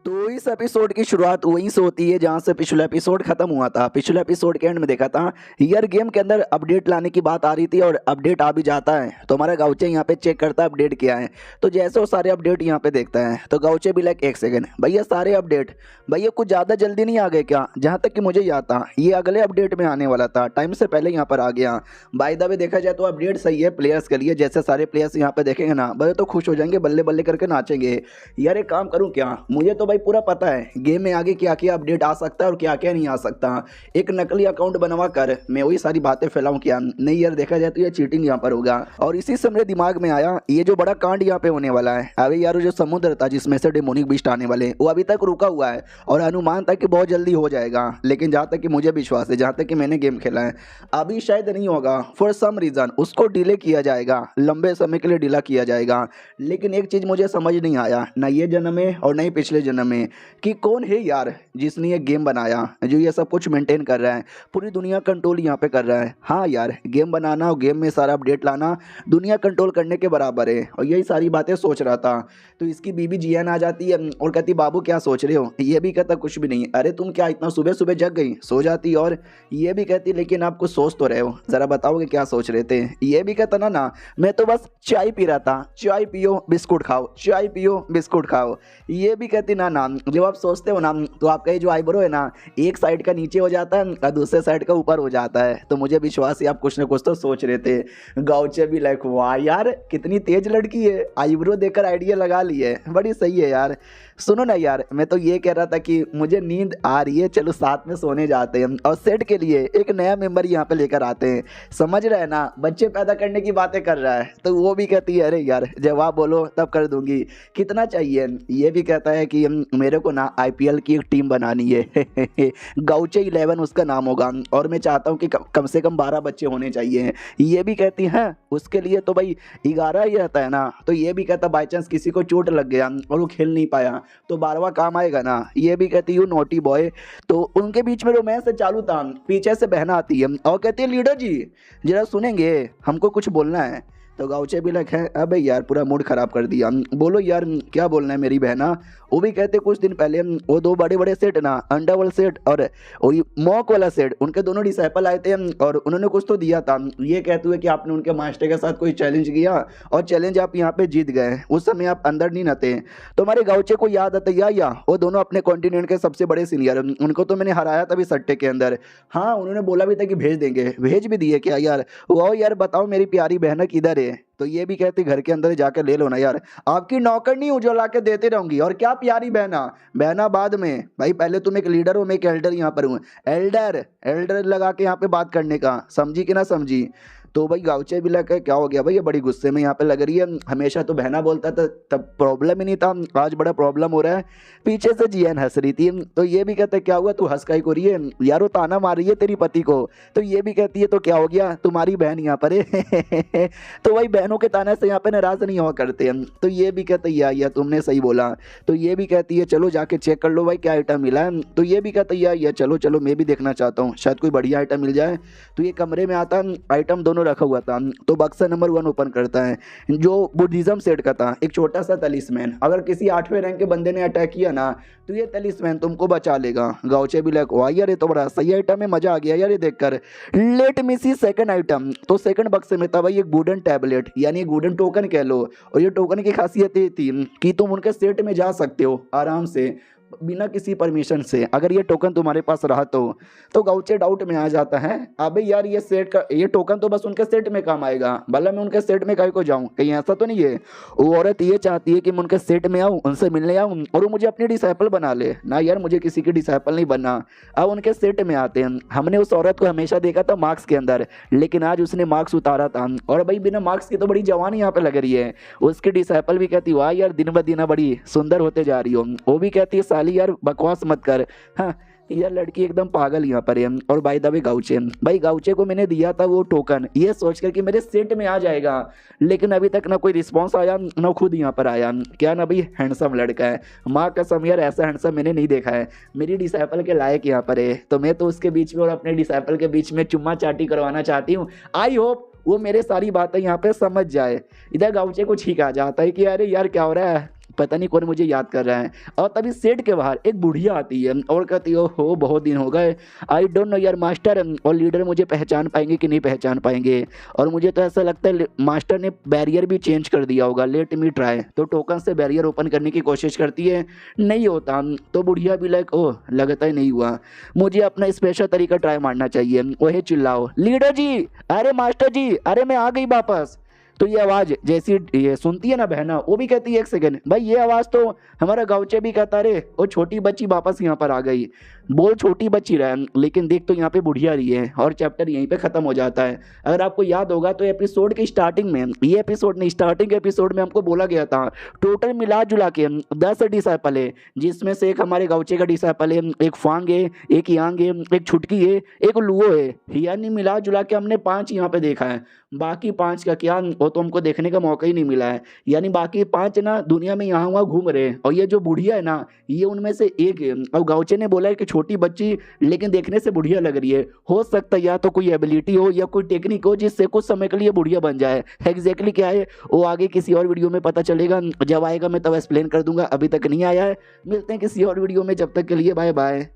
तो इस एपिसोड की शुरुआत वहीं से होती है जहां से पिछला एपिसोड खत्म हुआ था। पिछले एपिसोड के एंड में देखा था यार गेम के अंदर अपडेट लाने की बात आ रही थी और अपडेट आ भी जाता है तो हमारा गाउचे यहाँ पे चेक करता है अपडेट किया है। तो जैसे वो सारे अपडेट यहाँ पे देखता है तो गाउचे भी लाइक एक सेकंड भैया सारे अपडेट भैया कुछ ज़्यादा जल्दी नहीं आ गए क्या। जहाँ तक कि मुझे याद था ये अगले अपडेट में आने वाला था, टाइम से पहले यहाँ पर आ गया। बाय द वे देखा जाए तो अपडेट सही है प्लेयर्स के लिए, जैसे सारे प्लेयर्स यहाँ पे देखेंगे ना बड़े तो खुश हो जाएंगे, बल्ले बल्ले करके नाचेंगे। यार एक काम करूँ क्या, मुझे तो भाई पूरा पता है गेम में आगे क्या क्या अपडेट आ सकता है और क्या क्या नहीं आ सकता। एक नकली अकाउंट बनवा कर मैं वही सारी बातें फैलाऊं क्या। नहीं यार देखा जाए तो ये चीटिंग यहाँ पर होगा। और इसी से मेरे दिमाग में आया ये जो बड़ा कांड यहाँ पे होने वाला है। अभी यार जो समुद्र था जिसमें से डेमोनिक बीस्ट आने वाले वो अभी तक रुका हुआ है और अनुमान था कि बहुत जल्दी हो जाएगा, लेकिन जहाँ तक कि मुझे विश्वास है, जहाँ तक कि मैंने गेम खेला है अभी शायद नहीं होगा। फॉर सम रीज़न उसको डिले किया जाएगा, लंबे समय के लिए डिले किया जाएगा। लेकिन एक चीज़ मुझे समझ नहीं आया, ना ये जन्म में और ना ही पिछले जन्म में, कि कौन है यार जिसने ये गेम बनाया जो ये सब कुछ मेंटेन कर रहा है, पूरी दुनिया कंट्रोल यहाँ पे कर रहा है। हाँ यार गेम बनाना और गेम में सारा अपडेट लाना दुनिया कंट्रोल करने के बराबर है। और यही सारी बातें सोच रहा था तो इसकी बीबी जियान आ जाती है और कहती बाबू क्या सोच रहे हो। ये भी कहता कुछ भी नहीं, अरे तुम क्या इतना सुबह सुबह जग गई, सो जाती। और ये भी कहती लेकिन आप कुछ सोच तो रहे हो, ज़रा बताओगे क्या सोच रहे थे। ये भी कहता ना ना मैं तो बस चाय पी रहा था, चाय पियो बिस्कुट खाओ, चाय पियो बिस्कुट खाओ। ये भी कहती ना ना जब आप सोचते हो ना तो आपका ये जो आईब्रो है ना एक साइड का नीचे हो जाता है और दूसरे साइड का ऊपर हो जाता है। तो मुझे विश्वास है आप कुछ ना कुछ तो सोच रहे थे। गाउचे भी लाइक वाह यार कितनी तेज लड़की है, आईब्रो देकर आइडिया लगा ली है, बड़ी सही है यार। सुनो ना यार मैं तो ये कह रहा था कि मुझे नींद आ रही है, चलो साथ में सोने जाते हैं और सेट के लिए एक नया मेंबर यहाँ पे लेकर आते हैं। समझ रहे हैं ना, बच्चे पैदा करने की बातें कर रहा है। तो वो भी कहती है अरे यार जब आप बोलो तब कर दूंगी, कितना चाहिए। ये भी कहता है कि मेरे को ना IPL की एक टीम बनानी है गाउचे 11 उसका नाम होगा और मैं चाहता हूँ कि कम से कम 12 बच्चे होने चाहिए। ये भी कहती है उसके लिए तो भाई 11 ही रहता है ना। तो ये भी कहता बाई चांस किसी को चोट लग गया और वो खेल नहीं पाया तो 12वां काम आएगा ना। ये भी कहती यू नोटी बॉय। तो उनके बीच में रोमांस चालू था, पीछे से बहना आती है और कहती है लीडर जी जरा सुनेंगे, हमको कुछ बोलना है। तो गाउचे भी लग है अबे यार पूरा मूड ख़राब कर दिया, बोलो यार क्या बोलना है मेरी बहना। वो भी कहते कुछ दिन पहले वो 2 बड़े बड़े सेट ना अंडरवर्ल्ड सेट और वही मॉक वाला सेट उनके दोनों डिसाइपल आए थे और उन्होंने कुछ तो दिया था। ये कहते हुए कि आपने उनके मास्टर के साथ कोई चैलेंज किया और चैलेंज आप यहाँ पे जीत गए, उस समय आप अंदर नहीं न थे। तो हमारे गाउचे को याद आता या वो दोनों अपने कॉन्टिनेंट के सबसे बड़े सीनियर, उनको तो मैंने हराया था भी सट्टे के अंदर। हाँ उन्होंने बोला भी था कि भेज देंगे, भेज भी दिए क्या यार। वो यार बताओ मेरी प्यारी बहना किधर है। तो ये भी कहती घर के अंदर जाके ले लो ना यार, आपकी नौकर नहीं हूँ जो ला के देते रहूंगी। और क्या प्यारी बहना, बहना बाद में भाई, पहले तुम एक लीडर हो मैं एक एल्डर यहाँ पर हूँ। एल्डर एल्डर लगा के यहाँ पे बात करने का, समझी कि ना समझी। तो भाई गाउचे भी लगा क्या हो गया भाई, ये बड़ी गुस्से में यहाँ पे लग रही है, हमेशा तो बहना बोलता था तब प्रॉब्लम ही नहीं था, आज बड़ा प्रॉब्लम हो रहा है। पीछे से जियान हंस रही थी, तो ये भी कहते क्या हुआ तू हंस काहे को रही है यार, वो ताना मार रही है तेरी पति को। तो ये भी कहती है तो क्या हो गया, तुम्हारी बहन यहाँ पर है तो भाई बहनों के ताने से यहाँ पे नाराज नहीं हुआ करते हैं। तो ये भी कहते या तुमने सही बोला। तो ये भी कहती है चलो जाके चेक कर लो भाई क्या आइटम मिला है। तो ये भी कहता है या चलो चलो मैं भी देखना चाहता हूँ, शायद कोई बढ़िया आइटम मिल जाए। तो ये कमरे में आता, आइटम दोनों रखा हुआ था। तो बक्सा नंबर 1 ओपन करता है, जो बुद्धिज्म सेट का था, एक छोटा सा तलिस्मैन। अगर किसी 8वें रैंक के बंदे ने अटैक किया ना तो ये तलिस्मैन तुमको बचा लेगा। गाउचे भी लाइक वाह यार ये तो बड़ा सही आइटम है, मजा आ गया यार ये देखकर। लेट मी सी सेकंड आइटम। तो सेकंड बक्से में था भाई एक गोल्डन टैबलेट, यानी गोल्डन टोकन कह लो। और ये टोकन की खासियत ये थी कि तुम उनके सेट में जा सकते हो आराम से बिना किसी परमिशन से, अगर ये टोकन तुम्हारे पास रहा तो गाउचे डाउट में आ जाता है, अबे यार ये सेट का ये टोकन तो बस उनके सेट में काम आएगा, भला मैं उनके सेट में काहे को जाऊं, कहीं ऐसा तो नहीं है। वो औरत ये चाहती है कि मैं उनके सेट में आऊं, उनसे मिलने आऊं और वो मुझे अपनी डिसाइपल बना ले ना। यार मुझे किसी की डिसाइपल नहीं बनना। अब उनके सेट में आते हैं। हमने उस औरत को हमेशा देखा था मार्क्स के अंदर, लेकिन आज उसने मार्क्स उतारा था और भाई बिना मार्क्स की तो बड़ी जवान यहाँ पे लग रही है। उसकी डिसाइपल भी कहती वाह यार दिन ब दिन बड़ी सुंदर होते जा रही हो। वो भी कहती है साली यार बकवास मत कर, हाँ यार लड़की एकदम पागल यहाँ पर है। और बाय द वे गाउचे, भाई गाउचे को मैंने दिया था वो टोकन ये सोचकर कि मेरे सेट में आ जाएगा, लेकिन अभी तक ना कोई रिस्पांस आया ना खुद यहाँ पर आया। क्या ना भाई हैंडसम लड़का है, माँ कसम यार ऐसा हैंडसम मैंने नहीं देखा है, मेरी डिसाइपल के लायक यहाँ पर है। तो मैं तो उसके बीच में और अपने डिसाइपल के बीच में चुम्मा चाटी करवाना चाहती हूँ। आई होप वो मेरे सारी बातें यहाँ पे समझ जाए। इधर गाउचे को छींक आ जाता है कि अरे यार क्या हो रहा है, पता नहीं कौन मुझे याद कर रहा है। और तभी सेट के बाहर एक बुढ़िया आती है और कहती है हो बहुत दिन हो गए, आई डोंट नो यार मास्टर और लीडर मुझे पहचान पाएंगे कि नहीं पहचान पाएंगे। और मुझे तो ऐसा लगता है मास्टर ने बैरियर भी चेंज कर दिया होगा, लेट मी ट्राई। तो टोकन से बैरियर ओपन करने की कोशिश करती है, नहीं होता। तो बुढ़िया भी लाइक ओह लगता ही नहीं हुआ, मुझे अपना स्पेशल तरीका ट्राई मारना चाहिए। वही चिल्लाओ लीडर जी, अरे मास्टर जी, अरे मैं आ गई वापस। तो ये आवाज़ जैसी ये सुनती है ना बहना, वो भी कहती है एक सेकंड भाई ये आवाज़ तो हमारा गाउचे भी कहता रे वो छोटी बच्ची वापस यहाँ पर आ गई। बोल छोटी बच्ची रहा लेकिन देख तो यहाँ पे बुढ़िया रही है। और चैप्टर यहीं पे ख़त्म हो जाता है। अगर आपको याद होगा तो एपिसोड की स्टार्टिंग में, ये एपिसोड नहीं स्टार्टिंग एपिसोड में हमको बोला गया था टोटल मिला जुला के 10 डिसाइपल है, जिसमें से एक हमारे गाउचे का डिसाइपल है, एक फांग है, एक यांग है, एक छुटकी है, एक लुओ है, यानी मिला जुला के हमने 5 यहाँ पे देखा है। बाकी 5 का क्या वो तो हमको देखने का मौका ही नहीं मिला है, यानी बाकी 5 ना दुनिया में यहाँ वहाँ घूम रहे हैं। और ये जो बुढ़िया है ना ये उनमें से एक है। और गाउचे ने बोला है कि छोटी बच्ची लेकिन देखने से बुढ़िया लग रही है, हो सकता है या तो कोई एबिलिटी हो या कोई टेक्निक हो जिससे कुछ समय के लिए बुढ़िया बन जाए। एग्जैक्टली क्या है वो आगे किसी और वीडियो में पता चलेगा, जब आएगा मैं तब एक्सप्लेन कर दूंगा, अभी तक नहीं आया है। मिलते हैं किसी और वीडियो में, जब तक के लिए बाय बाय।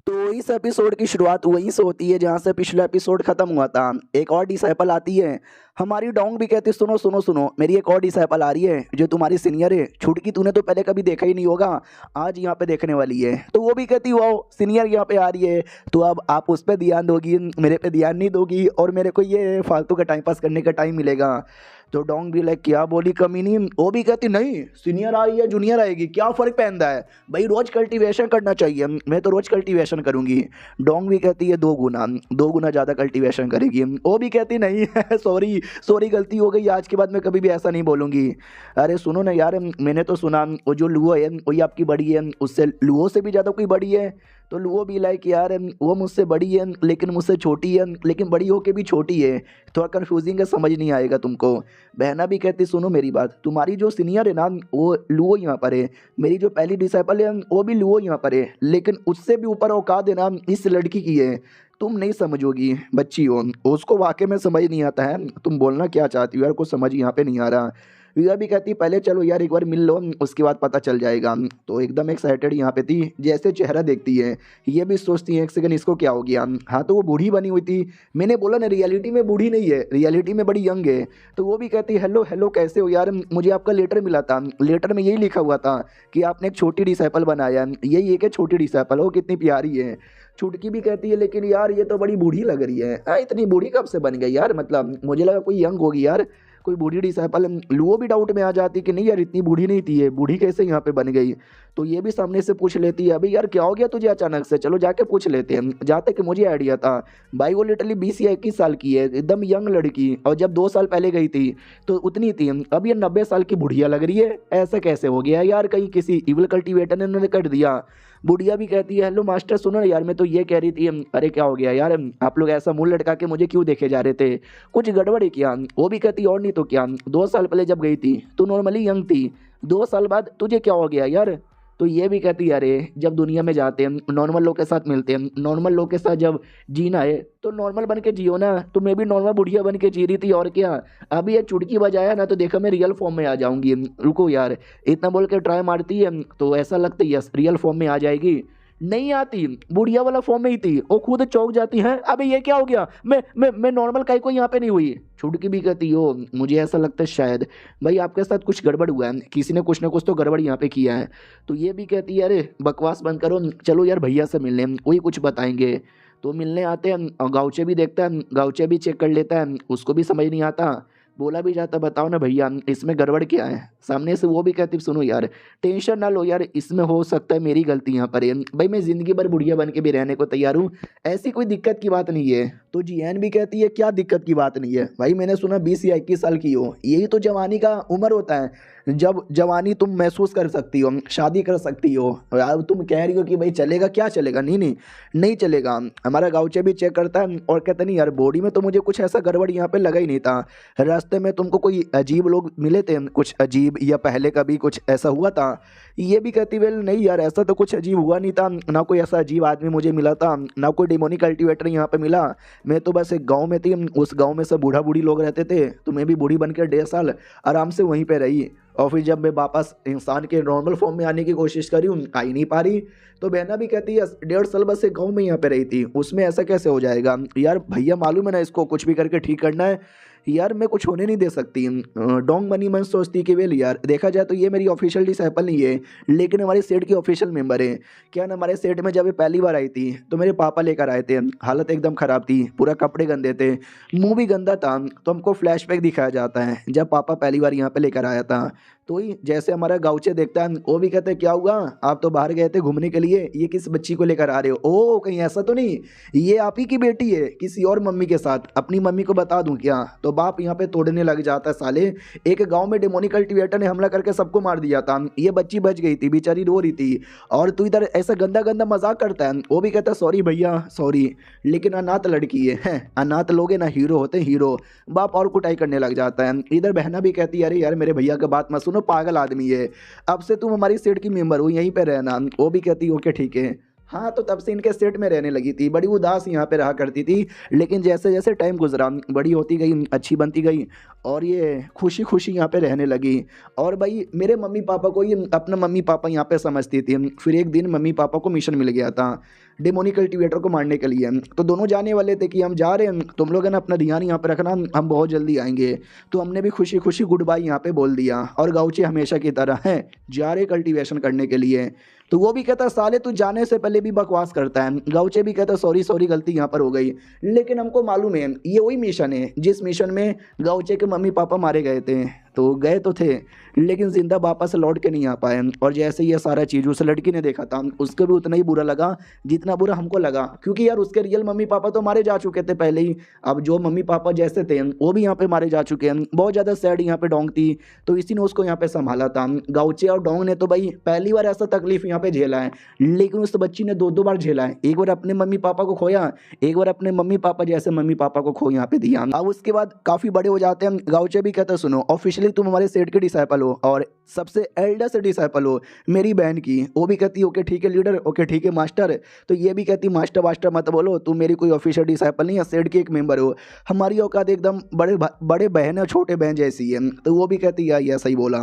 तो इस एपिसोड की शुरुआत वहीं से होती है जहाँ से पिछला एपिसोड खत्म हुआ था। एक और डिसाइपल आती है, हमारी डोंग भी कहती सुनो सुनो सुनो मेरी एक और डिसाइपल आ रही है जो तुम्हारी सीनियर है, छुटकी तूने तो पहले कभी देखा ही नहीं होगा, आज यहाँ पे देखने वाली है। तो वो भी कहती वाओ सीनियर यहाँ पे आ रही है, तो अब आप उस पर ध्यान दोगी, मेरे पे ध्यान नहीं दोगी और मेरे को ये फालतू का टाइम पास करने का टाइम मिलेगा। तो डोंग भी लाइक क्या बोली कमीनी, वो भी कहती नहीं सीनियर आ रही है जूनियर आएगी क्या फ़र्क पहनता है भाई, रोज़ कल्टीवेशन करना चाहिए, मैं तो रोज़ कल्टीवेशन करूँगी। डोंग भी कहती है 2 गुना ज़्यादा कल्टीवेशन करेगी। वो भी कहती नहीं सॉरी सॉरी गलती हो गई, आज के बाद मैं कभी भी ऐसा नहीं बोलूँगी। अरे सुनो ना यार, मैंने तो सुना वो जो लुओ है वही आपकी बड़ी है, उससे लुओ से भी ज़्यादा कोई बड़ी है। तो लुओ भी लाइक यार वो मुझसे बड़ी है लेकिन मुझसे छोटी है, लेकिन बड़ी होके भी छोटी है, थोड़ा कन्फ्यूजिंग है, समझ नहीं आएगा तुमको। बहना भी कहती सुनो मेरी बात, तुम्हारी जो सीनियर है ना वो लुओ यहाँ पर है, मेरी जो पहली डिसाइपल है वो भी लुओ यहाँ पर है, लेकिन उससे भी ऊपर औकात है ना इस लड़की की है, तुम नहीं समझोगी बच्ची हो, उसको वाकई में समझ नहीं आता है तुम बोलना क्या चाहती हो यार, कुछ समझ यहाँ पे नहीं आ रहा। विया भी कहती पहले चलो यार एक बार मिल लो उसके बाद पता चल जाएगा। तो एकदम एक्साइटेड यहाँ पे थी, जैसे चेहरा देखती है ये भी सोचती है एक सेकंड इसको क्या हो गया। हाँ तो वो बूढ़ी बनी हुई थी, मैंने बोला ना रियलिटी में बूढ़ी नहीं है, रियलिटी में बड़ी यंग है। तो वो भी कहती हेलो हेलो कैसे हो यार, मुझे आपका लेटर मिला था, लेटर में यही लिखा हुआ था कि आपने एक छोटी डिसाइपल बनाया, यही एक है छोटी डिसाइपल, वो कितनी प्यारी है। छुटकी भी कहती है लेकिन यार ये तो बड़ी बूढ़ी लग रही है, इतनी बूढ़ी कब से बन गई यार, मतलब मुझे लगा कोई यंग होगी यार। कोई बूढ़ी डिसाइपल लुओ भी डाउट में आ जाती कि नहीं यार इतनी बूढ़ी नहीं थी, ये बूढ़ी कैसे यहाँ पे बन गई। तो ये भी सामने से पूछ लेती है अभी यार क्या हो गया तुझे अचानक से, चलो जाके पूछ लेते हैं। जाते कि मुझे आइडिया था भाई, वो लिटरली 20 या 21 साल की है, एकदम यंग लड़की, और जब 2 साल पहले गई थी तो उतनी थी, अब ये 90 साल की बुढ़िया लग रही है, ऐसा कैसे हो गया यार, कहीं किसी इविल कल्टीवेटर ने उन्होंने कर दिया। बुढ़िया भी कहती है हेलो मास्टर सुनो यार, मैं तो ये कह रही थी अरे क्या हो गया यार, आप लोग ऐसा मुंह लटका के मुझे क्यों देखे जा रहे थे, कुछ गड़बड़ है क्या। वो भी कहती और नहीं तो क्या, 2 साल पहले जब गई थी तो नॉर्मली यंग थी, 2 साल बाद तुझे क्या हो गया यार। तो ये भी कहती है अरे जब दुनिया में जाते हैं नॉर्मल लोग के साथ मिलते हैं, नॉर्मल लोग के साथ जब जीना है तो नॉर्मल बन के जियो ना, तो मैं भी नॉर्मल बुढ़िया बन के जी रही थी और क्या। अभी ये चुटकी बजाया ना तो देखा मैं रियल फॉर्म में आ जाऊंगी, रुको यार, इतना बोल के ट्राई मारती है तो ऐसा लगता है यस रियल फॉर्म में आ जाएगी, नहीं आती, बुढ़िया वाला फॉर्म में ही थी, वो खुद चौंक जाती है अबे ये क्या हो गया, मैं नॉर्मल काहे को यहाँ पे नहीं हुई। छुटकी भी कहती हो मुझे ऐसा लगता है शायद भाई आपके साथ कुछ गड़बड़ हुआ है, किसी ने कुछ ना कुछ तो गड़बड़ यहाँ पे किया है। तो ये भी कहती है अरे बकवास बंद करो, चलो यार भैया से मिलने, वही कुछ बताएंगे। तो मिलने आते हैं और गाउचे भी देखता है, गाउचे भी चेक कर लेता है, उसको भी समझ नहीं आता, बोला भी जाता बताओ ना भैया इसमें गड़बड़ क्या है। सामने से वो भी कहती सुनो यार टेंशन ना लो यार, इसमें हो सकता है मेरी गलती यहाँ पर है भाई, मैं ज़िंदगी भर बुढ़िया बन के भी रहने को तैयार हूँ, ऐसी कोई दिक्कत की बात नहीं है। तो जियान भी कहती है क्या दिक्कत की बात नहीं है भाई, मैंने सुना 20 या 21 साल की हो, यही तो जवानी का उम्र होता है, जब जवानी तुम महसूस कर सकती हो, शादी कर सकती हो। अब तुम कह रही हो कि भाई चलेगा, क्या चलेगा, नहीं नहीं नहीं चलेगा। हमारा गाँवचे भी चेक करता है और कहता नहीं यार बॉडी में तो मुझे कुछ ऐसा गड़बड़ यहाँ पे लगा ही नहीं था, रास्ते में तुमको कोई अजीब लोग मिले थे कुछ अजीब, या पहले कभी कुछ ऐसा हुआ था। ये भी कहती वेल नहीं यार ऐसा तो कुछ अजीब हुआ नहीं था, ना कोई ऐसा अजीब आदमी मुझे मिला था, ना कोई डेमोनिक कल्टीवेटर यहाँ पे मिला, मैं तो बस एक गांव में थी, उस गांव में सब बूढ़ा बूढ़ी लोग रहते थे, तो मैं भी बूढ़ी बनकर 1.5 साल आराम से वहीं पे रही, और फिर जब मैं वापस इंसान के नॉर्मल फॉर्म में आने की कोशिश करी हूँ आ ही नहीं पा रही। तो बहना भी कहती है 1.5 साल बस एक गाँव में यहाँ पे रही थी, उसमें ऐसा कैसे हो जाएगा यार, भैया मालूम है ना इसको कुछ भी करके ठीक करना है यार, मैं कुछ होने नहीं दे सकती। डोंग मनी मन सोचती कि वेल यार देखा जाए तो ये मेरी ऑफिशियल डिसाइपल नहीं है, लेकिन हमारे सेट की ऑफिशियल मेंबर है। क्या ना हमारे सेट में जब ये पहली बार आई थी तो मेरे पापा लेकर आए थे, हालत एकदम ख़राब थी, पूरा कपड़े गंदे थे, मुंह भी गंदा था। तो हमको फ्लैशबैक दिखाया जाता है जब पापा पहली बार यहाँ पे लेकर आया था। तो ही जैसे हमारा गाँवचे देखता है वो भी कहते हैं क्या हुआ आप तो बाहर गए थे घूमने के लिए, ये किस बच्ची को लेकर आ रहे हो, ओ कहीं ऐसा तो नहीं ये आप ही की बेटी है किसी और मम्मी के साथ, अपनी मम्मी को बता दूं क्या। तो बाप यहाँ पे तोड़ने लग जाता है, साले एक गांव में डेमोनिक कल्टीवेटर ने हमला करके सबको मार दिया था, ये बच्ची बच गई थी, बेचारी रो रही थी, और तू इधर ऐसा गंदा गंदा मजाक करता है। वो भी कहता है सॉरी भैया सॉरी, लेकिन अनाथ लड़की है अनाथ लोग ना हीरो होते हीरो। बाप और कुटाई करने लग जाता है। इधर बहना भी कहती है अरे यार मेरे भैया की बात मत सुनो, पागल आदमी है, अब से तुम हमारी सेट की मेंबर हो यहीं पे रहना। वो भी कहती ओके ठीक है। हाँ तो तब से इनके सेट में रहने लगी थी, बड़ी उदास यहाँ पे रहा करती थी, लेकिन जैसे जैसे टाइम गुजरा बड़ी होती गई, अच्छी बनती गई, और ये खुशी खुशी यहाँ पे रहने लगी। और भाई मेरे मम्मी पापा को ये अपना मम्मी पापा यहाँ पे समझती थी। फिर एक दिन मम्मी पापा को मिशन मिल गया था डेमोनिक कल्टीवेटर को मारने के लिए, तो दोनों जाने वाले थे कि हम जा रहे हैं, तुम लोग है ना अपना ध्यान यहाँ पे रखना, हम बहुत जल्दी आएंगे। तो हमने भी खुशी खुशी गुड बाय यहाँ पे बोल दिया, और गाँवचे हमेशा की तरह हैं जा रहे कल्टीवेशन करने के लिए। तो वो भी कहता साले तू जाने से पहले भी बकवास करता है। गाँवचे भी कहता सॉरी सॉरी गलती यहाँ पर हो गई, लेकिन हमको मालूम है ये वही मिशन है जिस मिशन में गाँवचे के मम्मी पापा मारे गए थे। तो गए तो थे लेकिन जिंदा वापस लौट के नहीं आ पाए। और जैसे ये सारा चीज़ उस लड़की ने देखा था उसको भी उतना ही बुरा लगा जितना बुरा हमको लगा, क्योंकि यार उसके रियल मम्मी पापा तो मारे जा चुके थे पहले ही, अब जो मम्मी पापा जैसे थे वो भी यहाँ पे मारे जा चुके हैं। बहुत ज़्यादा सैड यहाँ पे डोंग थी, तो इसी ने उसको यहाँ पे संभाला था। गाँवचे और डोंग ने तो भाई पहली बार ऐसा तकलीफ यहाँ पे झेला है, लेकिन उस बच्ची ने 2-2 बार झेला है, एक बार अपने मम्मी पापा को खोया, एक बार अपने मम्मी पापा जैसे मम्मी पापा को खो यहाँ पे दिया। अब उसके बाद काफ़ी बड़े हो जाते हैं। गाँवचे भी कहते सुनो ऑफिशियली तुम हमारे सेट के डिसाइपल हो और सबसे एल्डेस्ट डिसाइपल हो मेरी बहन की। वो भी कहती ओके ठीक है लीडर, ओके ठीक है मास्टर। तो ये भी कहती मास्टर वास्टर मत बोलो, तुम मेरी कोई ऑफिशियल डिसाइपल नहीं है, सेट की एक मेंबर हो, हमारी औकात एकदम बड़े बहन और छोटे बहन जैसी है। तो वो भी कहती यार ऐसा ही बोला।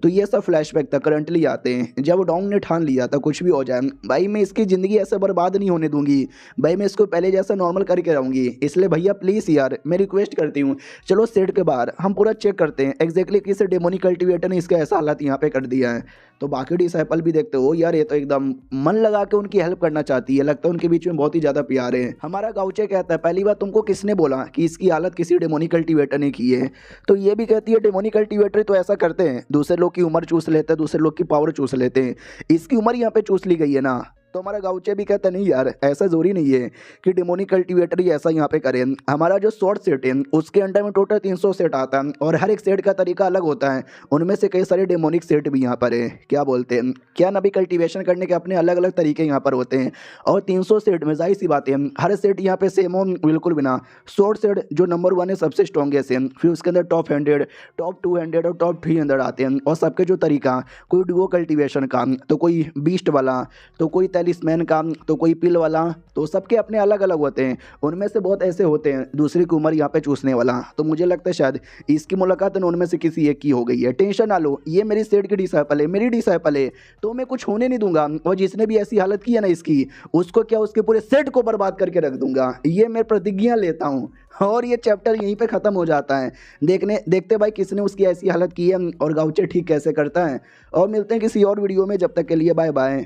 तो ये सब फ्लैशबैक तक करंटली आते हैं जब डोंग ने ठान लिया था कुछ भी हो जाए भाई मैं इसकी ज़िंदगी ऐसे बर्बाद नहीं होने दूंगी भाई, मैं इसको पहले जैसा नॉर्मल करके रहूँगी। इसलिए भैया प्लीज़ यार मैं रिक्वेस्ट करती हूँ चलो सेट के बाहर हम पूरा चेक करते हैं एग्जैक्ट एग्जैक्टली किसी डेमोनिक कल्टीवेटर ने इसका ऐसा हालत यहाँ पे कर दिया है। तो बाकी डिसाइपल भी देखते हो यार, ये तो एकदम मन लगा के उनकी हेल्प करना चाहती है, लगता है उनके बीच में बहुत ही ज्यादा प्यार है। हमारा गाउचे कहता है पहली बार तुमको किसने बोला कि इसकी हालत किसी डेमोनिक कल्टीवेटर ने की है? तो ये भी कहती है डेमोनिक कल्टीवेटर तो ऐसा करते हैं, दूसरे लोग की उम्र चूस लेते हैं, दूसरे लोग की पावर चूस लेते हैं, इसकी उम्र यहाँ पे चूस ली गई है ना। तो हमारा गाउचे भी कहता नहीं यार, ऐसा जरूरी नहीं है कि डेमोनिक कल्टीवेटर ही ऐसा यहाँ पे करे। हमारा जो शॉर्ट सेट है उसके अंडर में टोटल 300 सेट आता है और हर एक सेट का तरीका अलग होता है, उनमें से कई सारे डेमोनिक सेट भी यहाँ पर है। क्या बोलते हैं, क्या नबी कल्टीवेशन करने के अपने अलग अलग तरीके यहाँ पर होते हैं और 300 सेट में जाहिर सी बात है हर सेट यहाँ पे सेम हो बिल्कुल बिना। शॉर्ट सेट जो नंबर 1 है सबसे स्ट्रॉन्गेस्ट है, फिर उसके अंदर टॉप 100, टॉप 200 और टॉप 300 आते हैं और सबके जो तरीका, कोई डुओ कल्टीवेशन का, तो कोई बीस्ट वाला, तो कोई टेलिस्मैन का, तो कोई पिल वाला, तो सबके अपने अलग अलग होते हैं। उनमें से बहुत ऐसे होते हैं दूसरी की उम्र यहाँ पे चूसने वाला। तो मुझे लगता है शायद इसकी मुलाकात उनमें से किसी एक की हो गई है। टेंशन ना लो, ये मेरी सेट की डिसाइपल है, मेरी डिसाइपल है, तो मैं कुछ होने नहीं दूंगा। और जिसने भी ऐसी हालत की है ना इसकी, उसको क्या उसके पूरे सेट को बर्बाद करके रख दूंगा, ये मैं प्रतिज्ञा लेता हूँ। और ये चैप्टर यहीं पे ख़त्म हो जाता है। देखते भाई किसने उसकी ऐसी हालत की है और गाउचे ठीक कैसे करता है। और मिलते हैं किसी और वीडियो में, जब तक के लिए बाय बाय।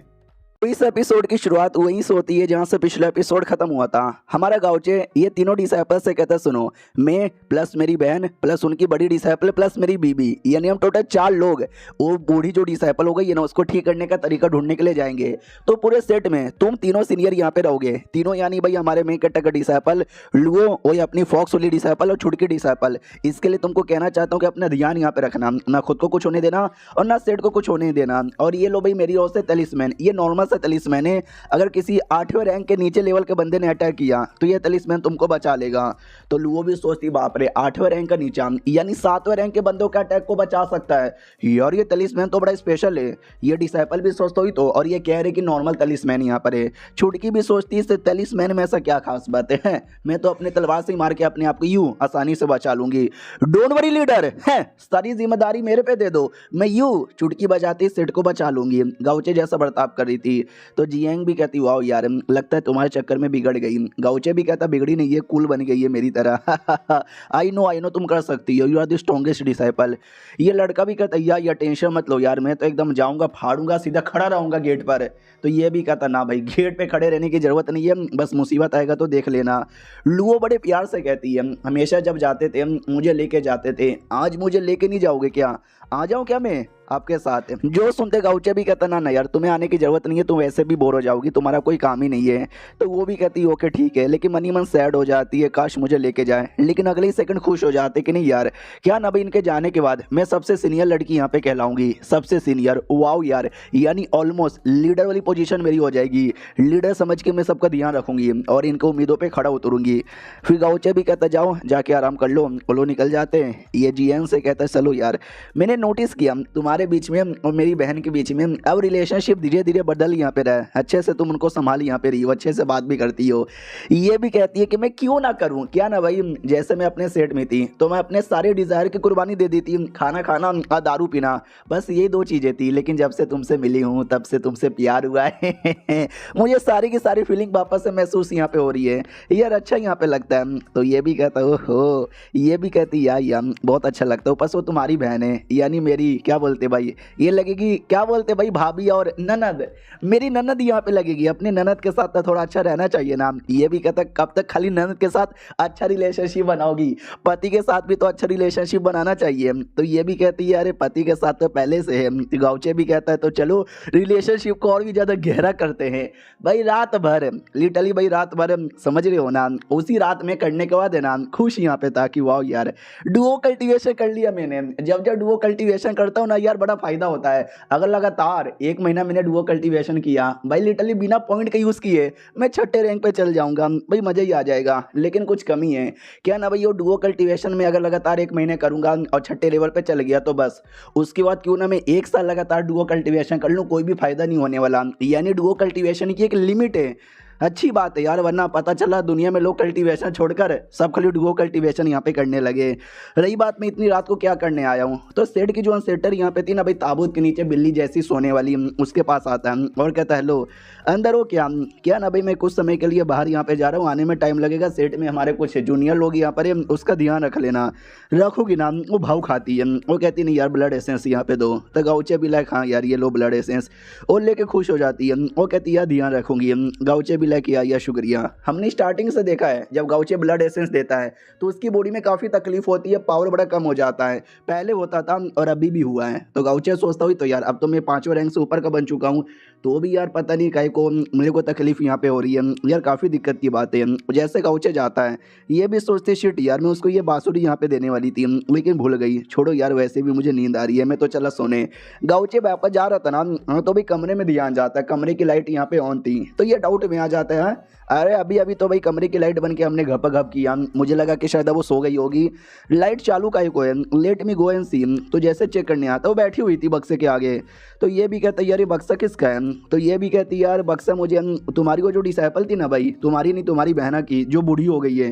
तो इस एपिसोड की शुरुआत वहीं से होती है जहां से पिछला एपिसोड खत्म हुआ था। हमारा गाउचे ये तीनों डिसाइपल से कहता है सुनो, मैं प्लस मेरी बहन प्लस उनकी बड़ी डिसाइपल प्लस मेरी बीबी, यानी हम टोटल 4 लोग वो बूढ़ी जो डिसाइपल हो गई है ना उसको ठीक करने का तरीका ढूंढने के लिए जाएंगे। तो पूरे सेट में तुम तीनों सीनियर यहाँ पे रहोगे, तीनों यानी भाई हमारे मेन कट्टा का डिसाइपल लुओ, वही अपनी फॉक्स वाली डिसाइपल और छुटकी डिसाइपल। इसके लिए तुमको कहना चाहता हूँ कि अपना ध्यान यहाँ पे रखना, ना खुद को कुछ होने देना और ना सेट को कुछ होने देना। और ये लो भाई मेरी ओर से तलिस्मैन, ये नॉर्मल सा तलिस्मैन है, अगर किसी 8वें रैंक के नीचे लेवल के बंदे ने अटैक किया तो ये तलिस्मैन तुमको बचा लेगा। तो लुओ भी सोचती बाप रे 8वें रैंक का नीचा यानी 7वें रैंक के बंदों के अटैक को बचा सकता है यार, ये तलिस्मैन तो बड़ा स्पेशल है। ये डिसाइपल भी सोचता ही तो, और ये कह रहे कि नॉर्मल तलिस्मैन यहाँ पर है। छुटकी भी सोचती है तलिस्मैन में ऐसा क्या खास बात है, मैं तो अपने तलवार से मार के अपने आप को यूं आसानी से बचा लूंगी। डोंट वरी लीडर, है सारी जिम्मेदारी मेरे पे दे दो, मैं यूं चुटकी बजाती सेट को बचा लूंगी। गाउचे जैसा बर्ताव कर रही थी। तो जियांग भी कहती वाओ यार, लगता है तुम्हारे चक्कर में बिगड़ गई। गाउचे भी कहता बिगड़ी नहीं है, कूल बन गई है मेरी तरह। आई नो तुम कर सकती हो, you are the strongest disciple. ये लड़का भी कहता यार टेंशन मत लो यार, मैं तो एकदम जाऊंगा फाड़ूंगा सीधा खड़ा रहूंगा गेट पर। तो ये भी कहता ना भाई गेट पे खड़े रहने की जरूरत नहीं है, बस मुसीबत आएगा तो देख लेना। लुओ बड़े प्यार से कहती है हमेशा जब जाते थे मुझे लेके जाते थे, आज मुझे लेके नहीं जाओगे क्या? आ जाऊं क्या मैं आपके साथ? जो सुनते गाउचे भी कहता ना यार तुम्हें आने की जरूरत नहीं है, तुम वैसे भी बोर हो जाओगी, तुम्हारा कोई काम ही नहीं है। तो वो भी कहती ओके ठीक है, लेकिन मनी मन सैड हो जाती है काश मुझे लेके जाए, लेकिन अगले ही सेकंड खुश हो जाते कि नहीं यार क्या ना भाई इनके जाने के बाद मैं सबसे सीनियर लड़की यहाँ पे कहलाऊंगी, सबसे सीनियर। वाओ यार, यानी ऑलमोस्ट लीडर वाली पोजीशन मेरी हो जाएगी, लीडर समझ के मैं सबका ध्यान रखूंगी और इनको उम्मीदों पर खड़ा उतरूंगी। फिर गाउचे भी कहता जाओ जाके आराम कर लो, वो निकल जाते हैं। ये जीएन से कहता चलो यार मैंने नोटिस किया तुम्हारे बीच में और मेरी बहन के बीच में अब रिलेशनशिप धीरे धीरे बदल यहाँ पे रहा है, अच्छे से तुम उनको संभाल यहाँ पे रही हो, अच्छे से बात भी करती हो। ये भी कहती है कि मैं क्यों ना करूँ, क्या ना भाई जैसे मैं अपने सेट में थी तो मैं अपने सारे डिजायर की कुर्बानी दे दी थी, खाना खाना और दारू पीना, बस ये 2 चीजें थी। लेकिन जब से तुमसे मिली हूँ तब से तुमसे प्यार हुआ है। मुझे सारी की सारी फीलिंग वापस से महसूस यहाँ पे हो रही है यार, अच्छा यहाँ पे लगता है। तो ये भी कहता ओहो, ये भी कहती यार बहुत अच्छा लगता है, ऊपर से वो तुम्हारी बहन है यानी मेरी क्या बोलते भाई ये लगेगी, क्या बोलते भाई भाभी और ननद, मेरी ननद यहाँ पे लगेगी। अपने ननद के साथ तो थोड़ा अच्छा रहना चाहिए ना। ये भी कहता कब तक खाली ननद के साथ अच्छा रिलेशनशिप बनाओगी, पति के साथ भी तो अच्छा रिलेशनशिप बनाना चाहिए। तो ये भी कहती है अरे पति के साथ तो पहले से है। गाउचे भी कहता है तो चलो रिलेशनशिप को और भी ज़्यादा गहरा करते हैं भाई, रात भर लिटरली भाई रात भर समझ रहे हो ना, उसी रात में करने के बाद है ना खुश यहाँ पे था कि वाह यार डुओ कल्टीवेशन कर लिया मैंने। जब डुओ कल्टीवेशन करता हूँ ना यार बड़ा फायदा होता है। अगर लगातार 1 महीना मैंने डुओ कल्टीवेशन किया भाई, लिटरली बिना पॉइंट के यूज़ किए मैं 6ठे रैंक पे चल जाऊंगा भाई, मज़ा ही आ जाएगा। लेकिन कुछ कमी है क्या ना भाई, वो डुओ कल्टीवेशन में अगर लगातार 1 महीने करूंगा और 6ठे लेवल पे चल गया तो बस उसके बाद क्यों ना मैं 1 साल लगातार डुओ कल्टीवेशन कर लूँ, कोई भी फायदा नहीं होने वाला। यानी डुओ कल्टीवेशन की एक लिमिट है अच्छी बात है यार, वरना पता चला दुनिया में लोग कल्टीवेशन छोड़कर सब खाली गो कल्टीवेशन यहाँ पे करने लगे। रही बात मैं इतनी रात को क्या करने आया हूँ, तो सेठ की जो अनसेटर यहाँ पे थी ना भाई, ताबूत के नीचे बिल्ली जैसी सोने वाली, उसके पास आता है और कहता है हेलो अंदर हो क्या। क्या ना भाई मैं कुछ समय के लिए बाहर यहाँ पे जा रहा हूँ, आने में टाइम लगेगा, सेठ में हमारे कुछ जूनियर लोग यहाँ पर है, उसका ध्यान रख लेना। रखोगी ना, वो भाव खाती है, वो कहती नहीं यार ब्लड एसेंस यहाँ पे दो, तो गाउचे भी लाइक हाँ यार ये लो ब्लड एसेंस, और लेके खुश हो जाती है। वो कहती है यार ध्यान रखूंगी। गाउचे भी लेके आया शुक्रिया। हमने स्टार्टिंग से देखा है जब गाउचे ब्लड एसेंस देता है तो उसकी बॉडी में काफ़ी तकलीफ होती है, पावर बड़ा कम हो जाता है, पहले होता था और अभी भी हुआ है। तो गाउचे सोचता हुई तो यार अब तो मैं 5वें रैंक से ऊपर का बन चुका हूँ, तो भी यार पता नहीं काहे को मेरे को तकलीफ यहाँ पे हो रही है यार, काफ़ी दिक्कत की बात है। जैसे गाउचे जाता है ये भी सोचते शिट यार मैं उसको ये बांसुरी यहाँ पे देने वाली थी लेकिन भूल गई, छोड़ो यार वैसे भी मुझे नींद आ रही है, मैं तो चला सोने। गाउचे वापस जा रहा था ना, हाँ तो भाई कमरे में ध्यान जाता है, कमरे की लाइट यहाँ पे ऑन थी, तो ये डाउट में आ जाता है अरे अभी अभी तो भाई कमरे की लाइट बन के हमने घप घप किया, मुझे लगा कि शायद वो सो गई होगी, लाइट चालू काहे को है, लेट मी गो एंड सी। तो जैसे चेक करने आता वो बैठी हुई थी बक्से के आगे, तो ये भी कहता यार ये बक्सा किसका है, तो ये भी कहती यार बक्सा मुझे तुम्हारी वो जो डिसाइपल थी ना भाई, तुम्हारी नहीं तुम्हारी बहना की जो बूढ़ी हो गई है,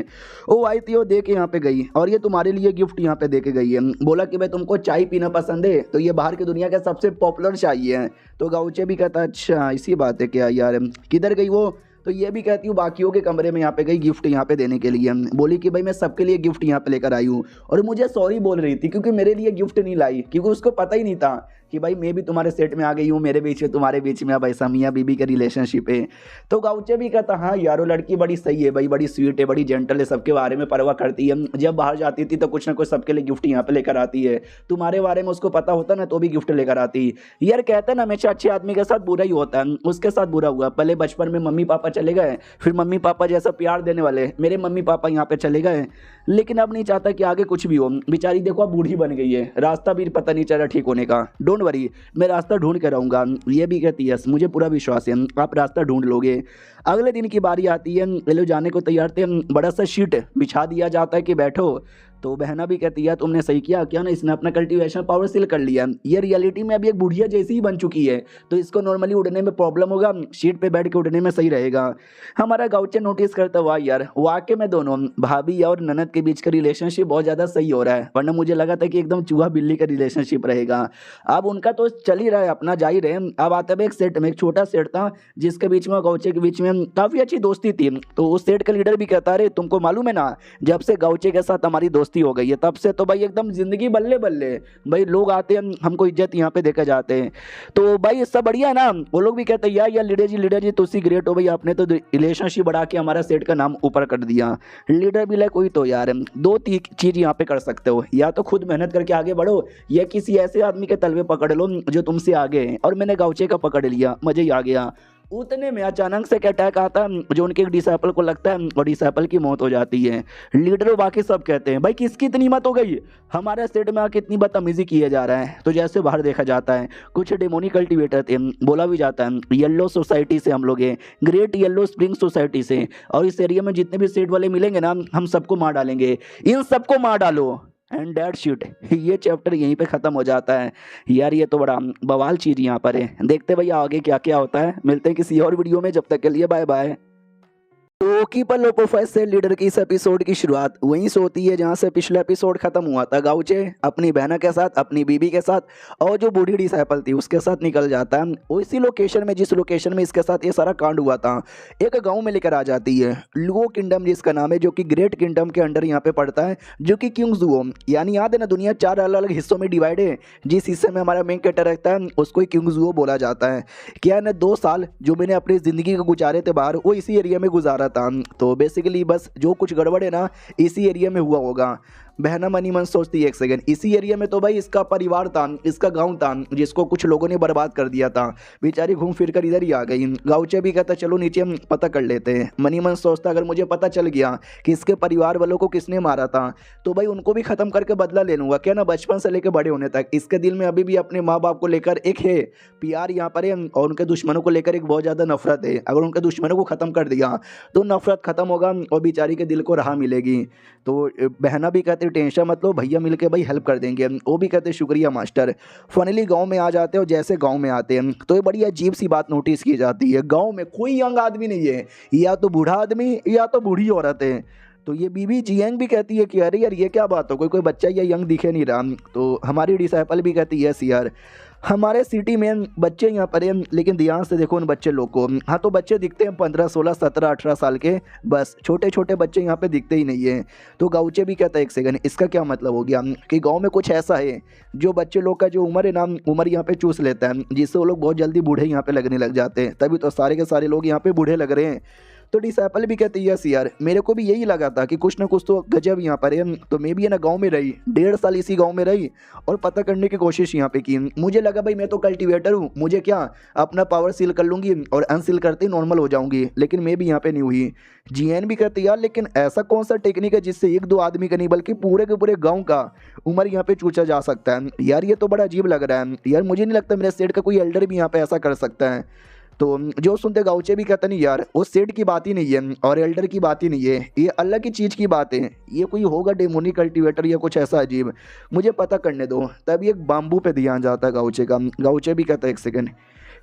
वो आई थी वो दे के यहाँ पे गई और ये तुम्हारे लिए गिफ्ट यहाँ पे दे के गई है, बोला कि भाई तुमको चाय पीना पसंद है तो ये बाहर की दुनिया का सबसे पॉपुलर चाय है। तो गाउचे भी कहता अच्छा इसी बात है क्या यार, किधर गई वो, तो ये भी कहती हूँ बाकियों के कमरे में यहाँ पे गई गिफ्ट यहाँ पे देने के लिए, बोली कि भाई मैं सबके लिए गिफ्ट यहाँ पे लेकर आई हूँ, और मुझे सॉरी बोल रही थी क्योंकि मेरे लिए गिफ्ट नहीं लाई, क्योंकि उसको पता ही नहीं था कि भाई मैं भी तुम्हारे सेट में आ गई हूँ, मेरे बीच में तुम्हारे बीच में अब ऐसा मियाँ बीबी का रिलेशनशिप है। तो गाउचे भी कहता हाँ यार वो लड़की बड़ी सही है भाई, बड़ी स्वीट है, बड़ी जेंटल है, सबके बारे में परवाह करती है, जब बाहर जाती थी तो कुछ ना कुछ सबके लिए गिफ्ट यहाँ पे लेकर आती है, तुम्हारे बारे में उसको पता होता ना तो भी गिफ्ट लेकर आती। यार कहते ना हमेशा अच्छे आदमी के साथ बुरा ही होता है, उसके साथ बुरा हुआ, पहले बचपन में मम्मी पापा चले गए, फिर मम्मी पापा जैसा प्यार देने वाले मेरे मम्मी पापा यहाँ पे चले गए, लेकिन अब नहीं चाहता कि आगे कुछ भी हो, बेचारी देखो अब बूढ़ी बन गई है, रास्ता भी पता नहीं चला ठीक होने का। डोंट वरी मैं रास्ता ढूंढ कर रहूँगा, ये भी कहती है मुझे पूरा विश्वास है आप रास्ता ढूंढ लोगे। अगले दिन की बारी आती है, ये लोग जाने को तैयार थे, बड़ा सा शीट बिछा दिया जाता है कि बैठो, तो बहना भी कहती है तुमने सही किया, क्या ना इसने अपना कल्टीवेशन पावर सील कर लिया, ये रियलिटी में अभी एक बुढ़िया जैसी ही बन चुकी है, तो इसको नॉर्मली उड़ने में प्रॉब्लम होगा, शीट पे बैठ के उड़ने में सही रहेगा। हमारा गाउचे नोटिस करता हुआ यार वाकई में दोनों भाभी और ननद के बीच का रिलेशनशिप बहुत ज़्यादा सही हो रहा है, वरना मुझे लगा था कि एकदम चूहा बिल्ली का रिलेशनशिप रहेगा। अब उनका तो चल ही रहा है अपना जा ही रहे। अब आता है एक सेट में, एक छोटा सेट था जिसके बीच में गाउचे के बीच में काफ़ी अच्छी दोस्ती थी, तो उस सेट का लीडर भी कहता है तुमको मालूम है ना जब से गाउचे के साथ हमारी दोस्ती हो गई है तब से तो भाई एकदम जिंदगी बल्ले बल्ले, भाई लोग आते हैं हमको इज्जत यहाँ पे देकर जाते हैं, तो भाई सब बढ़िया है ना। वो लोग भी कहते हैं यार लीडर जी तुसी ग्रेट हो भाई, आपने तो रिलेशनशिप बढ़ा के हमारा सेट का नाम ऊपर कर दिया। लीडर भी लाइक कोई तो यार दो चीज यहाँ पे कर सकते हो, या तो खुद मेहनत करके आगे बढ़ो या किसी ऐसे आदमी के तलवे पकड़ लो जो तुमसे आगे है, और मैंने गाउचे का पकड़ लिया, मजे ही आ गया। उतने में अचानक से अटैक आता है जो उनके एक डिसाइपल को लगता है और डिसाइपल की मौत हो जाती है। लीडर और बाकी सब कहते हैं भाई किसकी इतनी हिम्मत हो गई, हमारे सेट में आके इतनी बदतमीजी किया जा रहा है। तो जैसे बाहर देखा जाता है कुछ डेमोनी कल्टिवेटर थे, बोला भी जाता है येलो सोसाइटी से हम लोग हैं, ग्रेट येलो स्प्रिंग सोसाइटी से, और इस एरिया में जितने भी सेट वाले मिलेंगे ना हम सबको मार डालेंगे, इन सबको मार डालो एंड दैट शिट। ये चैप्टर यहीं पे ख़त्म हो जाता है। यार ये तो बड़ा बवाल चीज़ यहाँ पर है, देखते भैया आगे क्या क्या होता है। मिलते हैं किसी और वीडियो में, जब तक के लिए बाय बाय। तो कीपर लो प्रोफाइल से लीडर की इस एपिसोड की शुरुआत वहीं से होती है जहां से पिछला एपिसोड खत्म हुआ था। गाउचे अपनी बहना के साथ, अपनी बीबी के साथ और जो बूढ़ी डिसाइपल थी उसके साथ निकल जाता है, उसी लोकेशन में जिस लोकेशन में इसके साथ ये सारा कांड हुआ था एक गांव में लेकर आ जाती है। लुओ किंगडम जिसका नाम है, जो कि ग्रेट किंगडम के अंडर यहाँ पे पड़ता है, जो कि क्यूंगजुओ, यानी याद है ना दुनिया 4 अलग अलग हिस्सों में डिवाइड है, जिस हिस्से में हमारा मेन कैरेक्टर रहता है उसको ही क्यूंगजुओ बोला जाता है। क्या ना 2 साल जो मैंने अपनी ज़िंदगी को गुजारे थे बाहर, वो इसी एरिया में गुजारा था। तो बेसिकली बस जो कुछ गड़बड़ है ना इसी एरिया में हुआ होगा। बहना मनी मन सोचती है एक सेकंड, इसी एरिया में तो भाई इसका परिवार था, इसका गांव था, जिसको कुछ लोगों ने बर्बाद कर दिया था। बेचारी घूम फिर कर इधर ही आ गई। गाउचे भी कहता चलो नीचे हम पता कर लेते हैं। मनी मन सोचता अगर मुझे पता चल गया कि इसके परिवार वालों को किसने मारा था तो भाई उनको भी ख़त्म करके बदला ले लूँगा। क्या ना बचपन से लेकर बड़े होने तक इसके दिल में अभी भी अपने माँ बाप को लेकर एक है प्यार यहाँ पर है, और उनके दुश्मनों को लेकर एक बहुत ज़्यादा नफरत है। अगर उनके दुश्मनों को ख़त्म कर दिया तो नफरत ख़त्म होगा और बेचारी के दिल को राह मिलेगी। तो बहना भी कहते कहते टेंशन मत लो, भैया मिलके भाई हेल्प कर देंगे। वो भी कहते शुक्रिया मास्टर। फाइनली गांव में आ जाते हैं और जैसे गांव में आते हैं तो ये बड़ी अजीब सी बात नोटिस की जाती है, गांव में कोई यंग आदमी नहीं है, या तो बूढ़ा आदमी या तो बूढ़ी औरत है। तो ये बीबी जियांग भी कहती है कि अरे यार ये क्या बात हो, कोई कोई बच्चा या यंग दिखे नहीं रहा। तो हमारी डिसाइपल भी कहती है यस यार, हमारे सिटी में बच्चे यहाँ पर हैं, लेकिन ध्यान से देखो उन बच्चे लोग को। हाँ तो बच्चे दिखते हैं 15 16 17 18 साल के, बस छोटे छोटे बच्चे यहाँ पे दिखते ही नहीं है। तो गाउचे भी कहता है एक सेकंड, इसका क्या मतलब हो गया कि गांव में कुछ ऐसा है जो बच्चे लोग का जो उम्र है ना, उम्र यहाँ पे चूस लेता है, जिससे वो लोग बहुत जल्दी बूढ़े यहाँ पे लगने लग जाते हैं, तभी तो सारे के सारे लोग यहाँ पे बूढ़े लग रहे हैं। तो डिसाइपल भी कहती है यस यार, मेरे को भी यही लगा था कि कुछ ना कुछ तो गजब यहाँ पर है। तो मैं भी है ना गांव में रही 1.5 साल, इसी गांव में रही और पता करने की कोशिश यहाँ पे की। मुझे लगा भाई मैं तो कल्टीवेटर हूँ, मुझे क्या अपना पावर सील कर लूँगी और अनसील करते ही नॉर्मल हो जाऊँगी, लेकिन मैं भी यहाँ पे नहीं हुई। जीएन भी कहती यार लेकिन ऐसा कौन सा टेक्निक है जिससे 1 2 आदमी का नहीं बल्कि पूरे के पूरे गाँव का उम्र यहाँ पे चूचा जा सकता है। यार ये तो बड़ा अजीब लग रहा है यार, मुझे नहीं लगता मेरे सेट का कोई एल्डर भी यहाँ पे ऐसा कर सकता है। तो जो सुनते गाउचे भी कहता नहीं यार वो सेट की बात ही नहीं है और एल्डर की बात ही नहीं है, ये अलग ही चीज़ की बात है, ये कोई होगा डेमोनी कल्टीवेटर या कुछ ऐसा अजीब, मुझे पता करने दो। तभी एक बाम्बू पे ध्यान जाता है गाउचे का। गाउचे भी कहता है एक सेकंड,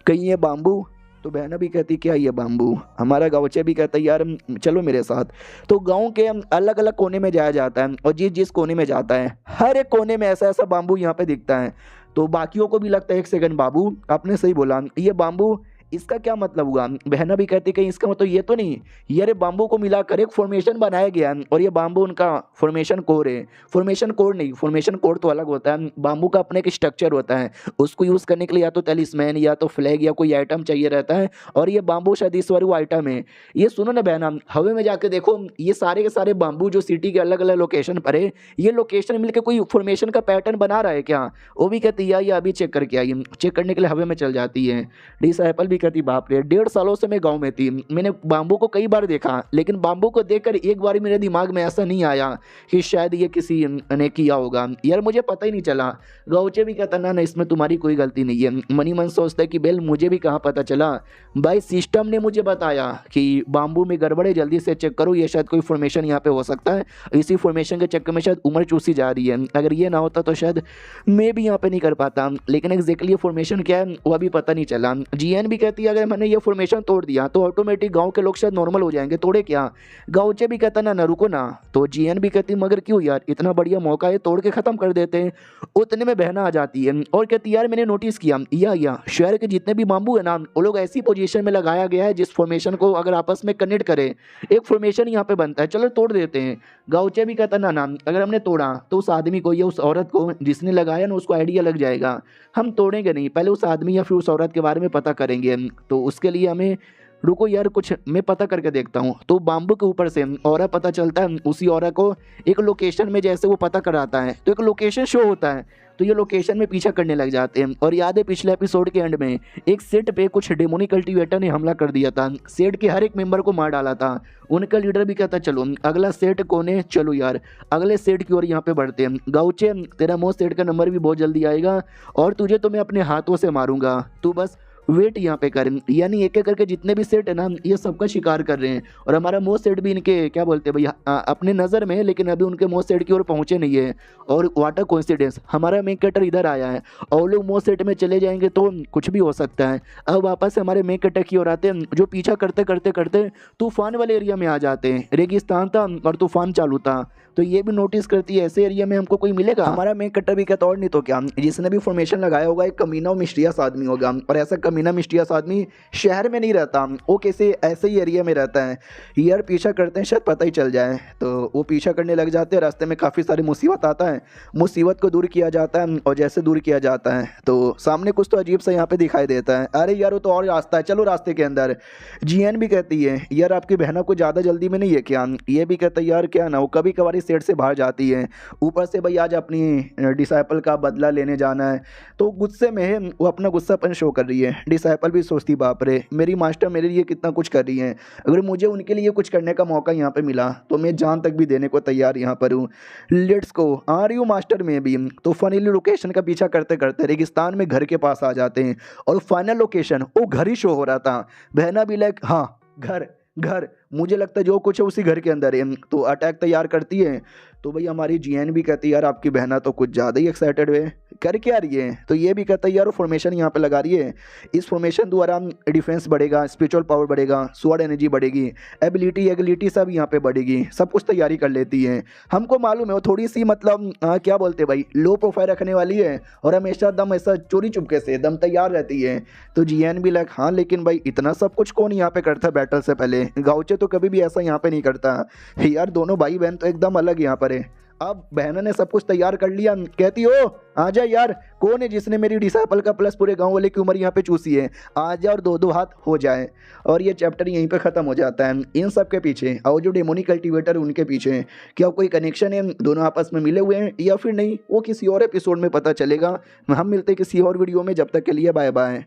कहीं ये बाम्बू? तो बहना भी कहती क्या ये बाम्बू? हमारा गाउचे भी कहता है यार चलो मेरे साथ। तो गांव के अलग अलग कोने में जाया जाता है और जिस जिस कोने में जाता है हर एक कोने में ऐसा ऐसा बाम्बू यहाँ पे दिखता है। तो बाकियों को भी लगता है एक सेकंड बाबू आपने सही बोला, ये बाम्बू इसका क्या मतलब हुआ? बहना भी कहती कहीं इसका मतलब ये तो नहीं यार बाम्बू को मिलाकर एक फॉर्मेशन बनाया गया और ये बाम्बू उनका फॉर्मेशन कोर है। फॉर्मेशन कोर नहीं, फॉर्मेशन कोर तो अलग होता है, बाम्बू का अपने एक स्ट्रक्चर होता है, उसको यूज़ करने के लिए या तो टेलिस्मैन या तो फ्लैग या कोई आइटम चाहिए रहता है, और ये बाम्बू शायद इस बार वो आइटम है। ये सुनो ना बहना, हवा में जाके देखो ये सारे के सारे बाम्बू जो सिटी के अलग अलग लोकेशन पर है, ये लोकेशन मिलकर कोई फॉर्मेशन का पैटर्न बना रहा है क्या? वो भी कहती है ये अभी चेक करके आई। चेक करने के लिए हवा में चल जाती है। डिसाइपल भी कहती बाप रे 1.5 सालों से मैं गांव में थी, मैंने बाम्बू को कई बार देखा, लेकिन बाम्बू को देखकर एक बार मेरे दिमाग में ऐसा नहीं आया कि शायद ये किसी ने किया होगा। यार मुझे पता ही नहीं चला। गाउचे भी कहता ना इसमें तुम्हारी कोई गलती नहीं है। मनी मन सोचता है कि बेल मुझे भी कहाँ पता चला, भाई सिस्टम ने मुझे बताया कि बाम्बू में गड़बड़ है, जल्दी से चेक करो, ये शायद कोई फॉर्मेशन यहाँ पे हो सकता है, इसी फॉर्मेशन के चक्कर में शायद उम्र चूसी जा रही है। अगर ये ना होता तो शायद मैं भी यहाँ पे नहीं कर पाता, लेकिन एग्जैक्टली ये फॉर्मेशन क्या है वो अभी पता नहीं चला। जीएन भी कहती है अगर मैंने ये फॉर्मेशन तोड़ दिया तो ऑटोमेटिक गांव के लोग शायद नॉर्मल हो जाएंगे, तोड़े क्या? गाउचे भी कहता ना रुको ना। तो जीएन भी कहती मगर क्यों यार, इतना बढ़िया मौका है, तोड़ के खत्म कर देते हैं। उतने में बहना आ जाती है और कहती यार मैंने नोटिस किया या शहर के जितने भी बाम्बू है ना वो लोग ऐसी पोजीशन में लगाया गया है जिस फॉर्मेशन को अगर आपस में कनेक्ट करे एक फॉर्मेशन यहाँ पे बनता है, चलो तोड़ देते हैं। गाउचे भी कहता ना अगर हमने तोड़ा तो उस आदमी को या उस औरत को जिसने लगाया ना उसको आइडिया लग जाएगा, हम तोड़ेंगे नहीं, पहले उस आदमी या फिर उस औरत के बारे में पता करेंगे। तो उसके लिए हमें रुको यार कुछ मैं पता करके देखता हूँ। तो बाम्बू के ऊपर से औरत पता चलता है, उसी औरत को एक लोकेशन में जैसे वो पता कराता है तो एक लोकेशन शो होता है, तो ये लोकेशन में पीछा करने लग जाते हैं। और याद है पिछले एपिसोड के एंड में एक सेट पे कुछ डेमोनी कल्टीवेटर ने हमला कर दिया था, सेट के हर एक मेंबर को मार डाला था। उनका लीडर भी कहता चलो अगला सेट कौन है, चलो यार अगले सेट की ओर यहाँ पे बढ़ते हैं। गाउचे तेरा मोस्ट सेट का नंबर भी बहुत जल्दी आएगा और तुझे तो मैं अपने हाथों से मारूंगा, तू बस वेट यहाँ पे करें। यानी एक एक करके जितने भी सेट है ना ये सबका शिकार कर रहे हैं और हमारा मोस्ट सेट भी इनके क्या बोलते हैं भैया अपने नज़र में है, लेकिन अभी उनके मोस्ट सेट की ओर पहुंचे नहीं है। और वाटर कोइंसिडेंस हमारा मेन कैटर इधर आया है और लोग मोस्ट सेट में चले जाएंगे तो कुछ भी हो सकता है। अब वापस से हमारे मेन कैटर की ओर आते हैं, जो पीछा करते करते करते तूफान वाले एरिया में आ जाते हैं। रेगिस्तान था और तूफान चालू था, तो ये भी नोटिस करती है ऐसे एरिया में हमको कोई मिलेगा। हमारा मेन कटर भी कहता और नहीं तो क्या, जिसने भी फॉर्मेशन लगाया होगा एक कमीना और मिस्टीरियस आदमी होगा, और ऐसा कमीना मिस्टीरियस आदमी शहर में नहीं रहता, वो किसी ऐसे ही एरिया में रहता है। यार पीछा करते हैं शायद पता ही चल जाए, तो वो पीछा करने लग जाते हैं। रास्ते में काफ़ी सारी मुसीबत आता है, मुसीबत को दूर किया जाता है और जैसे दूर किया जाता है तो सामने कुछ तो अजीब सा यहाँ पे दिखाई देता है। अरे यार वो तो और रास्ता है, चलो रास्ते के अंदर। जीएन भी कहती है यार आपकी बहना को ज़्यादा जल्दी में नहीं है क्या? ये भी कहता है यार क्या ना, वो कभी कभार सेट से बाहर जाती है, ऊपर से भाई आज अपनी डिसाइपल का बदला लेने जाना है, तो गुस्से में है, वो अपना गुस्सापन शो कर रही है। डिसाइपल भी सोचती बाप रे मेरी मास्टर मेरे लिए कितना कुछ कर रही है, अगर मुझे उनके लिए कुछ करने का मौका यहाँ पे मिला तो मैं जान तक भी देने को तैयार यहाँ पर हूँ। लेट्स गो, आ रही हूँ मास्टर में भी। तो फाइनली लोकेशन का पीछा करते करते रेगिस्तान में घर के पास आ जाते हैं और फाइनल लोकेशन वो घर ही शो हो रहा था। बहना भी लाइक हाँ घर घर, मुझे लगता है जो कुछ है उसी घर के अंदर है। तो अटैक तैयार करती है, तो भाई हमारी जीएन भी कहती है यार आपकी बहना तो कुछ ज़्यादा ही एक्साइटेड हुए, कर क्या रही है। तो ये भी कहता है यार फॉर्मेशन यहाँ पे लगा रही है, इस फॉर्मेशन द्वारा डिफेंस बढ़ेगा, स्पिरिचुअल पावर बढ़ेगा, स्वॉर्ड एनर्जी बढ़ेगी, एबिलिटी सब यहाँ पे बढ़ेगी, सब कुछ तैयारी कर लेती है। हमको मालूम है वो थोड़ी सी मतलब क्या बोलते भाई लो प्रोफाइल रखने वाली है और हमेशा दम ऐसा चोरी चुपके से दम तैयार रहती है। तो जीएन भी लाइक हाँ लेकिन भाई इतना सब कुछ कौन यहाँ पे करता है बैटल से पहले, गाउचे तो कभी भी ऐसा यहाँ पे नहीं करता यार, दोनों भाई बहन तो एकदम अलग यहाँ पर है। अब बहना ने सब कुछ तैयार कर लिया, कहती हो आ जा यार, कौन है जिसने मेरी डिसाइपल का प्लस पूरे गांव वाले की उम्र यहाँ पे चूसी है, आ जा और दो दो हाथ हो जाए। और ये चैप्टर यहीं पे ख़त्म हो जाता है। इन सब के पीछे और जो डेमोनिक कल्टीवेटर है उनके पीछे क्या कोई कनेक्शन है, दोनों आपस में मिले हुए हैं या फिर नहीं, वो किसी और एपिसोड में पता चलेगा। हम मिलते हैं किसी और वीडियो में, जब तक के लिए बाय बाय।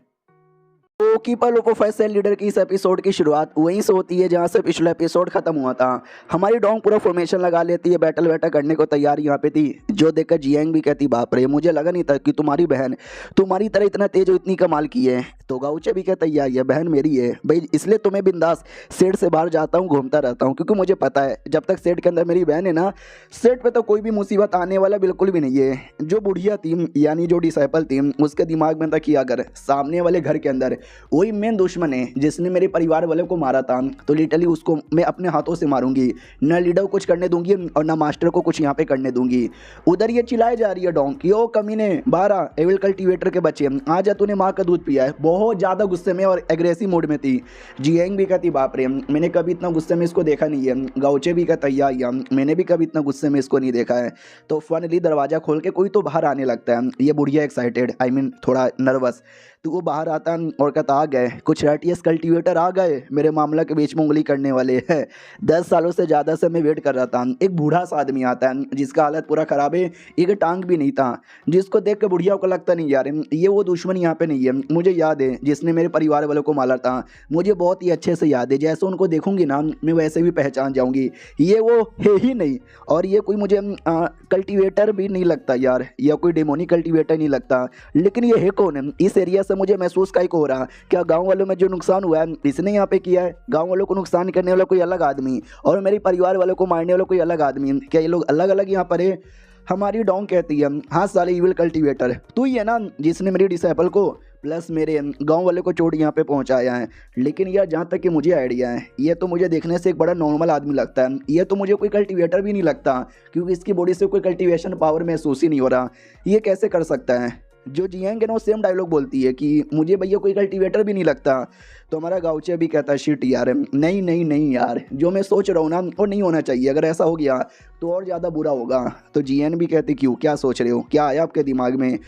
तो कीपर लोको फर्स्ट सेल लीडर की इस एपिसोड की शुरुआत वहीं से होती है जहां से पिछला एपिसोड खत्म हुआ था। हमारी डोंग पूरा फॉर्मेशन लगा लेती है, बैटल वैटल करने को तैयार यहाँ पे थी, जो देखकर जियांग भी कहती बाप रे मुझे लगा नहीं था कि तुम्हारी बहन तुम्हारी तरह इतना तेज और इतनी कमाल की है। तो गाउचे भी कहता है ये बहन मेरी है भाई, इसलिए तो मैं बिंदास सेट से बाहर जाता हूँ, घूमता रहता हूँ, क्योंकि मुझे पता है जब तक सेट के अंदर मेरी बहन है ना, सेट पे तो कोई भी मुसीबत आने वाला बिल्कुल भी नहीं है। जो बुढ़िया थी यानी जो डिसाइपल थी उसके दिमाग में था कि अगर सामने वाले घर के अंदर वही मेन दुश्मन है जिसने मेरे परिवार वाले को मारा था, तो लिटरली उसको मैं अपने हाथों से मारूंगी, न लीडर को कुछ करने दूंगी और न मास्टर को कुछ यहाँ पे करने दूंगी। उधर ये चिल्लाए जा रही है डोंग कि ओ कमीने 12 एविल कल्टीवेटर के बच्चे, आज तूने माँ का दूध पिया है। बहुत ज़्यादा गुस्से में और एग्रेसिव मूड में थी। जियांग भी कहती बाप रे मैंने कभी इतना गुस्से में इसको देखा नहीं है। गाउचे भी कहता या मैंने भी कभी इतना गुस्से में इसको नहीं देखा है। तो फाइनली दरवाज़ा खोल के कोई तो बाहर आने लगता है, ये बुढ़िया एक्साइटेड आई मीन थोड़ा नर्वस, तो वो बाहर आता है और कहता आ गए कुछ रेटियस कल्टीवेटर आ गए, मेरे मामला के बीच में उंगली करने वाले हैं। 10 सालों से ज़्यादा से मैं वेट कर रहा था। एक बूढ़ा सा आदमी आता है जिसका हालत पूरा ख़राब है, एक टांग भी नहीं था, जिसको देख के बुढ़िया को लगता नहीं यार ये वो दुश्मन यहाँ पे नहीं है, मुझे याद है जिसने मेरे परिवार वालों को मारा था, मुझे बहुत ही अच्छे से याद है, जैसे उनको देखूंगी ना मैं वैसे भी पहचान जाऊँगी, ये वो है ही नहीं। और ये कोई मुझे कल्टीवेटर भी नहीं लगता यार, या कोई डेमोनिक कल्टीवेटर नहीं लगता, लेकिन ये है कौन। इस एरिया से मुझे महसूस काहे को हो रहा, क्या गांव वालों में जो नुकसान हुआ है इसने यहाँ पे किया है, गांव वालों को नुकसान करने वाला कोई अलग आदमी और मेरे परिवार वालों को मारने वाला कोई अलग आदमी, क्या ये लोग अलग अलग यहाँ पर है। हमारी डोंग कहती है हाँ साले इविल कल्टीवेटर तू ही है ना जिसने मेरी डिसाइपल को प्लस मेरे गांव वाले को चोट यहाँ पे पहुँचाया है। लेकिन यार जहाँ तक कि मुझे आइडिया है ये तो मुझे देखने से एक बड़ा नॉर्मल आदमी लगता है, ये तो मुझे कोई कल्टीवेटर भी नहीं लगता, क्योंकि इसकी बॉडी से कोई कल्टीवेशन पावर महसूस ही नहीं हो रहा, ये कैसे कर सकता है। जो जियांग है ना वो सेम डायलॉग बोलती है कि मुझे भैया कोई कल्टीवेटर भी नहीं लगता। तो हमारा गाउचे भी कहता है शिट यार नहीं नहीं नहीं यार, जो मैं सोच रहा हूँ ना वो नहीं होना चाहिए, अगर ऐसा हो गया तो और ज़्यादा बुरा होगा। तो जीएन भी कहती क्यों, क्या सोच रहे हो, क्या आया आपके दिमाग में।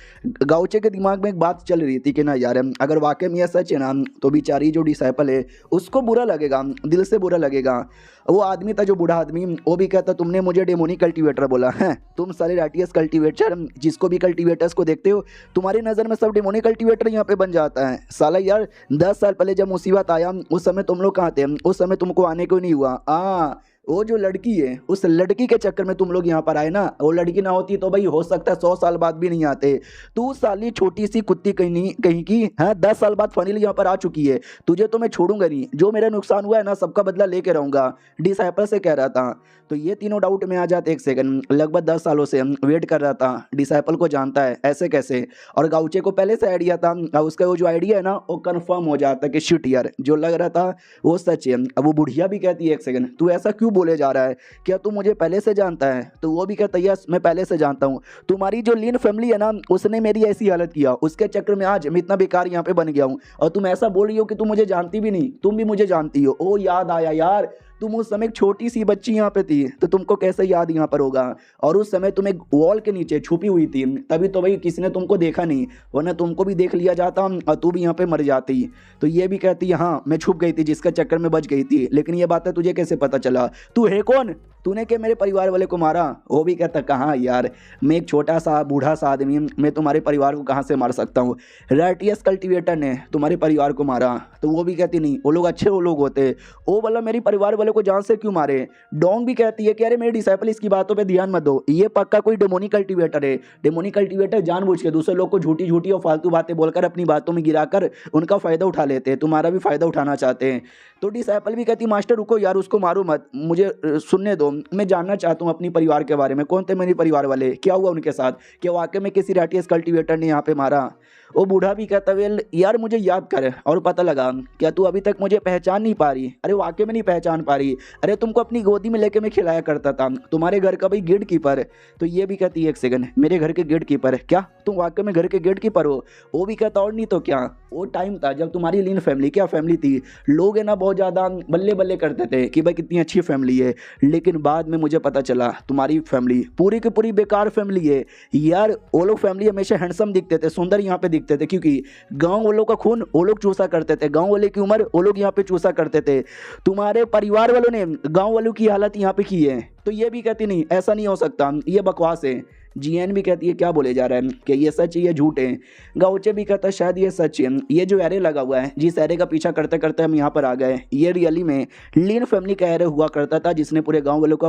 गाउचे के दिमाग में एक बात चल रही थी कि ना यार अगर वाकई में यह सच है ना तो बेचारी जो डिसाइपल है उसको बुरा लगेगा, दिल से बुरा लगेगा। वो आदमी था जो बूढ़ा आदमी, वो भी कहता तुमने मुझे डेमोनिक कल्टीवेटर बोला है, तुम सारे रेटियस कल्टीवेटर जिसको भी कल्टीवेटर्स को देखते हो तुम्हारी नज़र में सब डेमोनिक कल्टीवेटर यहाँ पे बन जाता है। साला यार 10 साल पहले जब मुसीबत आया उस समय तुम लोग कहाँ थे, उस समय तुमको आने को नहीं हुआ। वो जो लड़की है उस लड़की के चक्कर में तुम लोग यहाँ पर आए ना, वो लड़की ना होती तो भाई हो सकता है 100 साल बाद भी नहीं आते। तू साली छोटी सी कुत्ती कहीं की हाँ 10 साल बाद फाइनली यहाँ पर आ चुकी है, तुझे तो मैं छोड़ूंगा नहीं, जो मेरा नुकसान हुआ है ना सबका बदला लेके रहूंगा, डिसाइपल से कह रहा था। तो ये तीनों डाउट में आ जाते एक सेकंड, लगभग 10 सालों से वेट कर रहा था, डिसाइपल को जानता है ऐसे कैसे, और गाउचे को पहले से आइडिया था, उसका वो जो आइडिया है ना वो कन्फर्म हो जाता है कि शिट यार जो लग रहा था वो सच है। अब वो बुढ़िया भी कहती है एक सेकंड तू ऐसा क्यों बोले जा रहा है, क्या तू मुझे पहले से जानता है। तो वो भी कहता है यस मैं पहले से जानता हूँ, तुम्हारी जो लीन फैमिली है ना उसने मेरी ऐसी हालत किया, उसके चक्कर में आज मैं इतना बेकार यहाँ पे बन गया हूँ, और तुम ऐसा बोल रही हो कि तुम मुझे जानती भी नहीं, तुम भी मुझे जानती हो। ओ याद आया यार तुम उस समय एक छोटी सी बच्ची यहाँ पे थी, तो तुमको कैसे याद यहाँ पर होगा, और उस समय तुम एक वॉल के नीचे छुपी हुई थी, तभी तो भाई किसी ने तुमको देखा नहीं, वरना तुमको भी देख लिया जाता और तू भी यहाँ पे मर जाती। तो ये भी कहती है हाँ मैं छुप गई थी जिसका चक्कर में बच गई थी, लेकिन ये बात है तुझे कैसे पता चला, तू है कौन, तूने क्या मेरे परिवार वाले को मारा। वो भी कहता कहाँ यार मैं एक छोटा सा बूढ़ा सा आदमी, मैं तुम्हारे परिवार को कहाँ से मार सकता हूँ, रेटियस कल्टीवेटर ने तुम्हारे परिवार को मारा। तो वो भी कहती नहीं वो लोग अच्छे वो लोग होते, वो बोला मेरी परिवार वाले को जान से क्यों मारे। डोंग भी कहती है कि अरे मेरे डिसाइपल इसकी बातों पे ध्यान मत दो, ये पक्का कोई डेमोनिक कल्टीवेटर है, डेमोनिक कल्टीवेटर जानबूझ के दूसरे लोग को झूठी झूठी और फालतू बातें बोलकर अपनी बातों में गिराकर उनका फायदा उठा लेते हैं, तुम्हारा भी फायदा उठाना चाहते हैं। तो डिसाइपल भी कहती मास्टर रुको यार उसको मारो मत, मुझे सुनने दो, मैं जानना चाहता हूँ अपनी परिवार के बारे में, कौन थे मेरे परिवार वाले, क्या हुआ उनके साथ, क्या वाकई में किसी रैटियस कल्टीवेटर ने यहाँ पे मारा। वो बूढ़ा भी कहता वेल यार मुझे याद कर और पता लगा, क्या तू अभी तक मुझे पहचान नहीं पा रही? अरे वाकई में नहीं पहचान पा रही? अरे तुमको अपनी गोदी में लेके मैं खिलाया करता था, तुम्हारे घर का भाई गेट कीपर। तो ये भी कहती है एक सेकंड, मेरे घर के गेट कीपर? क्या तुम वाकई में घर के गेट कीपर हो? वो भी कहता और नहीं तो क्या, वो टाइम था जब तुम्हारी लीन फैमिली, क्या फैमिली थी, लोग है ना बहुत ज़्यादा बल्ले बल्ले करते थे कि भाई कितनी अच्छी फैमिली है, लेकिन बाद में मुझे पता चला तुम्हारी फैमिली पूरी की पूरी बेकार फैमिली है यार। वो लोग फैमिली हमेशा हैंडसम दिखते थे, सुंदर यहाँ पे दिखते थे, क्योंकि गांव वालों का खून वो लोग चूसा करते थे, गांव वाले की उम्र वो लोग यहाँ पे चूसा करते थे। तुम्हारे परिवार वालों ने गांव वालों की हालत यहाँ पे की है। तो ये भी कहती नहीं ऐसा नहीं हो सकता, ये बकवास है। जीएन भी कहती है क्या बोले जा रहा है कि ये सच है ये झूठ है। गाउचे भी कहता है शायद ये सच है, ये जो एरे लगा हुआ है जिस एरे का पीछा करते करते हम यहाँ पर आ गए, ये रियली में लीन फैमिली का एरे हुआ करता था जिसने पूरे गांव वालों का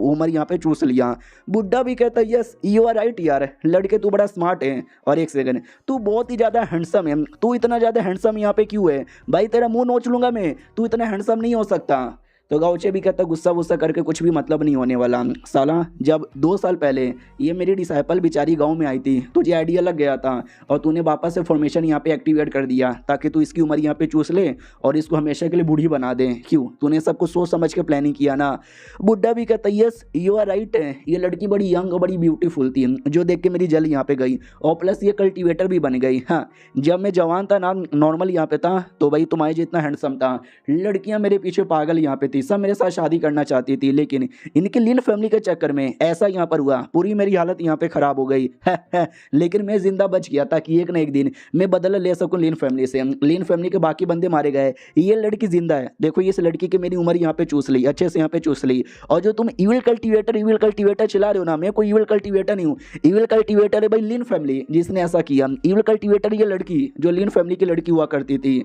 उम्र यहाँ पे चूस लिया। बुड्ढा भी कहता है यस यू आर राइट यार, लड़के तू बड़ा स्मार्ट है। और एक सेकंड, तू बहुत ही ज़्यादा हैंडसम है, तू इतना ज़्यादा हैंडसम यहाँ पे क्यों है भाई, तेरा मुंह नोच लूंगा मैं, तू इतना हैंडसम नहीं हो सकता। तो गाउचे भी कहता गुस्सा वुस्सा करके कुछ भी मतलब नहीं होने वाला साला, जब 2 साल पहले ये मेरी डिसाइपल बेचारी गांव में आई थी, तुझे आइडिया लग गया था और तूने वापस से फॉर्मेशन यहाँ पे एक्टिवेट कर दिया ताकि तू इसकी उम्र यहाँ पे चूस ले और इसको हमेशा के लिए बूढ़ी बना दे। क्यों तूने सब कुछ सोच समझ के प्लानिंग किया ना। बुड्ढा भी कहता यस यू आर राइट है, ये लड़की बड़ी यंग और बड़ी ब्यूटीफुल थी जो देख के मेरी जल यहाँ पे गई, और प्लस ये कल्टिवेटर भी बन गई। हाँ जब मैं जवान था ना, नॉर्मल यहाँ पे था, तो भाई तुम्हारे जितना हैंडसम था, लड़कियाँ मेरे पीछे पागल यहाँ पे थी, सब मेरे साथ शादी करना चाहती थी, लेकिन इनकी लीन फैमिली के चक्कर में ऐसा यहाँ पर हुआ, पूरी मेरी हालत यहाँ पे खराब हो गई है। लेकिन मैं जिंदा बच गया ताकि एक ना एक दिन मैं बदला ले सकूं लीन फैमिली से। लीन फैमिली के बाकी बंदे मारे गए, ये लड़की जिंदा है। देखो इस लड़की की मेरी उम्र यहाँ पे चूस ली, अच्छे से यहाँ पे चूस ली। और जो तुम इविल कल्टीवेटर चला रहे हो ना, मैं कोई इविल कल्टीवेटर नहीं हूँ, इविल कल्टीवेटर है भाई लीन फैमिली जिसने ऐसा किया। इविल कल्टीवेटर ये लड़की जो लीन फैमिली की लड़की हुआ करती थी।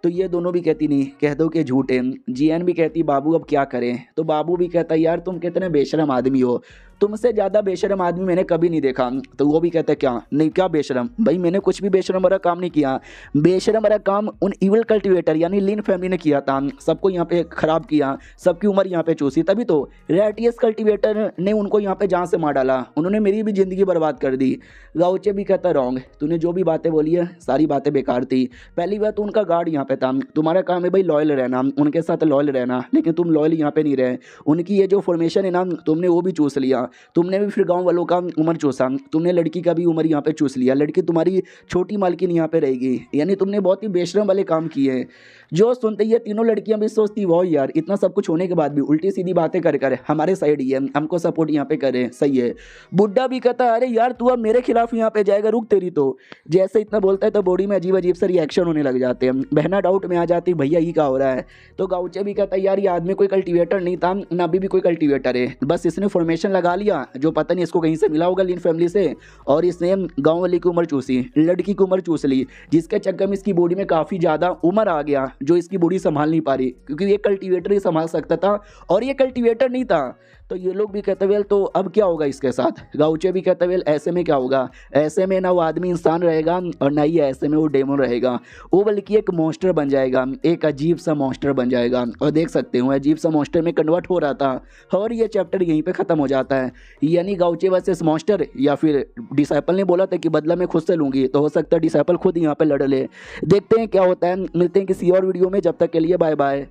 तो ये दोनों भी कहती नहीं, कह दो कि झूठे। जीएन भी कहती बाबू अब क्या करें। तो बाबू भी कहता यार तुम कितने बेशरम आदमी हो, तुमसे ज़्यादा बेशरम आदमी मैंने कभी नहीं देखा। तो वो भी कहता है क्या नहीं, क्या बेशरम भाई, मैंने कुछ भी बेशरम वाला काम नहीं किया, बेशरम वाला काम उन इविल कल्टीवेटर यानी लीन फैमिली ने किया था, सबको यहाँ पे ख़राब किया, सबकी उम्र यहाँ पे चूसी, तभी तो रैटियस कल्टीवेटर ने उनको यहाँ पे जान से मार डाला, उन्होंने मेरी भी ज़िंदगी बर्बाद कर दी। गाउचे भी कहता रॉन्ग, तूने जो भी बातें बोली है सारी बातें बेकार थी। पहली बात तो उनका गार्ड यहाँ पे था, तुम्हारा काम है भाई लॉयल रहना, उनके साथ लॉयल रहना, लेकिन तुम लॉयल यहाँ पे नहीं रहे। उनकी ये जो फॉर्मेशन है ना तुमने वो भी चूस लिया, तुमने भी फिर गांव वालों का उम्र चूसा, तुमने लड़की का भी उम्र यहाँ पे चूस लिया, लड़की तुम्हारी छोटी मालकिन यहाँ पे रहेगी, यानी तुमने बहुत ही बेशरम वाले काम किए हैं। जो सुनते ही तीनों लड़कियां भी सोचती वाह यार इतना सब कुछ होने के बाद भी उल्टी सीधी बातें कर हमारे साइड ही है, हमको सपोर्ट यहाँ पे करे, सही है। बुड्ढा भी कहता है अरे यार तू अब मेरे खिलाफ यहाँ पे जाएगा, रुक तेरी तो। जैसे इतना बोलता है तो बॉडी में अजीब अजीब से रिएक्शन होने लग जाते हैं, बहना डाउट में आ जाती भैया ये क्या हो रहा है। तो गाउचे भी कहता है यार ये आदमी कोई कल्टीवेटर नहीं था ना, अभी भी कोई कल्टीवेटर है, बस इसने फॉर्मेशन लगा लिया जो पता नहीं इसको कहीं से मिला होगा लीन फैमिली से, और इसने गाँव वाली की उम्र चूसी, लड़की की उम्र चूस ली, जिसके चक्कर में इसकी बॉडी में काफ़ी ज़्यादा उम्र आ गया जो इसकी बॉडी संभाल नहीं पा रही, क्योंकि ये कल्टीवेटर ही संभाल सकता था और ये कल्टीवेटर नहीं था। तो ये लोग भी कहते वेल तो अब क्या होगा इसके साथ। गाउचे भी कहते वेल ऐसे में क्या होगा, ऐसे में ना वो आदमी इंसान रहेगा और ना ही ऐसे में वो डेमन रहेगा, वो बल्कि एक मॉन्स्टर बन जाएगा, एक अजीब सा मॉन्स्टर बन जाएगा। और देख सकते हो अजीब सा मॉन्स्टर में कन्वर्ट हो रहा था और ये चैप्टर यहीं पे ख़त्म हो जाता है। यानी गाउचे वर्सेस मॉन्स्टर, या फिर डिसाइपल ने बोला था कि बदला मैं खुद से लूँगी, तो हो सकता है डिसाइपल खुद यहाँ पे लड़ ले। देखते हैं क्या होता है, मिलते हैं किसी और वीडियो में, जब तक के लिए बाय बाय।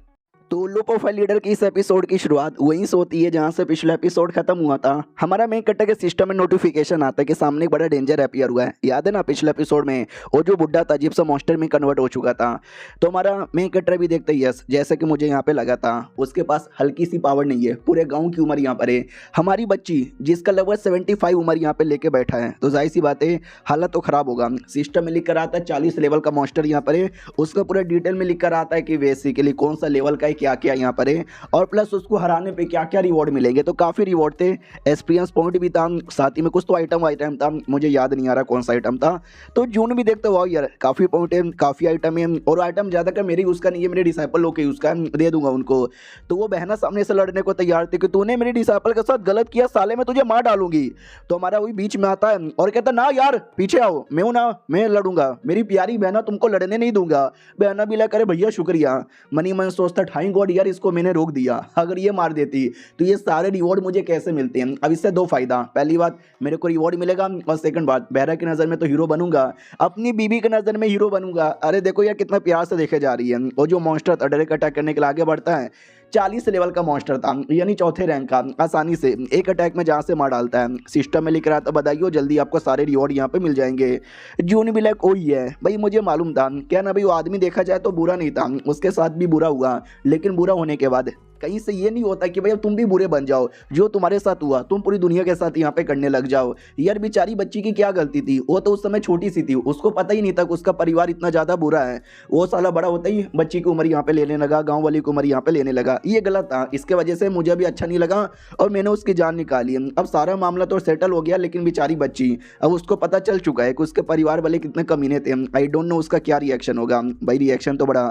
तो लो प्रोफाइल लीडर की इस एपिसोड की शुरुआत वहीं से होती है जहां से पिछला एपिसोड खत्म हुआ था। हमारा मेन कट्टर के सिस्टम में नोटिफिकेशन आता है कि सामने एक बड़ा डेंजर अपीयर हुआ है। याद है ना पिछले एपिसोड में वो जो बुड्ढा था अजीब सा मॉन्स्टर में कन्वर्ट हो चुका था। तो हमारा मेन कट्टर भी देखते ही यस जैसे कि मुझे यहाँ पे लगा था, उसके पास हल्की सी पावर नहीं है, पूरे गाँव की उम्र यहाँ पर है। हमारी बच्ची जिसका लगभग 75 उम्र यहाँ पे लेके बैठा है, तो जाहिर सी बात है हालत तो खराब होगा। सिस्टम में लिख कर आता है 40 लेवल का मॉन्स्टर यहाँ पर है, उसका पूरा डिटेल में लिख कर आता है कि बेसिकली कौन सा लेवल का है, क्या क्या यहाँ पर है, और प्लस उसको हराने पे क्या क्या रिवॉर्ड मिलेंगे। तो काफ़ी रिवॉर्ड थे, एक्सपीरियंस पॉइंट भी था, साथ ही में कुछ तो आइटम था, मुझे याद नहीं आ रहा कौन सा आइटम था। तो जून भी देखते हो यार काफ़ी पॉइंट है, काफ़ी आइटम है, और आइटम ज़्यादातर मेरी यूज़ का नहीं है, मेरे डिसाइपल लोग के यूज़ का, दे दूंगा उनको। तो वो बहना सामने से लड़ने को तैयार थी कि तूने मेरे डिसाइपल के साथ गलत किया साले, मैं तुझे मार डालूंगी। तो हमारा वही बीच में आता है और कहता ना यार पीछे आओ, मैं हूं ना, मैं लड़ूंगा, मेरी प्यारी बहना तुमको लड़ने नहीं दूंगा। बहना भी ला करे भैया शुक्रिया, मनी मन सोचता ढाई थैंक गॉड यार इसको मैंने रोक दिया, अगर ये मार देती तो ये सारे रिवॉर्ड मुझे कैसे मिलते हैं। अब इससे दो फायदा, पहली बात मेरे को रिवॉर्ड मिलेगा और सेकंड बात बहरा की नज़र में तो हीरो बनूंगा, अपनी बीबी की नज़र में हीरो बनूंगा। अरे देखो यार कितना प्यार से देखे जा रही है। और जो मॉन्स्टर था डायरेक्ट अटैक करने के लिए आगे बढ़ता है, 40 लेवल का मॉन्स्टर था यानी चौथे रैंक का, आसानी से एक अटैक में जहाँ से मार डालता है। सिस्टम में लिख रहा था बताइए जल्दी आपको सारे रिवॉर्ड यहाँ पे मिल जाएंगे। जून भी लाइक वही है भाई, मुझे मालूम था क्या ना भाई, वो आदमी देखा जाए तो बुरा नहीं था, उसके साथ भी बुरा हुआ, लेकिन बुरा होने के बाद कहीं से ये नहीं होता कि भाई अब तुम भी बुरे बन जाओ, जो तुम्हारे साथ हुआ तुम पूरी दुनिया के साथ यहाँ पे करने लग जाओ। यार बेचारी बच्ची की क्या गलती थी, वो तो उस समय छोटी सी थी, उसको पता ही नहीं था कि उसका परिवार इतना ज़्यादा बुरा है। वो साला बड़ा होता ही बच्ची की उम्र यहाँ पे लेने लगा, गाँव वाली की उम्र यहाँ पे लेने लगा, ये गलत था। इसके वजह से मुझे भी अच्छा नहीं लगा और मैंने उसकी जान निकाली। अब सारा मामला तो सेटल हो गया, लेकिन बेचारी बच्ची, अब उसको पता चल चुका है कि उसके परिवार वाले कितने कमीने थे। आई डोंट नो उसका क्या रिएक्शन होगा भाई, रिएक्शन तो बड़ा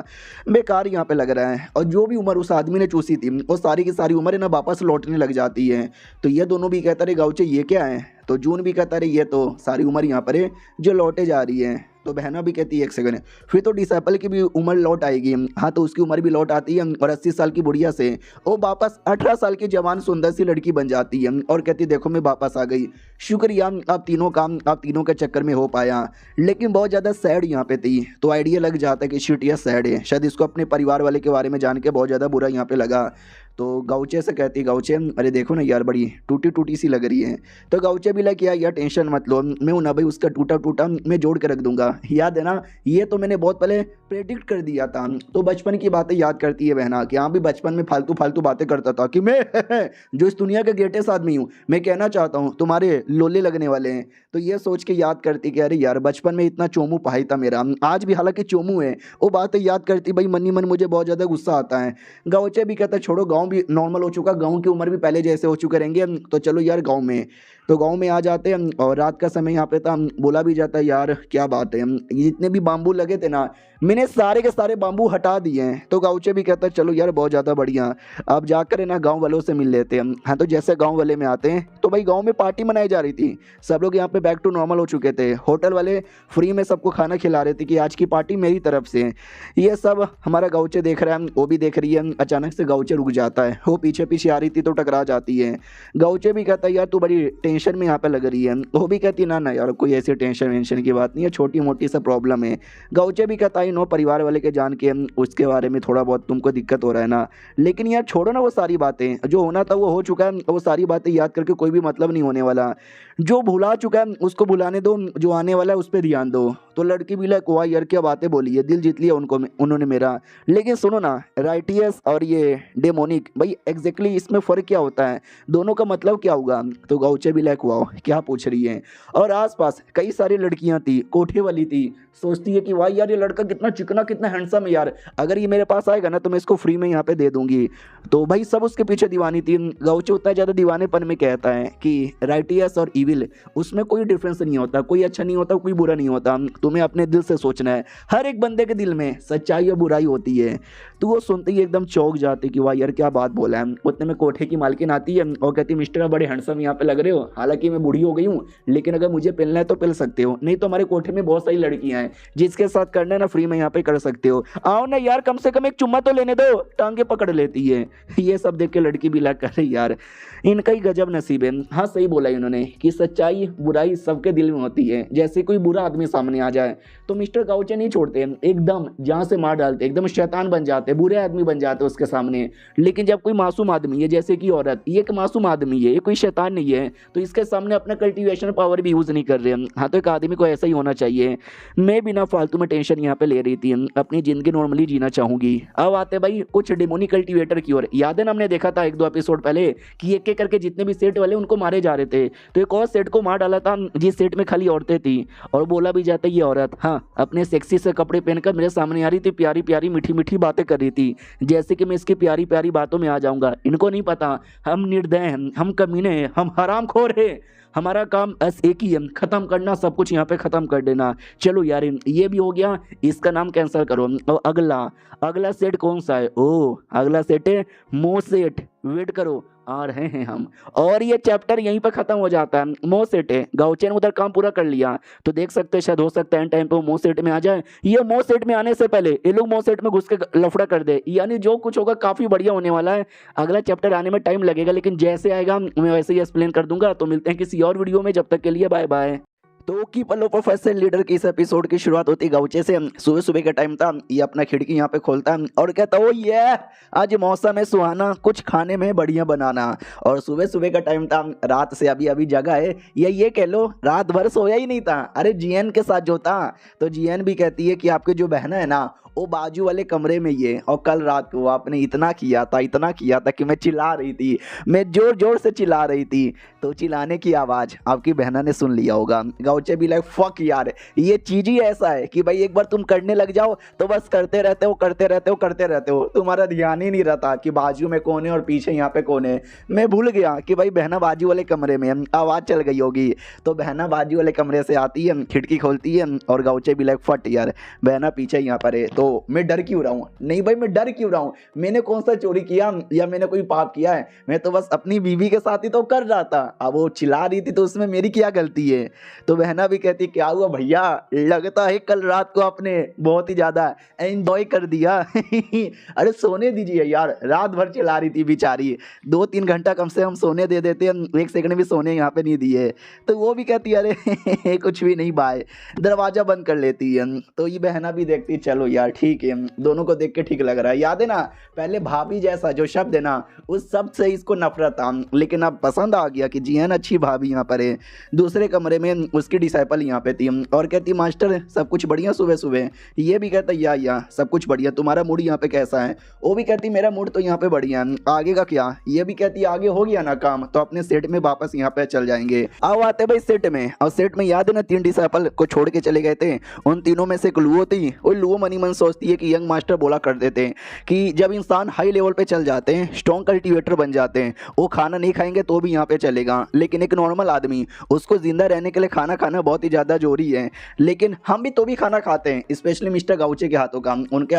बेकार यहाँ पे लग रहा है। और जो भी उम्र उस आदमी ने चूसी थी वो सारी की सारी उम्र है ना वापस लौटने लग जाती है। तो ये दोनों भी कहता रहे गाउचे ये क्या है, तो जून भी कहता रहे ये तो सारी उम्र यहाँ पर है जो लौटे जा रही है। तो बहना भी कहती है एक सेकंड, फिर तो डिसेबल की भी उम्र लौट आएगी। हाँ तो उसकी उम्र भी लौट आती है और 80 साल की बुढ़िया से वो वापस 18 साल की जवान सुंदर सी लड़की बन जाती है और कहती है देखो मैं वापस आ गई, शुक्रिया आप तीनों काम आप तीनों के चक्कर में हो पाया। लेकिन बहुत ज़्यादा सैड यहाँ पे थी, तो आइडिया लग जाता है कि शिट ये सैड है, शायद इसको अपने परिवार वाले के बारे में जान के बहुत ज़्यादा बुरा यहाँ पे लगा। तो गाउचे से कहती गाउचे अरे देखो ना यार बड़ी टूटी टूटी सी लग रही है। तो गाउचे भी लाइक यार टेंशन मत लो, मैं हूं ना भाई, उसका टूटा टूटा मैं जोड़ के रख दूंगा। याद है ना ये तो मैंने बहुत पहले प्रेडिक्ट कर दिया था। तो बचपन की बातें याद करती है बहना कि हाँ भी बचपन में फालतू फालतू बातें करता था कि मैं जो इस दुनिया के ग्रेटेस्ट आदमी हूँ, मैं कहना चाहता हूँ तुम्हारे लोले लगने वाले हैं। तो ये सोच के याद करती कि अरे यार बचपन में इतना चोमू पहाई था मेरा, आज भी हालांकि चोमू है, वो बातें याद करती भाई मन ही मन मुझे बहुत ज़्यादा गुस्सा आता है। गाउचे भी कहता छोड़ो, गाँव भी नॉर्मल हो चुका, गाँव की उम्र भी पहले जैसे हो चुके रहेंगे, तो चलो यार गाँव में। तो गांव में आ जाते हैं और रात का समय यहाँ पे था, बोला भी जाता है यार क्या बात है, ये जितने भी बाम्बू लगे थे ना मैंने सारे के सारे बाम्बू हटा दिए हैं। तो गाउचे भी कहता है चलो यार बहुत ज़्यादा बढ़िया, अब जाकर है ना गांव वालों से मिल लेते हैं। हाँ तो जैसे गांव वाले में आते हैं तो भाई गांव में पार्टी मनाई जा रही थी, सब लोग यहाँ पे बैक टू नॉर्मल हो चुके थे, होटल वाले फ्री में सबको खाना खिला रहे थे कि आज की पार्टी मेरी तरफ से। ये सब हमारा गाउचे देख रहा है, वो भी देख रही है। अचानक से गाउचे रुक जाता है, वो पीछे पीछे आ रही थी तो टकरा जाती है। गाउचे भी कहता है यार तू बड़ी टेंशन में यहाँ पे लग रही है, वो भी कहती है ना ना यार कोई ऐसी टेंशन वेंशन की बात नहीं है, छोटी मोटी सा प्रॉब्लम है। गाउचे भी कहता है नो परिवार वाले के जान के उसके बारे में थोड़ा बहुत तुमको दिक्कत हो रहा है ना, लेकिन यार छोड़ो ना वो सारी बातें, जो होना था वो हो चुका है, वो सारी बातें याद करके कोई भी मतलब नहीं होने वाला, जो भुला चुका है उसको भुलाने दो, जो आने वाला है उस पर ध्यान दो। तो लड़की भी लाइक वाह यार क्या बातें बोली है, दिल जीत लिया उन्होंने मेरा। लेकिन सुनो ना राइटियस और ये डेमोनिक भाई एग्जैक्टली इसमें फ़र्क क्या होता है, दोनों का मतलब क्या होगा। तो गाउचे भी लाइक वाह क्या पूछ रही है। और आसपास कई सारी लड़कियां थी, कोठे वाली थी, सोचती है कि वाह यार ये लड़का कितना चिकना कितना हैंडसम है यार, अगर ये मेरे पास आएगा ना तो मैं इसको फ्री में यहाँ पे दे दूंगी। तो भाई सब उसके पीछे दीवानी थी। गाउचे उतना ज़्यादा दीवानेपन में कहता है कि राइटियस और इविल उसमें कोई डिफरेंस नहीं होता, कोई अच्छा नहीं होता कोई बुरा नहीं होता, तुम्हें अपने दिल से सोचना है, हर एक बंदे के दिल में सच्चाई और बुराई होती है। तो वो सुनते ही एकदम चौंक जाती कि वाह यार क्या बात बोला है। उतने में कोठे की मालकिन आती है और कहती है मिस्टर बड़े हैंडसम यहाँ पे लग रहे हो, हालांकि मैं बूढ़ी हो गई हूँ लेकिन अगर मुझे पहनना है तो पहन सकते हो, नहीं तो हमारे कोठे में बहुत सारी लड़कियां हैं जिसके साथ करना है ना फ्री में यहाँ पे कर सकते हो, आओ ना यार कम से कम एक चुम्मा तो लेने दो, टांगे पकड़ लेती है। ये सब देख के लड़की भी लग कर यार इनका ही गजब नसीब है। हाँ सही बोला इन्होंने कि सच्चाई बुराई सबके दिल में होती है, जैसे कोई बुरा आदमी सामने आ जाए तो मिस्टर गाउचे नहीं छोड़ते, एकदम जहाँ से मार डालते, एकदम शैतान बन जाते, बुरे आदमी बन जाते उसके सामने। लेकिन जब कोई मासूम आदमी है जैसे कि औरत, ये एक मासूम आदमी है, ये कोई शैतान नहीं है, तो इसके सामने अपना कल्टीवेशन पावर भी यूज़ नहीं कर रहे। हाँ तो एक आदमी को ऐसा ही होना चाहिए। मैं बिना फालतू में टेंशन यहाँ पे ले रही थी, अपनी ज़िंदगी नॉर्मली जीना चाहूँगी। अब आते भाई कुछ डेमोनी कल्टीवेटर की ओर। याद है ना हमने देखा था 1-2 एपिसोड पहले कि एक एक करके जितने भी सेट वाले उनको मारे जा रहे थे, तो एक और सेट को मार डाला था जिस सेट में खाली औरतें थी, और बोला भी जाता ये औरत हाँ अपने सेक्सी से कपड़े पहनकर मेरे सामने आ रही थी, प्यारी प्यारी मीठी मीठी बातें कर रही थी, जैसे कि मैं इसकी प्यारी प्यारी बातों में आ जाऊंगा। इनको नहीं पता हम निर्दय हैं, हम कमीने हैं, हम हरामखोर हैं, हमारा काम बस एक ही है, खत्म करना, सब कुछ यहाँ पे खत्म कर देना। चलो यार यार ये भी हो गया, इसका नाम कैंसिल करो। और अगला सेट कौन सा है? ओ अगला सेट है मो सेट, वेट करो आ रहे हैं हम। और ये चैप्टर यहीं पर खत्म हो जाता है। मो सेट है, गाउचे ने उधर काम पूरा कर लिया, तो देख सकते हैं शायद हो सकता है टाइम पे वो मो सेट में आ जाए। ये मो सेट में आने से पहले ये लोग मो सेट में घुस के लफड़ा कर दे, यानी जो कुछ होगा काफी बढ़िया होने वाला है। अगला चैप्टर आने में टाइम लगेगा, लेकिन जैसे आएगा मैं वैसे ही एक्सप्लेन कर दूंगा। तो मिलते हैं किसी और वीडियो में, जब तक के लिए बाय बाय। तो की पलो प्रोफेसर लीडर की इस एपिसोड की शुरुआत होती गाउचे से। सुबह सुबह का टाइम था, ये अपना खिड़की यहाँ पे खोलता है और कहता है ओ ये आज मौसम है सुहाना, कुछ खाने में बढ़िया बनाना। और सुबह सुबह का टाइम था, रात से अभी अभी जगा है, ये कह लो रात भर सोया ही नहीं था। अरे जीएन के साथ जो था, तो जीएन भी कहती है कि आपकी जो बहना है ना वो बाजू वाले कमरे में ये, और कल रात को आपने इतना किया था कि मैं चिल्ला रही थी, मैं जोर जोर से चिल्ला रही थी। तो चिल्लाने की आवाज़ आपकी बहना ने सुन लिया होगा। गाउचे भी लाइक फक यार, ये चीज़ ही ऐसा है कि भाई एक बार तुम करने लग जाओ तो बस करते रहते हो, तुम्हारा ध्यान ही नहीं रहता कि बाजू में कौन है और पीछे यहाँ पे कौन है। मैं भूल गया कि भाई बहना बाजू वाले कमरे में, आवाज़ चल गई होगी। तो बहना बाजू वाले कमरे से आती है, खिड़की खोलती है और गाउचे भी लाइक फट यार बहना पीछे यहाँ पर है, तो मैं डर क्यों रहा हूँ? नहीं भाई मैं डर क्यों रहा हूँ? मैंने कौन सा चोरी किया या मैंने कोई पाप किया है? मैं तो बस अपनी बीवी के साथ ही तो कर रहा था। अब वो चिल्ला रही थी तो उसमें मेरी क्या गलती है? तो बहना भी कहती क्या हुआ भैया, लगता है कल रात को आपने बहुत ही ज़्यादा एंजॉय कर दिया। अरे सोने दीजिए यार, रात भर चिल्ला रही थी बेचारी, 2-3 घंटा कम से कम सोने दे देते, 1 सेकंड भी सोने यहाँ पे नहीं दिए। तो वो भी कहती है अरे कुछ भी नहीं बाय, दरवाज़ा बंद कर लेती है। तो ये बहना भी देखती चलो यार ठीक है, दोनों को देख के ठीक लग रहा है। याद है ना पहले भाभी जैसा जो शब्द है ना, उस शब्द से इसको नफरत था, लेकिन अब पसंद आ गया कि जी है ना अच्छी भाभी यहाँ पर है। दूसरे कमरे में उसकी डिसाइपल यहाँ पे थी और कहती मास्टर सब कुछ बढ़िया सुबह सुबह। ये भी कहता या सब कुछ बढ़िया, तुम्हारा मूड यहाँ पे कैसा है? वो भी कहती मेरा मूड तो यहाँ पे बढ़िया है, आगे का क्या? ये भी कहती आगे हो गया ना काम तो अपने सेट में वापस यहाँ पे चल जाएंगे। अब आते भाई सेट में, और सेट में याद है ना 3 डिसाइपल को छोड़ के चले गए थे, उन तीनों में से एक लुओ थी। वो लुओ मनी मन सोचती है कि यंग मास्टर बोला करते थे कि जब इंसान हाई लेवल पे चल जाते हैं, स्ट्रॉन्ग कल्टीवेटर बन जाते हैं, वो खाना नहीं खाएंगे तो भी यहाँ पे चलेगा, लेकिन एक नॉर्मल आदमी उसको जिंदा रहने के लिए खाना खाना बहुत ही ज़्यादा जरूरी है। लेकिन हम भी तो भी खाना खाते हैं, स्पेशली मिस्टर गाउचे के हाथों का, उनके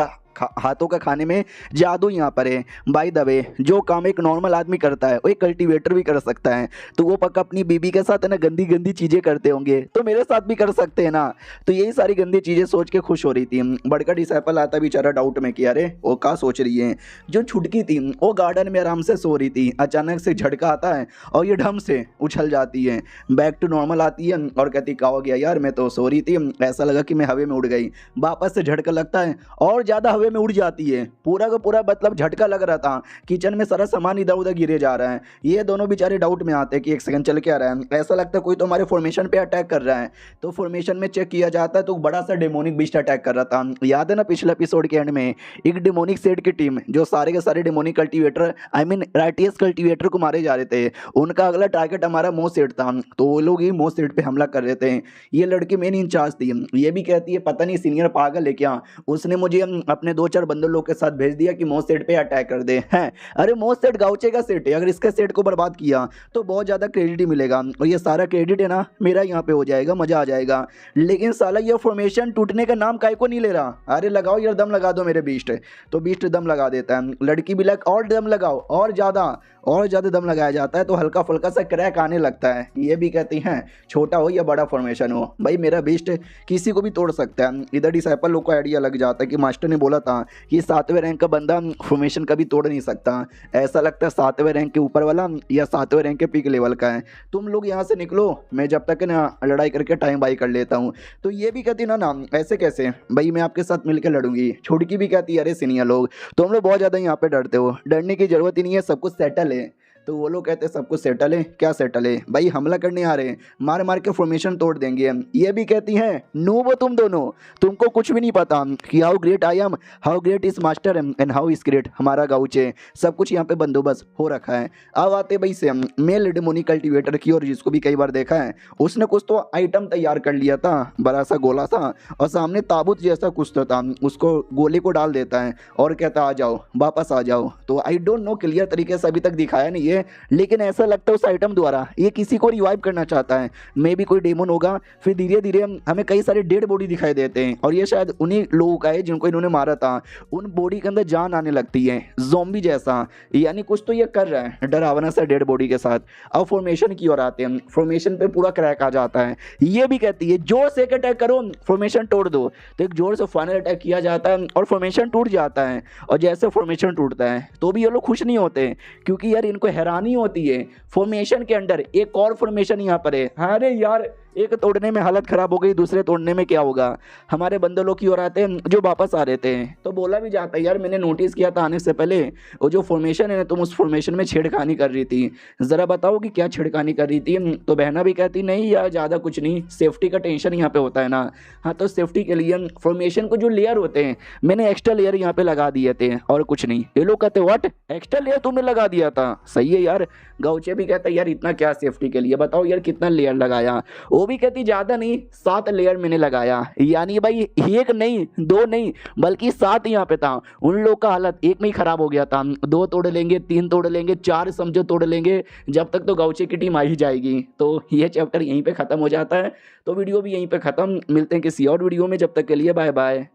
हाथों का खाने में जादू यहाँ पर है। बाय द वे जो काम एक नॉर्मल आदमी करता है वो एक कल्टीवेटर भी कर सकता है। तो वो पक्का अपनी बीबी के साथ है ना गंदी गंदी चीज़ें करते होंगे, तो मेरे साथ भी कर सकते हैं ना। तो यही सारी गंदी चीज़ें सोच के खुश हो रही थी। बड़का डिसाइपल आता बेचारा डाउट में कि अरे वो क्या सोच रही है। जो छुटकी थी वो गार्डन में आराम से सो रही थी, अचानक से झटका आता है और ये ढम से उछल जाती है, बैक टू नॉर्मल आती है और कहती क्या हो गया यार, मैं तो सो रही थी, ऐसा लगा कि मैं हवा में उड़ गई। वापस से झटका लगता है और ज़्यादा हवा में उड़ जाती है, पूरा का पूरा मतलब झटका लग रहा था, किचन में सारा सामान इधर उधर गिरे जा रहा है। ये दोनों बेचारे डाउट में आते हैं कि एक सेकंड चल के आ रहा है, ऐसा लगता है कोई तो हमारे फॉर्मेशन पे अटैक कर रहा है। तो फॉर्मेशन में चेक किया जाता है तो बड़ा सा डेमोनिक बीस्ट अटैक कर रहा था। याद है ना पिछले एपिसोड के एंड में एक डेमोनिक सेट की टीम जो सारे के सारे demonic cultivator I mean righteous cultivator को मारे जा रहे थे, उनका अगला टारगेट हमारा मो सेट था। तो वो लोग ही मो सेट पे हमला कर रहे थे। ये लड़की मेन इंचार्ज थी, ये भी कहती है पता नहीं सीनियर पागल है क्या, उसने मुझे अपने 2-4 बंदों लोग के साथ भेज दिया कि मो सेट पे अटैक कर दे हैं। अरे मो सेट गाउचे का सेट है, अगर इसके सेट को बर्बाद किया तो बहुत ज़्यादा क्रेडिट ही मिलेगा और ये सारा क्रेडिट है ना मेरा यहाँ पे हो जाएगा, मज़ा आ जाएगा। लेकिन साला ये फॉर्मेशन टूटने का नाम काहे को नहीं ले रहा? अरे लगाओ यार, दम लगा दो मेरे बीस्ट। तो बीस्ट दम लगा देता है, लड़की भी लग और दम लगाओ, और ज़्यादा दम लगाया जाता है तो हल्का फुल्का सा क्रैक आने लगता है। ये भी कहती हैं छोटा हो या बड़ा फॉर्मेशन हो, भाई मेरा बीस्ट किसी को भी तोड़ सकता है। इधर डिसाइपल लोग को आइडिया लग जाता है कि मास्टर ने बोला था कि 7वें रैंक का बंदा फॉर्मेशन कभी तोड़ नहीं सकता। ऐसा लगता है 7वें रैंक के ऊपर वाला या 7वें रैंक के पीक लेवल का है। तुम लोग यहाँ से निकलो, मैं जब तक ना लड़ाई करके टाइम बाई कर लेता हूँ। तो ये भी कहती ना ऐसे कैसे भाई, मैं आपके साथ मिलकर लड़ूंगी। छुड़की भी कहती है अरे सीनियर लोग तुम लोग बहुत ज़्यादा यहाँ पे डरते हो, डरने की जरूरत ही नहीं है, सब कुछ सेटल है। तो वो लोग कहते हैं सब कुछ सेटल है? क्या सेटल है भाई, हमला करने आ रहे हैं, मार मार के फॉर्मेशन तोड़ देंगे हम। ये भी कहती हैं नूब तुम दोनों, तुमको कुछ भी नहीं पता कि how great I am, how great is master and how is great हमारा गाउचे, सब कुछ यहाँ पे बंदोबस्त हो रखा है। अब आते भाई से मेल डेमोनिक कल्टीवेटर की, और जिसको भी कई बार देखा है उसने कुछ तो आइटम तैयार कर लिया था, बड़ा सा गोला सा और सामने ताबूत जैसा कुछ तो था, उसको गोले को डाल देता है और कहता आ जाओ वापस आ जाओ। तो आई डोंट नो क्लियर तरीके से अभी तक दिखाया नहीं है है, लेकिन ऐसा लगता है उस आइटम द्वारा ये किसी को रिवाइव करना चाहता है। मे भी कोई डेमन होगा। फिर धीरे धीरे हमें कई सारे डेड बॉडी दिखाई देते हैं और ये शायद उन्हीं लोगों का है जिनको इन्होंने मारा था। उन बॉडी के अंदर जान आने लगती है ज़ॉम्बी जैसा, यानी कुछ तो ये कर रहा है डरावना सा डेड बॉडी के साथ। अब फॉर्मेशन की ओर आते हैं। फॉर्मेशन पे पूरा क्रैक आ जाता है। ये भी कहती है जोर से एक अटैक करो, फॉर्मेशन तोड़ दो। तो एक जोर से फाइनल अटैक किया जाता है और फॉर्मेशन टूट जाता है। और जैसे फॉर्मेशन टूटता है तो भी ये लोग खुश नहीं होते, क्योंकि यार इनको हैरानी होती है फॉर्मेशन के अंदर एक और फॉर्मेशन यहाँ पर है। अरे यार एक तोड़ने में हालत खराब हो गई, दूसरे तोड़ने में क्या होगा। हमारे बंदे लोग की ओर आते हैं जो वापस आ रहे थे, तो बोला भी जाता है यार मैंने नोटिस किया था आने से पहले वो जो फॉर्मेशन है ना, तुम उस फॉर्मेशन में छेड़खानी कर रही थी, ज़रा बताओ कि क्या छेड़खानी कर रही थी। तो बहना भी कहती नहीं यार ज़्यादा कुछ नहीं, सेफ्टी का टेंशन यहाँ पे होता है ना। हाँ तो सेफ्टी के लिए फॉर्मेशन को जो लेयर होते हैं मैंने एक्स्ट्रा लेयर यहाँ पे लगा दिए थे और कुछ नहीं। ये लोग कहते व्हाट, एक्स्ट्रा लेयर तुमने लगा दिया था? सही है यार। गाउचे भी कहता है यार इतना क्या सेफ्टी के लिए, बताओ यार कितना लेयर लगाया। वो भी कहती ज़्यादा नहीं 7 लेयर मैंने लगाया, यानी भाई एक नहीं 2 नहीं बल्कि 7 यहाँ पे था। उन लोग का हालत एक में ही खराब हो गया था। 2 तोड़ लेंगे, 3 तोड़ लेंगे, 4 समझो तोड़ लेंगे, जब तक तो गाउचे की टीम आ ही जाएगी। तो ये चैप्टर यहीं पे ख़त्म हो जाता है। तो वीडियो भी यहीं पे ख़त्म, मिलते हैं किसी और वीडियो में, जब तक के लिए बाय बाय।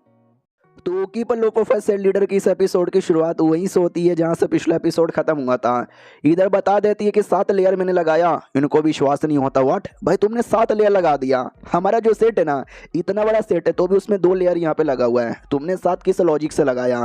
तो keeper low profile sale leader की इस एपिसोड की शुरुआत वहीं से होती है जहां से पिछला एपिसोड खत्म हुआ था। इधर बता देती है कि 7 लेयर मैंने लगाया। इनको विश्वास नहीं होता, व्हाट भाई तुमने 7 लेयर लगा दिया। हमारा जो सेट है ना इतना बड़ा सेट है तो भी उसमें 2 लेयर यहाँ पे लगा हुआ है, तुमने 7 किस लॉजिक से लगाया।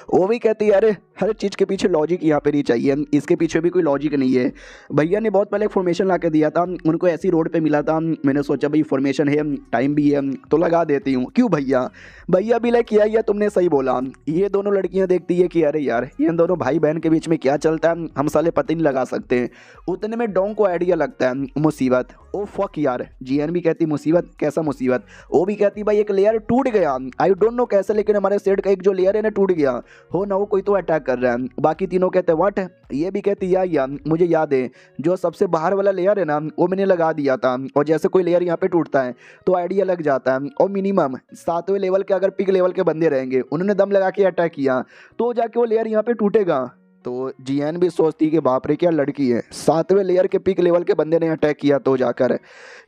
वो भी कहती है अरे हर चीज़ के पीछे लॉजिक यहाँ पे नहीं चाहिए, इसके पीछे भी कोई लॉजिक नहीं है। भैया ने बहुत पहले एक फॉर्मेशन ला के दिया था, उनको ऐसी रोड पे मिला था, मैंने सोचा भाई फॉर्मेशन है टाइम भी है तो लगा देती हूँ। क्यों भैया? भैया भी लाइक किया तुमने सही बोला। ये दोनों लड़कियां देखती है कि अरे यार ये दोनों भाई बहन के बीच में क्या चलता है, हम साले पता नहीं लगा सकते। उतने में डोंग को आइडिया लगता है मुसीबत। ओ फक यार, जीएन भी कहती मुसीबत, कैसा मुसीबत? वो भी कहती भाई एक लेयर टूट गया, आई डोंट नो कैसे, लेकिन हमारे सेट का एक जो लेयर है ना टूट गया, हो ना हो कोई तो अटैक कर रहा है। बाकी तीनों कहते हैं व्हाट। ये भी कहती या मुझे याद है जो सबसे बाहर वाला लेयर है ना वो मैंने लगा दिया था, और जैसे कोई लेयर यहाँ पे टूटता है तो आइडिया लग जाता है। और मिनिमम 7वें लेवल के अगर पिक लेवल के बंदे रहेंगे, उन्होंने दम लगा के अटैक किया तो जाके वो लेयर यहाँ पे टूटेगा। तो जीएन भी सोचती कि बाप रे क्या लड़की है, 7वें लेयर के पीक लेवल के बंदे ने अटैक किया तो जाकर।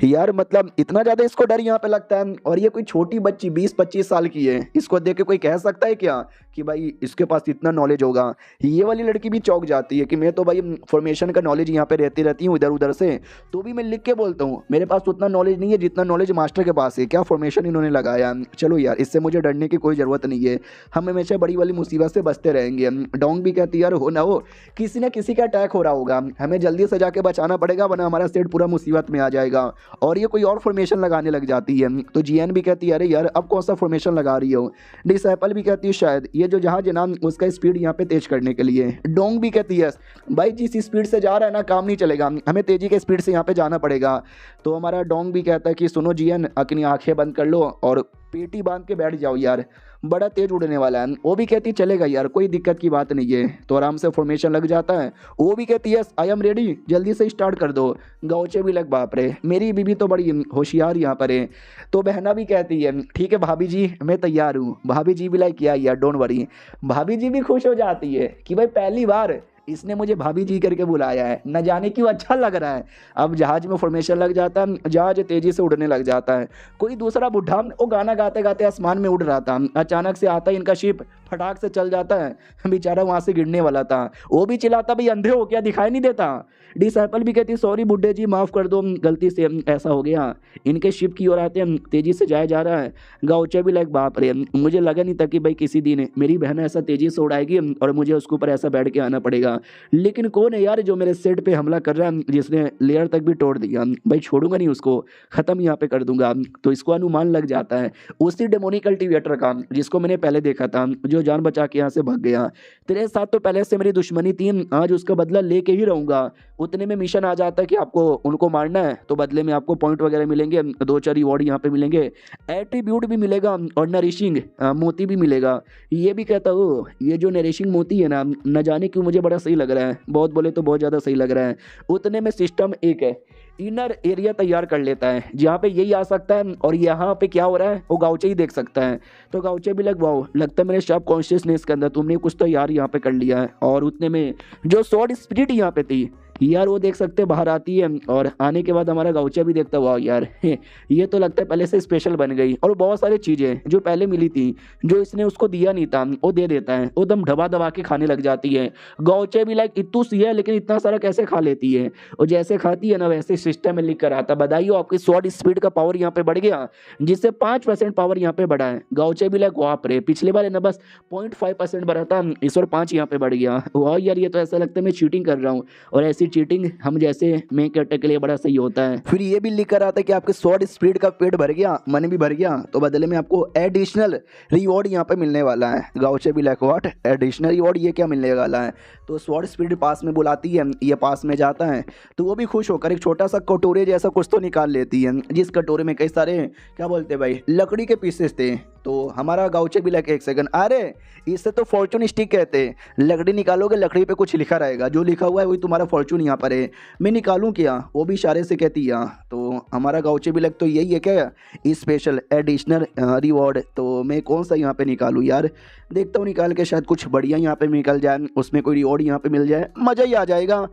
यार मतलब इतना ज़्यादा इसको डर यहाँ पे लगता है। और ये कोई छोटी बच्ची 20-25 साल की है, इसको देख के कोई कह सकता है क्या कि भाई इसके पास इतना नॉलेज होगा? ये वाली लड़की भी चौंक जाती है कि मैं तो भाई फॉर्मेशन का नॉलेज यहाँ पे रहती हूँ इधर उधर से, तो भी मैं लिख के बोलता हूँ मेरे पास उतना नॉलेज नहीं है जितना नॉलेज मास्टर के पास है। क्या फॉर्मेशन इन्होंने लगाया। चलो यार इससे मुझे डरने की कोई ज़रूरत नहीं है, हम हमेशा बड़ी वाली मुसीबत से बचते रहेंगे। डोंग भी कहती है यार हो ना हो किसी न किसी का अटैक हो रहा होगा, हमें जल्दी से जाके बचाना पड़ेगा वरना हमारा सेट पूरा मुसीबत में आ जाएगा। और ये कोई और फॉर्मेशन लगाने लग जाती है। तो जीएन भी कहती है अरे यार अब कौन सा फॉर्मेशन लगा रही हो। डिसेपल भी कहती है शायद ये जो जहाज है ना उसका स्पीड यहाँ पे तेज करने के लिए। डोंग भी कहती है भाई जिस स्पीड से जा रहा है ना काम नहीं चलेगा, हमें तेजी के स्पीड से यहाँ पे जाना पड़ेगा। तो हमारा डोंग भी कहता है कि सुनो जीएन अपनी आंखें बंद कर लो और पेटी बांध के बैठ जाओ यार, बड़ा तेज उड़ने वाला है। वो भी कहती चलेगा यार कोई दिक्कत की बात नहीं है। तो आराम से फॉर्मेशन लग जाता है। वो भी कहती है आई एम रेडी, जल्दी से स्टार्ट कर दो। गाउचे भी लग बाप रे मेरी बीबी तो बड़ी होशियार यहाँ पर है। तो बहना भी कहती है ठीक है भाभी जी मैं तैयार हूँ। भाभी जी भी लाइक किया यार डोंट वरी। भाभी जी भी खुश हो जाती है कि भाई पहली बार इसने मुझे भाभी जी करके बुलाया है, न जाने क्यों अच्छा लग रहा है। अब जहाज में फॉर्मेशन लग जाता है, जहाज तेजी से उड़ने लग जाता है। कोई दूसरा बुढ़ा वो गाना गाते गाते आसमान में उड़ रहा था, अचानक से आता है इनका शिप फटाक से चल जाता है। बेचारा वहां से गिरने वाला था। वो भी चिल्लाता भाई अंधे हो क्या, दिखाई नहीं देता। डिसेपल भी कहती सॉरी बुड्ढे जी माफ़ कर दो, गलती से ऐसा हो गया। इनके शिप की ओर आते हैं, तेजी से जाया जा रहा है। गाउचे भी लाइक बाप रे मुझे लगा नहीं था कि भाई किसी दिन मेरी बहन ऐसा तेजी से उड़ाएगी और मुझे उसके ऊपर ऐसा बैठ के आना पड़ेगा। लेकिन कौन है यार जो मेरे सेट पे हमला कर रहा है, जिसने लेयर तक भी तोड़ दिया। भाई छोड़ूंगा नहीं उसको, ख़त्म यहाँ पे कर दूंगा। तो इसको अनुमान लग जाता है उसी डेमोनिक कल्टीवेटर का जिसको मैंने पहले देखा था, जो जान बचा के यहाँ से भाग गया। तेरे साथ तो पहले से मेरी दुश्मनी थी, आज उसका बदला लेके ही रहूंगा। उतने में मिशन आ जाता है कि आपको उनको मारना है, तो बदले में आपको पॉइंट वगैरह मिलेंगे, 2-4 रिवॉर्ड यहाँ पे मिलेंगे, एट्रीब्यूट भी मिलेगा और नरिशिंग मोती भी मिलेगा। ये भी कहता हूँ ये जो नरिशिंग मोती है ना, न जाने क्यों मुझे बड़ा सही लग रहा है, बहुत बोले तो बहुत ज़्यादा सही लग रहा है। उतने में सिस्टम एक है, इनर एरिया तैयार कर लेता है जहाँ पे यही आ सकता है और यहाँ पे क्या हो रहा है वो गाउचे ही देख सकता है। तो गाउचे भी वाओ लगता है मेरे सब कॉन्शियसनेस के अंदर तुमने कुछ तो यार यहाँ पे कर लिया है। और उतने में जो सॉर्ड स्पिरिट यहाँ पे थी यार वो देख सकते हैं बाहर आती है और आने के बाद हमारा गाउचा भी देखता हुआ यार ये तो लगता है पहले से स्पेशल बन गई। और बहुत सारी चीजें जो पहले मिली थी जो इसने उसको दिया नहीं था वो दे देता है, वो दम दबा दबा के खाने लग जाती है। गाउचे भी लाइक इतू सी है लेकिन इतना सारा कैसे खा लेती है, और जैसे खाती है ना वैसे सिस्टम में लिख कर आता बताइए आपकी शॉर्ट स्पीड का पावर यहाँ पे बढ़ गया जिससे 5% पावर यहाँ पे बढ़ा है। गाउचे भी लाइक वाह रे, पिछले बार है ना बस 0.5% बढ़ा था, इस बार 5 यहाँ पे बढ़ गया। वाह यार ये तो ऐसा लगता है मैं चीटिंग कर रहा हूँ, और ऐसी चीटिंग हम जैसे मेन कैरेक्टर के लिए बड़ा सही होता है। फिर ये भी लिख कर आता है कि आपके शॉर्ट स्पीड का पेट भर गया, मन भी भर गया, तो बदले में आपको एडिशनल रिवॉर्ड यहाँ पे मिलने वाला है। गाउचे भी लाइक व्हाट एडिशनल रिवॉर्ड, ये क्या मिलने वाला है। तो शॉर्ट स्पीड पास में बुलाती है, ये पास में जाता है तो वो भी खुश होकर एक छोटा सा कटोरे जैसा कुछ तो निकाल लेती है, जिस कटोरे में कई सारे क्या बोलते हैं भाई लकड़ी के पीसेस थे। तो हमारा गाउचे भी लाइक एक सेकंड, अरे इससे तो फॉर्चून स्टिक कहते हैं, लकड़ी निकालोगे लकड़ी पे कुछ लिखा रहेगा, जो लिखा हुआ है वही तुम्हारा फॉर्चून यहाँ पर है, मैं निकालूं क्या, वो भी इशारे से कहती है। तो हमारा गाउचे भी लाइक तो यही है क्या स्पेशल एडिशनल रिवॉर्ड, तो मैं कौन सा यहाँ पे निकालूं यार, देखता हूँ निकाल के शायद कुछ बढ़िया यहाँ पे निकल जाए, उसमें कोई रिवॉर्ड यहाँ पे मिल जाए, मज़ा ही आ जाएगा।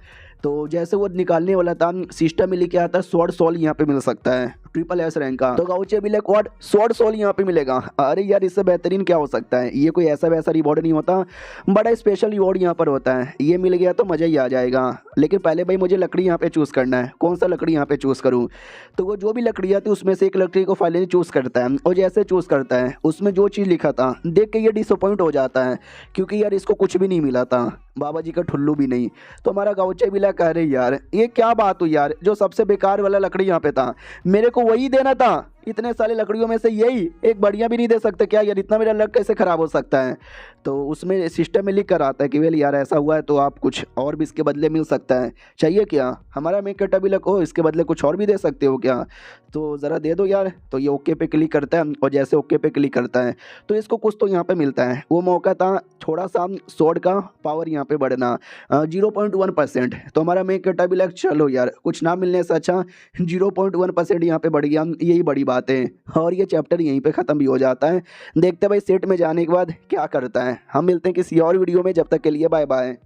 तो जैसे वो निकालने वाला था सिस्टम में लेके आता है स्वॉर्ड सोल यहाँ पे मिल सकता है SSS रैंक का। तो गाउचे भी लाइक व्हाट स्वॉर्ड सोल यहाँ पे मिलेगा, अरे यार इससे बेहतरीन क्या हो सकता है, ये कोई ऐसा वैसा रिवॉर्ड नहीं होता, बड़ा स्पेशल रिवॉर्ड यहाँ पर होता है, ये मिल गया तो मज़ा ही आ जाएगा। लेकिन पहले भाई मुझे लकड़ी यहाँ पे चूज़ करना है, कौन सा लकड़ी यहाँ पे चूज़ करूँ। तो वो जो भी लकड़ी आती है उसमें से एक लकड़ी को फाइनली चूज़ करता है, और जैसे चूज़ करता है उसमें जो चीज़ लिखा था देख के ये डिसअपॉइंट हो जाता है, क्योंकि यार इसको कुछ भी नहीं मिला था, बाबा जी का ठुल्लू भी नहीं। तो हमारा गाउचे भी कह रहे यार ये क्या बात हुई यार, जो सबसे बेकार वाला लकड़ी यहाँ पे था मेरे को वही देना था, इतने सारे लकड़ियों में से यही एक बढ़िया भी नहीं दे सकते क्या यार, इतना मेरा लक कैसे ख़राब हो सकता है। तो उसमें सिस्टम में लिख कर आता है कि वेल यार ऐसा हुआ है तो आप कुछ और भी इसके बदले मिल सकता है, चाहिए क्या। हमारा मेक कटा भी लक हो इसके बदले कुछ और भी दे सकते हो क्या, तो ज़रा दे दो यार। तो ये ओके पे क्लिक करता है, और जैसे ओके पे क्लिक करता है तो इसको कुछ तो यहाँ पे मिलता है। वो मौका था थोड़ा सा स्वॉर्ड का पावर यहाँ पे बढ़ना 0.1%। तो हमारा मेक कटा भी लक चलो यार कुछ ना मिलने से अच्छा 0.1% यहाँ पे बढ़ गया, यही बड़ी बात है। और ये चैप्टर यहीं पे ख़त्म भी हो जाता है। देखते हैं भाई सेट में जाने के बाद क्या करता है। हम मिलते हैं किसी और वीडियो में, जब तक के लिए बाय बाय।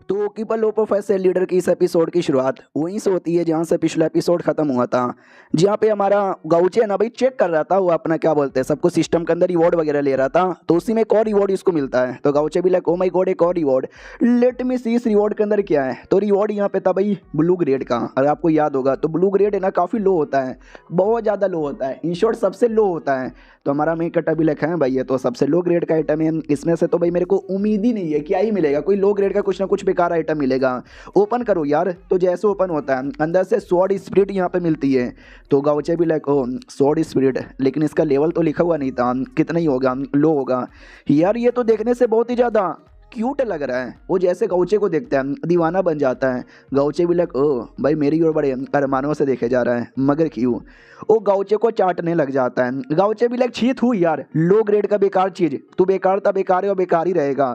तो keeper low profile sale leader की इस एपिसोड की शुरुआत वहीं से होती है जहां से पिछला एपिसोड खत्म हुआ था, जहां पे हमारा गाउचे है ना भाई चेक कर रहा था, वो अपना क्या बोलते हैं सबको सिस्टम के अंदर रिवॉर्ड वगैरह ले रहा था, तो उसी में एक और रिवॉर्ड इसको मिलता है। तो गाउचे भी लाइक ओ माय गॉड एक और रिवॉर्ड, लेट मी सी इस रिवॉर्ड के अंदर क्या है। तो रिवॉर्ड यहाँ पे था भाई ब्लू ग्रेड का, अगर आपको याद होगा तो ब्लू ग्रेड है ना काफ़ी लो होता है, बहुत ज़्यादा लो होता है, इन शॉर्ट सबसे लो होता है। तो हमारा मेक कटा भी लिखा है भाई ये तो सबसे लो ग्रेड का आइटम है, इसमें से तो भाई मेरे को उम्मीद ही नहीं है क्या ही मिलेगा, कोई लो ग्रेड का कुछ ना कुछ बेकार आइटम मिलेगा। ओपन करो यार, तो जैसे ओपन होता है अंदर से स्वॉर्ड स्पिरिट यहाँ पे मिलती है। तो गाउचे भी लाइक ओ स्वॉर्ड स्पिरिट, लेकिन इसका लेवल तो लिखा हुआ नहीं था, कितना ही होगा, लो होगा यार। ये तो देखने से बहुत ही ज़्यादा क्यूट लग रहा है। वो जैसे गाउचे को देखता है दीवाना बन जाता है। गाउचे भी लाइक ओ भाई मेरी ओर बड़े अरमानों से देखे जा रहा है, मगर क्यों। वो गाउचे को चाटने लग जाता है। गाउचे भी लाइक छीत हुई यार, लो ग्रेड का बेकार चीज़, तू बेकार था, बेकार है और बेकार ही रहेगा।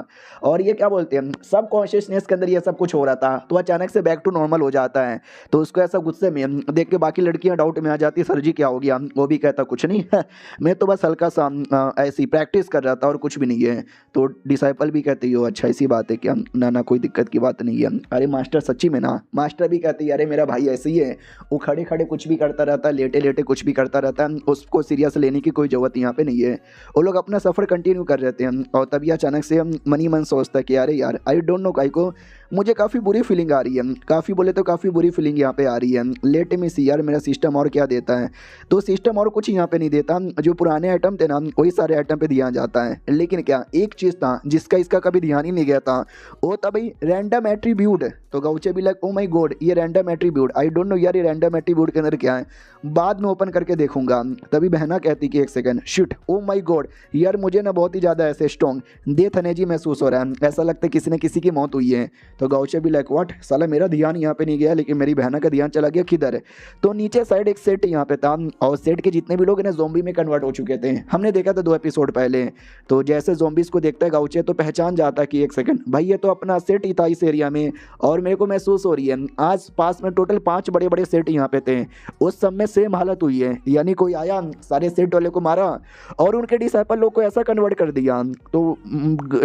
और ये क्या बोलते हैं सब कॉन्शियसनेस के अंदर ये सब कुछ हो रहा था, तो अचानक से बैक टू नॉर्मल हो जाता है। तो उसको ऐसा गुस्से में देख के बाकी लड़कियां डाउट में आ जाती है, सर जी क्या हो गया। वो भी कहता कुछ नहीं मैं तो बस हल्का सा ऐसी प्रैक्टिस कर रहा था और कुछ भी नहीं है। तो डिसाइपल भी कहती हो अच्छा ऐसी बात है क्या, ना ना कोई दिक्कत की बात नहीं है। अरे मास्टर सच्ची में ना, मास्टर भी कहती है अरे मेरा भाई ऐसे ही है, वो खड़े खड़े कुछ भी करता रहता है, लेटे लेटे कुछ भी करता रहता है, उसको सीरियस लेने की कोई ज़रूरत यहाँ पे नहीं है। वो लोग अपना सफ़र कंटिन्यू कर रहे हैं, और तभी अचानक से मन ही मन सोचता है कि अरे यार आई डोंट नो काई को मुझे काफ़ी बुरी फीलिंग आ रही है, काफ़ी बोले तो काफ़ी बुरी फीलिंग यहाँ पे आ रही है। लेट में सी यार मेरा सिस्टम और क्या देता है, तो सिस्टम और कुछ यहाँ पे नहीं देता, जो पुराने आइटम थे ना वही सारे आइटम पे ध्यान जाता है। लेकिन क्या एक चीज़ था जिसका इसका कभी ध्यान ही नहीं गया था, वो था भाई रैंडम एट्रीब्यूट। तो गाउचे भी लाइक ओ माय गॉड ये random attribute, I don't know यार ये रैंडम एट्रीब्यूट के अंदर क्या है, बाद में ओपन करके देखूंगा। तभी बहना कहती कि एक second shit oh my God यार मुझे ना बहुत ही ज़्यादा ऐसे स्ट्रॉन्ग डेथ एनर्जी महसूस हो रहा है, ऐसा लगता है किसी ने किसी की मौत हुई है। तो गाउचे भी लाइक व्हाट साला मेरा ध्यान यहाँ पे नहीं गया, लेकिन मेरी बहना का ध्यान चला गया किधर। तो नीचे साइड एक सेट यहाँ पे था, और सेट के जितने भी लोग ना ज़ोंबी में कन्वर्ट हो चुके थे, हमने देखा था 2 एपिसोड पहले। तो जैसे ज़ोंबीज को देखता है गाउचे तो पहचान जाता है कि एक सेकंड भाई ये तो अपना सेट ही था इस एरिया में, और मेरे को महसूस हो रही है आज पास में टोटल 5 बड़े बड़े सेट यहाँ पे थे, उस सब में सेम हालत हुई है, यानी कोई आया सारे सेट वाले को मारा और उनके डिसाइपल लोग को ऐसा कन्वर्ट कर दिया। तो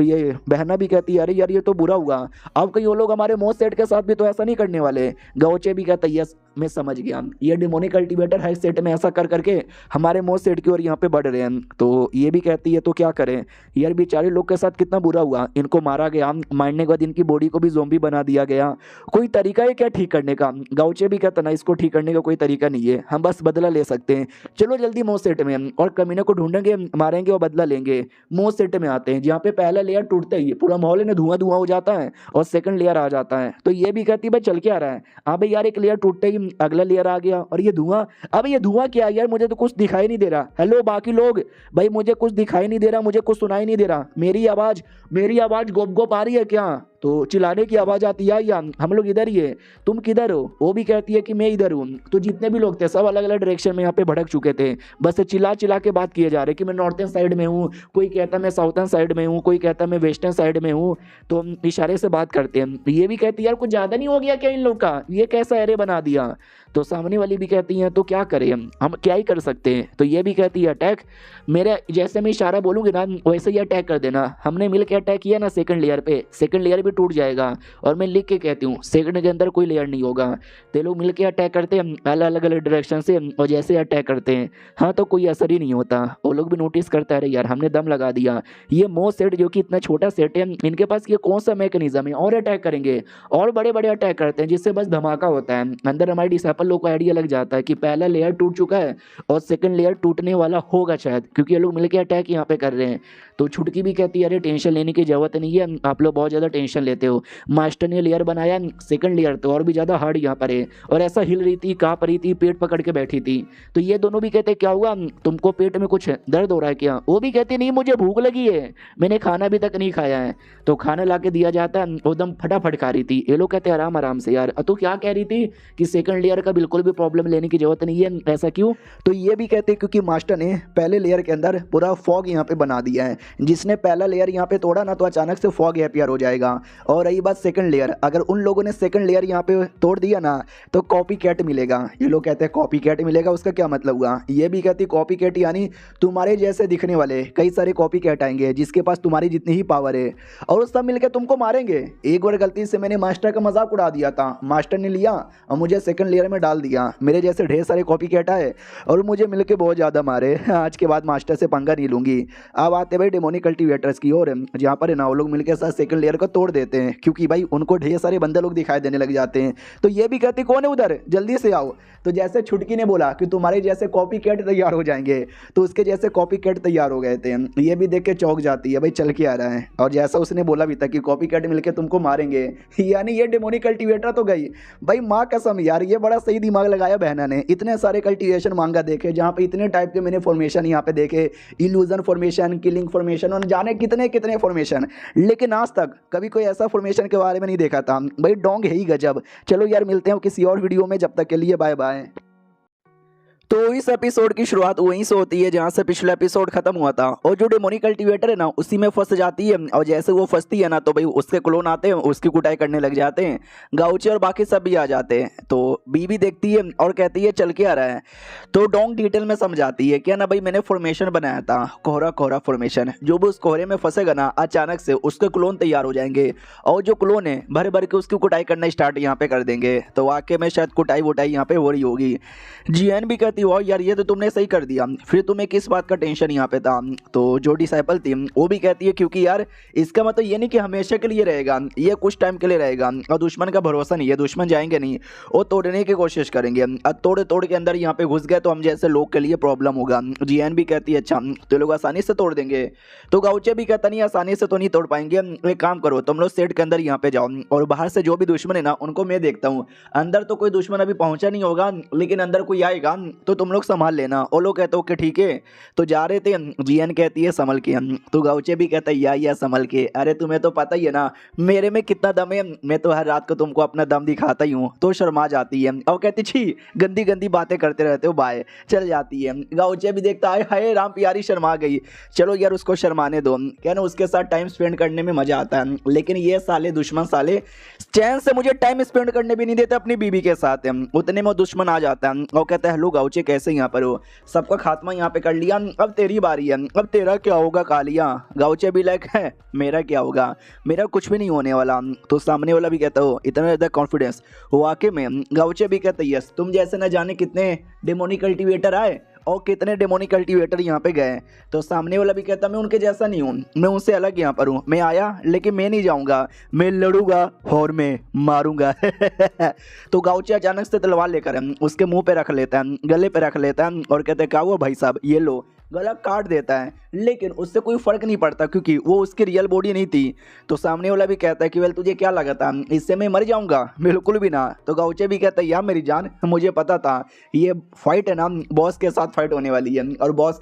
ये बहना भी कहती है अरे यार ये तो बुरा हुआ, अब कहीं कहीं वो लोग हमारे मोस्ट सेट के साथ भी तो ऐसा नहीं करने वाले। गाउचे भी कहता है यस मैं समझ गया, ये डेमोनिक कल्टीवेटर हर सेट में ऐसा कर करके हमारे मोस्ट सेट की ओर यहाँ पे बढ़ रहे हैं। तो ये भी कहती है तो क्या करें यार, बेचारे लोग के साथ कितना बुरा हुआ, इनको मारा गया, मारने के बाद इनकी बॉडी को भी ज़ोंबी बना दिया गया, कोई तरीका है क्या ठीक करने का? गाउचे भी कहता ना इसको ठीक करने का कोई तरीका नहीं है, हम बस बदला ले सकते हैं, चलो जल्दी मोस्ट सेट में और कमीने को ढूंढेंगे, मारेंगे और बदला लेंगे। मोस्ट सेट में आते हैं जहाँ पे पहला लेयर टूटता ही पूरा माहौल में धुआं धुआं हो जाता है और सेकंड लेयर आ जाता है। तो ये भी कहती है भाई चल के आ रहा है, हाँ भाई यार एक लेयर टूटते ही अगला लेयर आ गया और ये धुआं, अब ये धुआं क्या यार, मुझे तो कुछ दिखाई नहीं दे रहा। हेलो बाकी लोग, भाई मुझे कुछ दिखाई नहीं दे रहा, मुझे कुछ सुनाई नहीं दे रहा, मेरी आवाज गोप गोप आ रही है क्या? तो चिल्लाने की आवाज आती है या हम लोग इधर ही है, तुम किधर हो? वो भी कहती है कि मैं इधर हूँ। तो जितने भी लोग थे सब अलग अलग डायरेक्शन में यहाँ पे भड़क चुके थे, बस चिल्ला चिल्ला के बात किए जा रहे कि मैं नॉर्थन साइड में हूँ, कोई कहता मैं साउथर्न साइड में हूँ, कोई कहता मैं वेस्टर्न साइड में हूँ। तो इशारे से बात करते हैं। ये भी कहती है यार कुछ ज़्यादा नहीं हो गया क्या इन लोग का, ये कैसा एरे बना दिया? तो सामने वाली भी कहती हैं तो क्या करें हम क्या ही कर सकते हैं? तो ये भी कहती है अटैक, मेरे जैसे मैं इशारा बोलूँगी ना वैसे ही अटैक कर देना। हमने मिल के अटैक किया ना सेकंड लेयर पे, सेकंड लेयर भी टूट जाएगा। और मैं लिख के कहती हूँ सेकंड के अंदर कोई लेयर नहीं होगा। ते लोग मिल के अटैक करते हैं अलग अलग डायरेक्शन से और जैसे अटैक करते हैं हाँ तो कोई असर ही नहीं होता। वो लोग भी नोटिस करता है अरे यार हमने दम लगा दिया, ये मोस्ट सेट जो कि इतना छोटा सेट है इनके पास ये कौन सा मैकेनिज्म है, और अटैक करेंगे और बड़े बड़े अटैक करते हैं जिससे बस धमाका होता है। अंदर हमारे डिसाइपल लोग को आइडिया लग जाता है कि पहला लेयर टूट चुका है और सेकंड लेयर टूटने वाला होगा शायद, क्योंकि ये लोग मिलकर अटैक यहाँ पे कर रहे हैं। तो छुटकी भी कहती है अरे टेंशन लेने की जरूरत नहीं है, आप लोग बहुत ज़्यादा टेंशन लेते हो, मास्टर ने लेयर बनाया सेकंड लेयर तो और भी ज़्यादा हार्ड यहाँ पर है, और ऐसा हिल रही थी काँप रही थी पेट पकड़ के बैठी थी। तो ये दोनों भी कहते क्या हुआ, तुमको पेट में कुछ दर्द हो रहा है क्या? वो भी कहते नहीं मुझे भूख लगी है, मैंने खाना अभी तक नहीं खाया है। तो खाना ला के दिया जाता है, एकदम फटाफट खा रही थी। ये लोग कहते आराम आराम से यार, तो क्या कह रही थी कि सेकंड लेयर का बिल्कुल भी प्रॉब्लम लेने की जरूरत नहीं है, ऐसा क्यों? तो ये भी कहते क्योंकि मास्टर ने पहले लेयर के अंदर पूरा फॉग यहाँ पे बना दिया है, जिसने पहला लेयर यहाँ पे तोड़ा ना तो अचानक से फॉग अपीयर हो जाएगा। और रही बात सेकंड लेयर, अगर उन लोगों ने सेकंड लेयर यहाँ पे तोड़ दिया ना तो कॉपी कैट मिलेगा। ये लोग कहते हैं कॉपी कैट मिलेगा, उसका क्या मतलब हुआ? ये भी कहती कॉपी कैट यानी तुम्हारे जैसे दिखने वाले कई सारे कॉपी कैट आएंगे जिसके पास तुम्हारी जितनी ही पावर है और वो सब मिलकर तुमको मारेंगे। एक बार गलती से मैंने मास्टर का मजाक उड़ा दिया था, मास्टर ने लिया और मुझे सेकंड लेयर में डाल दिया, मेरे जैसे ढेर सारे कॉपी कैट आए और मुझे मिलकर बहुत ज़्यादा मारे। आज के बाद मास्टर से पंगा नहीं लूंगी। अब आते भाई डेमोनिक कल्टीवेटर्स की ओर, जहाँ पर ना वो लोग मिलकर साथ सेकंड लेयर को तोड़ देते हैं क्योंकि भाई उनको ढेर सारे बंदे लोग दिखाई देने लग जाते हैं। तो ये भी कहते कौन है उधर, जल्दी से आओ। तो जैसे छुटकी ने बोला कि तुम्हारे जैसे कॉपी कैट तैयार हो जाएंगे, तो उसके जैसे कॉपी कैट तैयार हो गए थे। ये भी देख के चौंक जाती है भाई चल के आ रहा है, और जैसा उसने बोला भी था कि कॉपी कैट मिलकर तुमको मारेंगे, यानी ये डेमोनिक कल्टीवेटर तो गई। भाई माँ कसम यार ये बड़ा सही दिमाग लगाया बहना ने। इतने सारे कल्टीवेशन मांगा देखे जहाँ पे इतने टाइप के मैंने फॉर्मेशन यहाँ पे देखे, इल्यूजन फॉर्मेशन, किलिंग फॉर्मेशन और जाने कितने कितने फॉर्मेशन, लेकिन आज तक कभी कोई ऐसा फॉर्मेशन के बारे में नहीं देखा था। भाई डोंग है ही गजब। चलो यार मिलते हैं किसी और वीडियो में, जब तक के लिए बाय बाय। तो इस एपिसोड की शुरुआत वहीं से होती है जहां से पिछला एपिसोड खत्म हुआ था, और जो डेमोनिक कल्टीवेटर है ना उसी में फंस जाती है, और जैसे वो फंसती है ना तो भाई उसके क्लोन आते हैं, उसकी कुटाई करने लग जाते हैं, गाउचे और बाकी सब भी आ जाते हैं। तो बीबी देखती है और कहती है चल के आ रहा है। तो डोंग डिटेल में समझाती है क्या ना भाई मैंने फॉर्मेशन बनाया था, कोहरा कोहरा फॉर्मेशन, जो भी उस कोहरे में फंसेगा ना अचानक से उसके क्लोन तैयार हो जाएंगे, और जो क्लोन है भर भर के उसकी कुटाई करना स्टार्ट यहाँ पे कर देंगे। तो वाकई में शायद कुटाई वुटाई यहाँ पे हो रही होगी। जीएन भी कहती हो यार ये तो तुमने सही कर दिया, फिर तुम्हें किस बात का टेंशन यहाँ पे था? तो जो डिसाइपल थी वो भी कहती है क्योंकि यार इसका मतलब ये नहीं कि हमेशा के लिए रहेगा, ये कुछ टाइम के लिए रहेगा, और दुश्मन का भरोसा नहीं है, दुश्मन जाएंगे नहीं, वो तोड़ने की कोशिश करेंगे, और तोड़ के अंदर यहाँ पे घुस गए तो हम जैसे लोग के लिए प्रॉब्लम होगा। जीएन भी कहती है अच्छा तो लोग आसानी से तोड़ देंगे। तो गाउचे भी कहता नहीं आसानी से तो नहीं तोड़ पाएंगे, एक काम करो तुम लोग सेट के अंदर यहाँ पे जाओ और बाहर से जो भी दुश्मन है ना उनको मैं देखता हूँ, अंदर तो कोई दुश्मन अभी पहुंचा नहीं होगा लेकिन अंदर कोई आएगा तो तुम लोग संभाल लेना। वो लोग कहते ओके ठीक है। तो जा रहे थे, जीएन कहती है संभल के, तो गाउचे भी कहता है या संभल के, अरे तुम्हें तो पता ही है ना मेरे में कितना दम है, मैं तो हर रात को तुमको अपना दम दिखाता ही हूँ। तो शर्मा जाती है और कहती छी गंदी गंदी बातें करते रहते हो, बाय चल जाती है। गाउचे भी देखता है हाय राम प्यारी शर्मा गई, चलो यार उसको शर्माने दो, क्या ना उसके साथ टाइम स्पेंड करने में मजा आता है, लेकिन ये साले दुश्मन साले चैन से मुझे टाइम स्पेंड करने भी नहीं देते अपनी बीबी के साथ, उतने में दुश्मन आ जाता है और कहता है हेलो गाउचे गाउचे कैसे यहाँ पर हो, सबका खात्मा यहाँ पे कर लिया, अब तेरी बारी है, अब तेरा क्या होगा कालिया। गाउचे भी लाइक है मेरा क्या होगा, मेरा कुछ भी नहीं होने वाला। तो सामने वाला भी कहता हो इतना ज़्यादा कॉन्फिडेंस, वाकई में गाउचे भी कहते यस, तुम जैसे न जाने कितने डेमोनिक कल्टीवेटर आए और कितने डेमोनिक कल्टीवेटर यहाँ पे गए। तो सामने वाला भी कहता मैं उनके जैसा नहीं हूँ, मैं उनसे अलग यहाँ पर हूँ, मैं आया लेकिन मैं नहीं जाऊँगा, मैं लड़ूंगा और मैं मारूंगा। तो गाउचे अचानक से तलवार लेकर उसके मुंह पे रख लेता है, गले पे रख लेता है और कहते हैं क्या हुआ भाई साहब, ये लो, गला काट देता है। लेकिन उससे कोई फर्क नहीं पड़ता क्योंकि वो उसकी रियल बॉडी नहीं थी। तो सामने वाला भी कहता है कि वेल तुझे क्या लगा था इससे मैं मर जाऊंगा, बिल्कुल भी ना। तो गाउचे भी कहता है यार मेरी जान, मुझे पता था ये फाइट है ना बॉस के साथ फाइट होने वाली है, और बॉस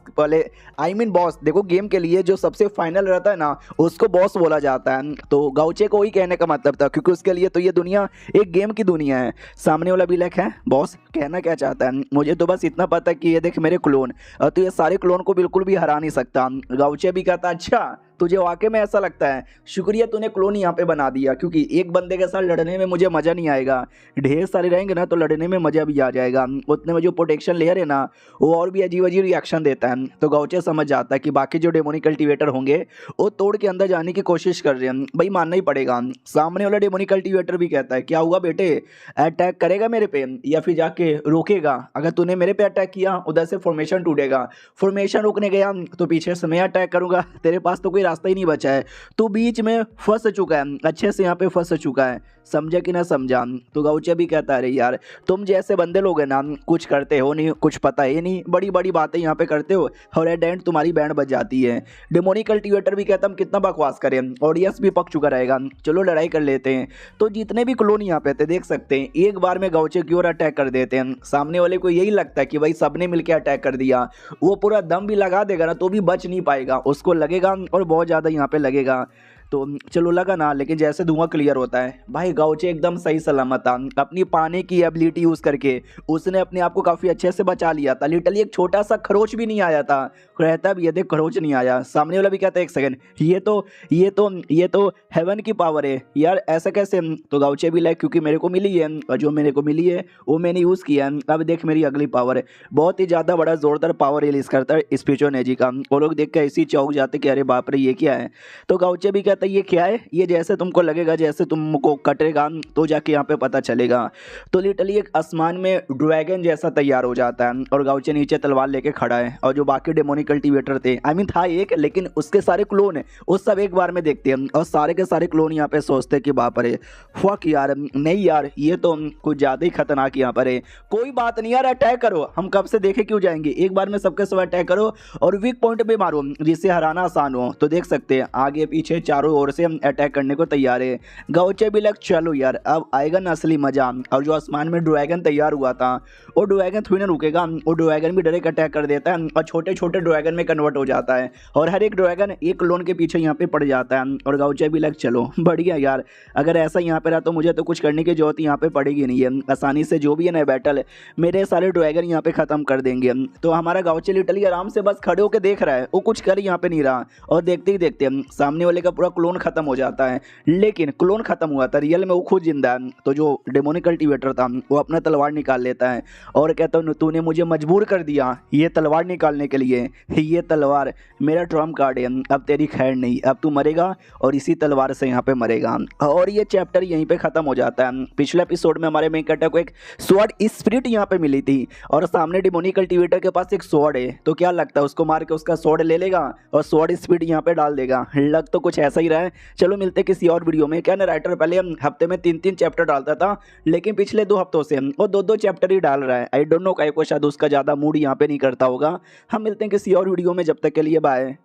पहले बॉस देखो गेम के लिए जो सबसे फाइनल रहता है ना उसको बॉस बोला जाता है। तो गाउचे को वही कहने का मतलब था क्योंकि उसके लिए तो ये दुनिया एक गेम की दुनिया है। सामने वाला भी लाइक है बॉस कहना क्या चाहता है, मुझे तो बस इतना पता है कि ये देख मेरे क्लोन, तो ये सारे क्लोन को बिल्कुल भी हरा नहीं सकता। गाउचे भी कहता अच्छा तुझे वाकई में ऐसा लगता है, शुक्रिया तूने क्लोन यहाँ पे बना दिया, क्योंकि एक बंदे के साथ लड़ने में मुझे मज़ा नहीं आएगा, ढेर सारे रहेंगे ना तो लड़ने में मज़ा भी आ जाएगा। उतने में जो प्रोटेक्शन लेयर है ना वो और भी अजीब अजीब रिएक्शन देता है। तो गाउचे समझ जाता है कि बाकी जो डेमोनिक कल्टीवेटर होंगे वो तोड़ के अंदर जाने की कोशिश कर रहे हैं, भाई मानना ही पड़ेगा। सामने वाला डेमोनिक कल्टीवेटर भी कहता है क्या हुआ बेटे, अटैक करेगा मेरे पे या फिर जाके रोकेगा, अगर तूने मेरे पे अटैक किया उधर से फॉर्मेशन टूटेगा, फॉर्मेशन रोकने गया तो पीछे से मैं अटैक करूंगा, तेरे पास तो कोई रास्ता ही नहीं बचा है, तू बीच में फंस चुका है, अच्छे से यहाँ पे फंस चुका है, समझा कि ना समझा। तो गाउचे भी कहता है यार तुम जैसे बंदे लोग हैं ना कुछ करते हो नहीं, कुछ पता है नहीं, बड़ी बड़ी बातें यहाँ पे करते हो और एट एंड तुम्हारी बैंड बज जाती है। डेमोनिक कल्टीवेटर भी कहता हम कितना बकवास करें, ऑडियंस भी पक चुका रहेगा, चलो लड़ाई कर लेते हैं। तो जितने भी क्लोन यहाँ पे थे देख सकते हैं एक बार में गाउचे की ओर अटैक कर देते हैं। सामने वाले को यही लगता है कि भाई सबने मिलकर अटैक कर दिया, वो पूरा दम भी लगा देगा ना तो भी बच नहीं पाएगा, उसको लगेगा और बहुत ज़्यादा यहाँ पे लगेगा। तो चलो लगा ना, लेकिन जैसे धुआं क्लियर होता है भाई गाउचे एकदम सही सलामत था, अपनी पाने की एबिलिटी यूज़ करके उसने अपने आप को काफ़ी अच्छे से बचा लिया था। लिटरली एक छोटा सा खरोच भी नहीं आया था, रहता भी ये देख खरोच नहीं आया। सामने वाला भी कहता है एक सेकंड ये तो हेवन की पावर है यार, ऐसा कैसे। तो गाउचे भी लाइक क्योंकि मेरे को मिली है और जो मेरे को मिली है वो मैंने यूज़ किया है, अब देख मेरी अगली पावर है, बहुत ही ज़्यादा बड़ा जोरदार पावर रिलीज करता है स्पिरिचुअल एनर्जी का। वो लोग देख कर ऐसी चौंक जाते कि अरे बाप रे ये क्या है। तो गाउचे भी कहता है ये क्या है, ये जैसे तुमको लगेगा जैसे तुमको कटेगा तो जाके यहाँ पे पता चलेगा। तो लिटरली एक आसमान में ड्रैगन जैसा तैयार हो जाता है और गाउचे नीचे तलवार लेके खड़ा है, और जो बाकी डेमोनिक कल्टीवेटर थे था एक, लेकिन उसके सारे क्लोन है वो सब एक बार में देखते हैं और सारे के सारे क्लोन यहाँ पे सोचते कि बाप रे फक यार, नहीं यार ये तो कुछ ज़्यादा ही खतरनाक यहाँ पर है। कोई बात नहीं यार अटैक करो, हम कब से देखे क्यों जाएंगे, एक बार में सबके सब अटैक करो और वीक पॉइंट पे मारो जिससे हराना आसान हो। तो देख सकते हैं आगे पीछे चारों ओर से अटैक करने को तैयार है। गाउचे भी लग चलो यार अब आएगा ना असली मजा। और जो आसमान में ड्रैगन तैयार हुआ था वो ड्रैगन थोड़ी ना रुकेगा, वो ड्रैगन भी डायरेक्ट अटैक कर देता है और छोटे छोटे ड्रैगन में कन्वर्ट हो जाता है और हर एक ड्रैगन एक क्लोन के पीछे यहाँ पे पड़ जाता है। और गाउचे भी लग चलो बढ़िया यार, अगर ऐसा यहाँ पे रहा तो मुझे तो कुछ करने की जरूरत यहाँ पे पड़ेगी नहीं है, आसानी से जो भी है ना बैटल मेरे सारे ड्रैगन यहाँ पे खत्म कर देंगे। तो हमारा गाउचे लिटरली आराम से बस खड़े होकर देख रहा है, वो कुछ कर यहाँ पे नहीं रहा और देखते ही देखते सामने वाले का पूरा क्लोन खत्म हो जाता है। लेकिन क्लोन खत्म हुआ था, रियल में वो खुद जिंदा है। तो जो डेमोनिक कल्टीवेटर था वो अपना तलवार निकाल लेता है और कहता है तूने मुझे मजबूर कर दिया ये तलवार निकालने के लिए, ये तलवार मेरा ट्रम्प कार्ड है, अब तेरी खैर नहीं, अब तू मरेगा और इसी तलवार से यहाँ पे मरेगा। और ये चैप्टर यहीं पे खत्म हो जाता है। पिछले एपिसोड में हमारे मेन कैरेक्टर को एक स्वॉर्ड स्पिरिट यहाँ पे मिली थी और सामने डेमोनिक कल्टीवेटर के पास एक स्वॉर्ड है, तो क्या लगता है उसको मार के उसका स्वॉर्ड ले लेगा और स्वॉर्ड स्पिरिट यहाँ पे डाल देगा। लग तो कुछ ऐसा ही रहा है। चलो मिलते किसी और वीडियो में। क्या ना राइटर पहले हफ्ते में 3-3 चैप्टर डालता था, लेकिन पिछले 2 हफ्तों से वो 2-2 चैप्टर ही डाल रहा है। आई डोंट नो काहे को, शायद उसका ज़्यादा मूड यहाँ पे नहीं करता होगा। हम मिलते हैं किसी और वीडियो में, जब तक के लिए बाय।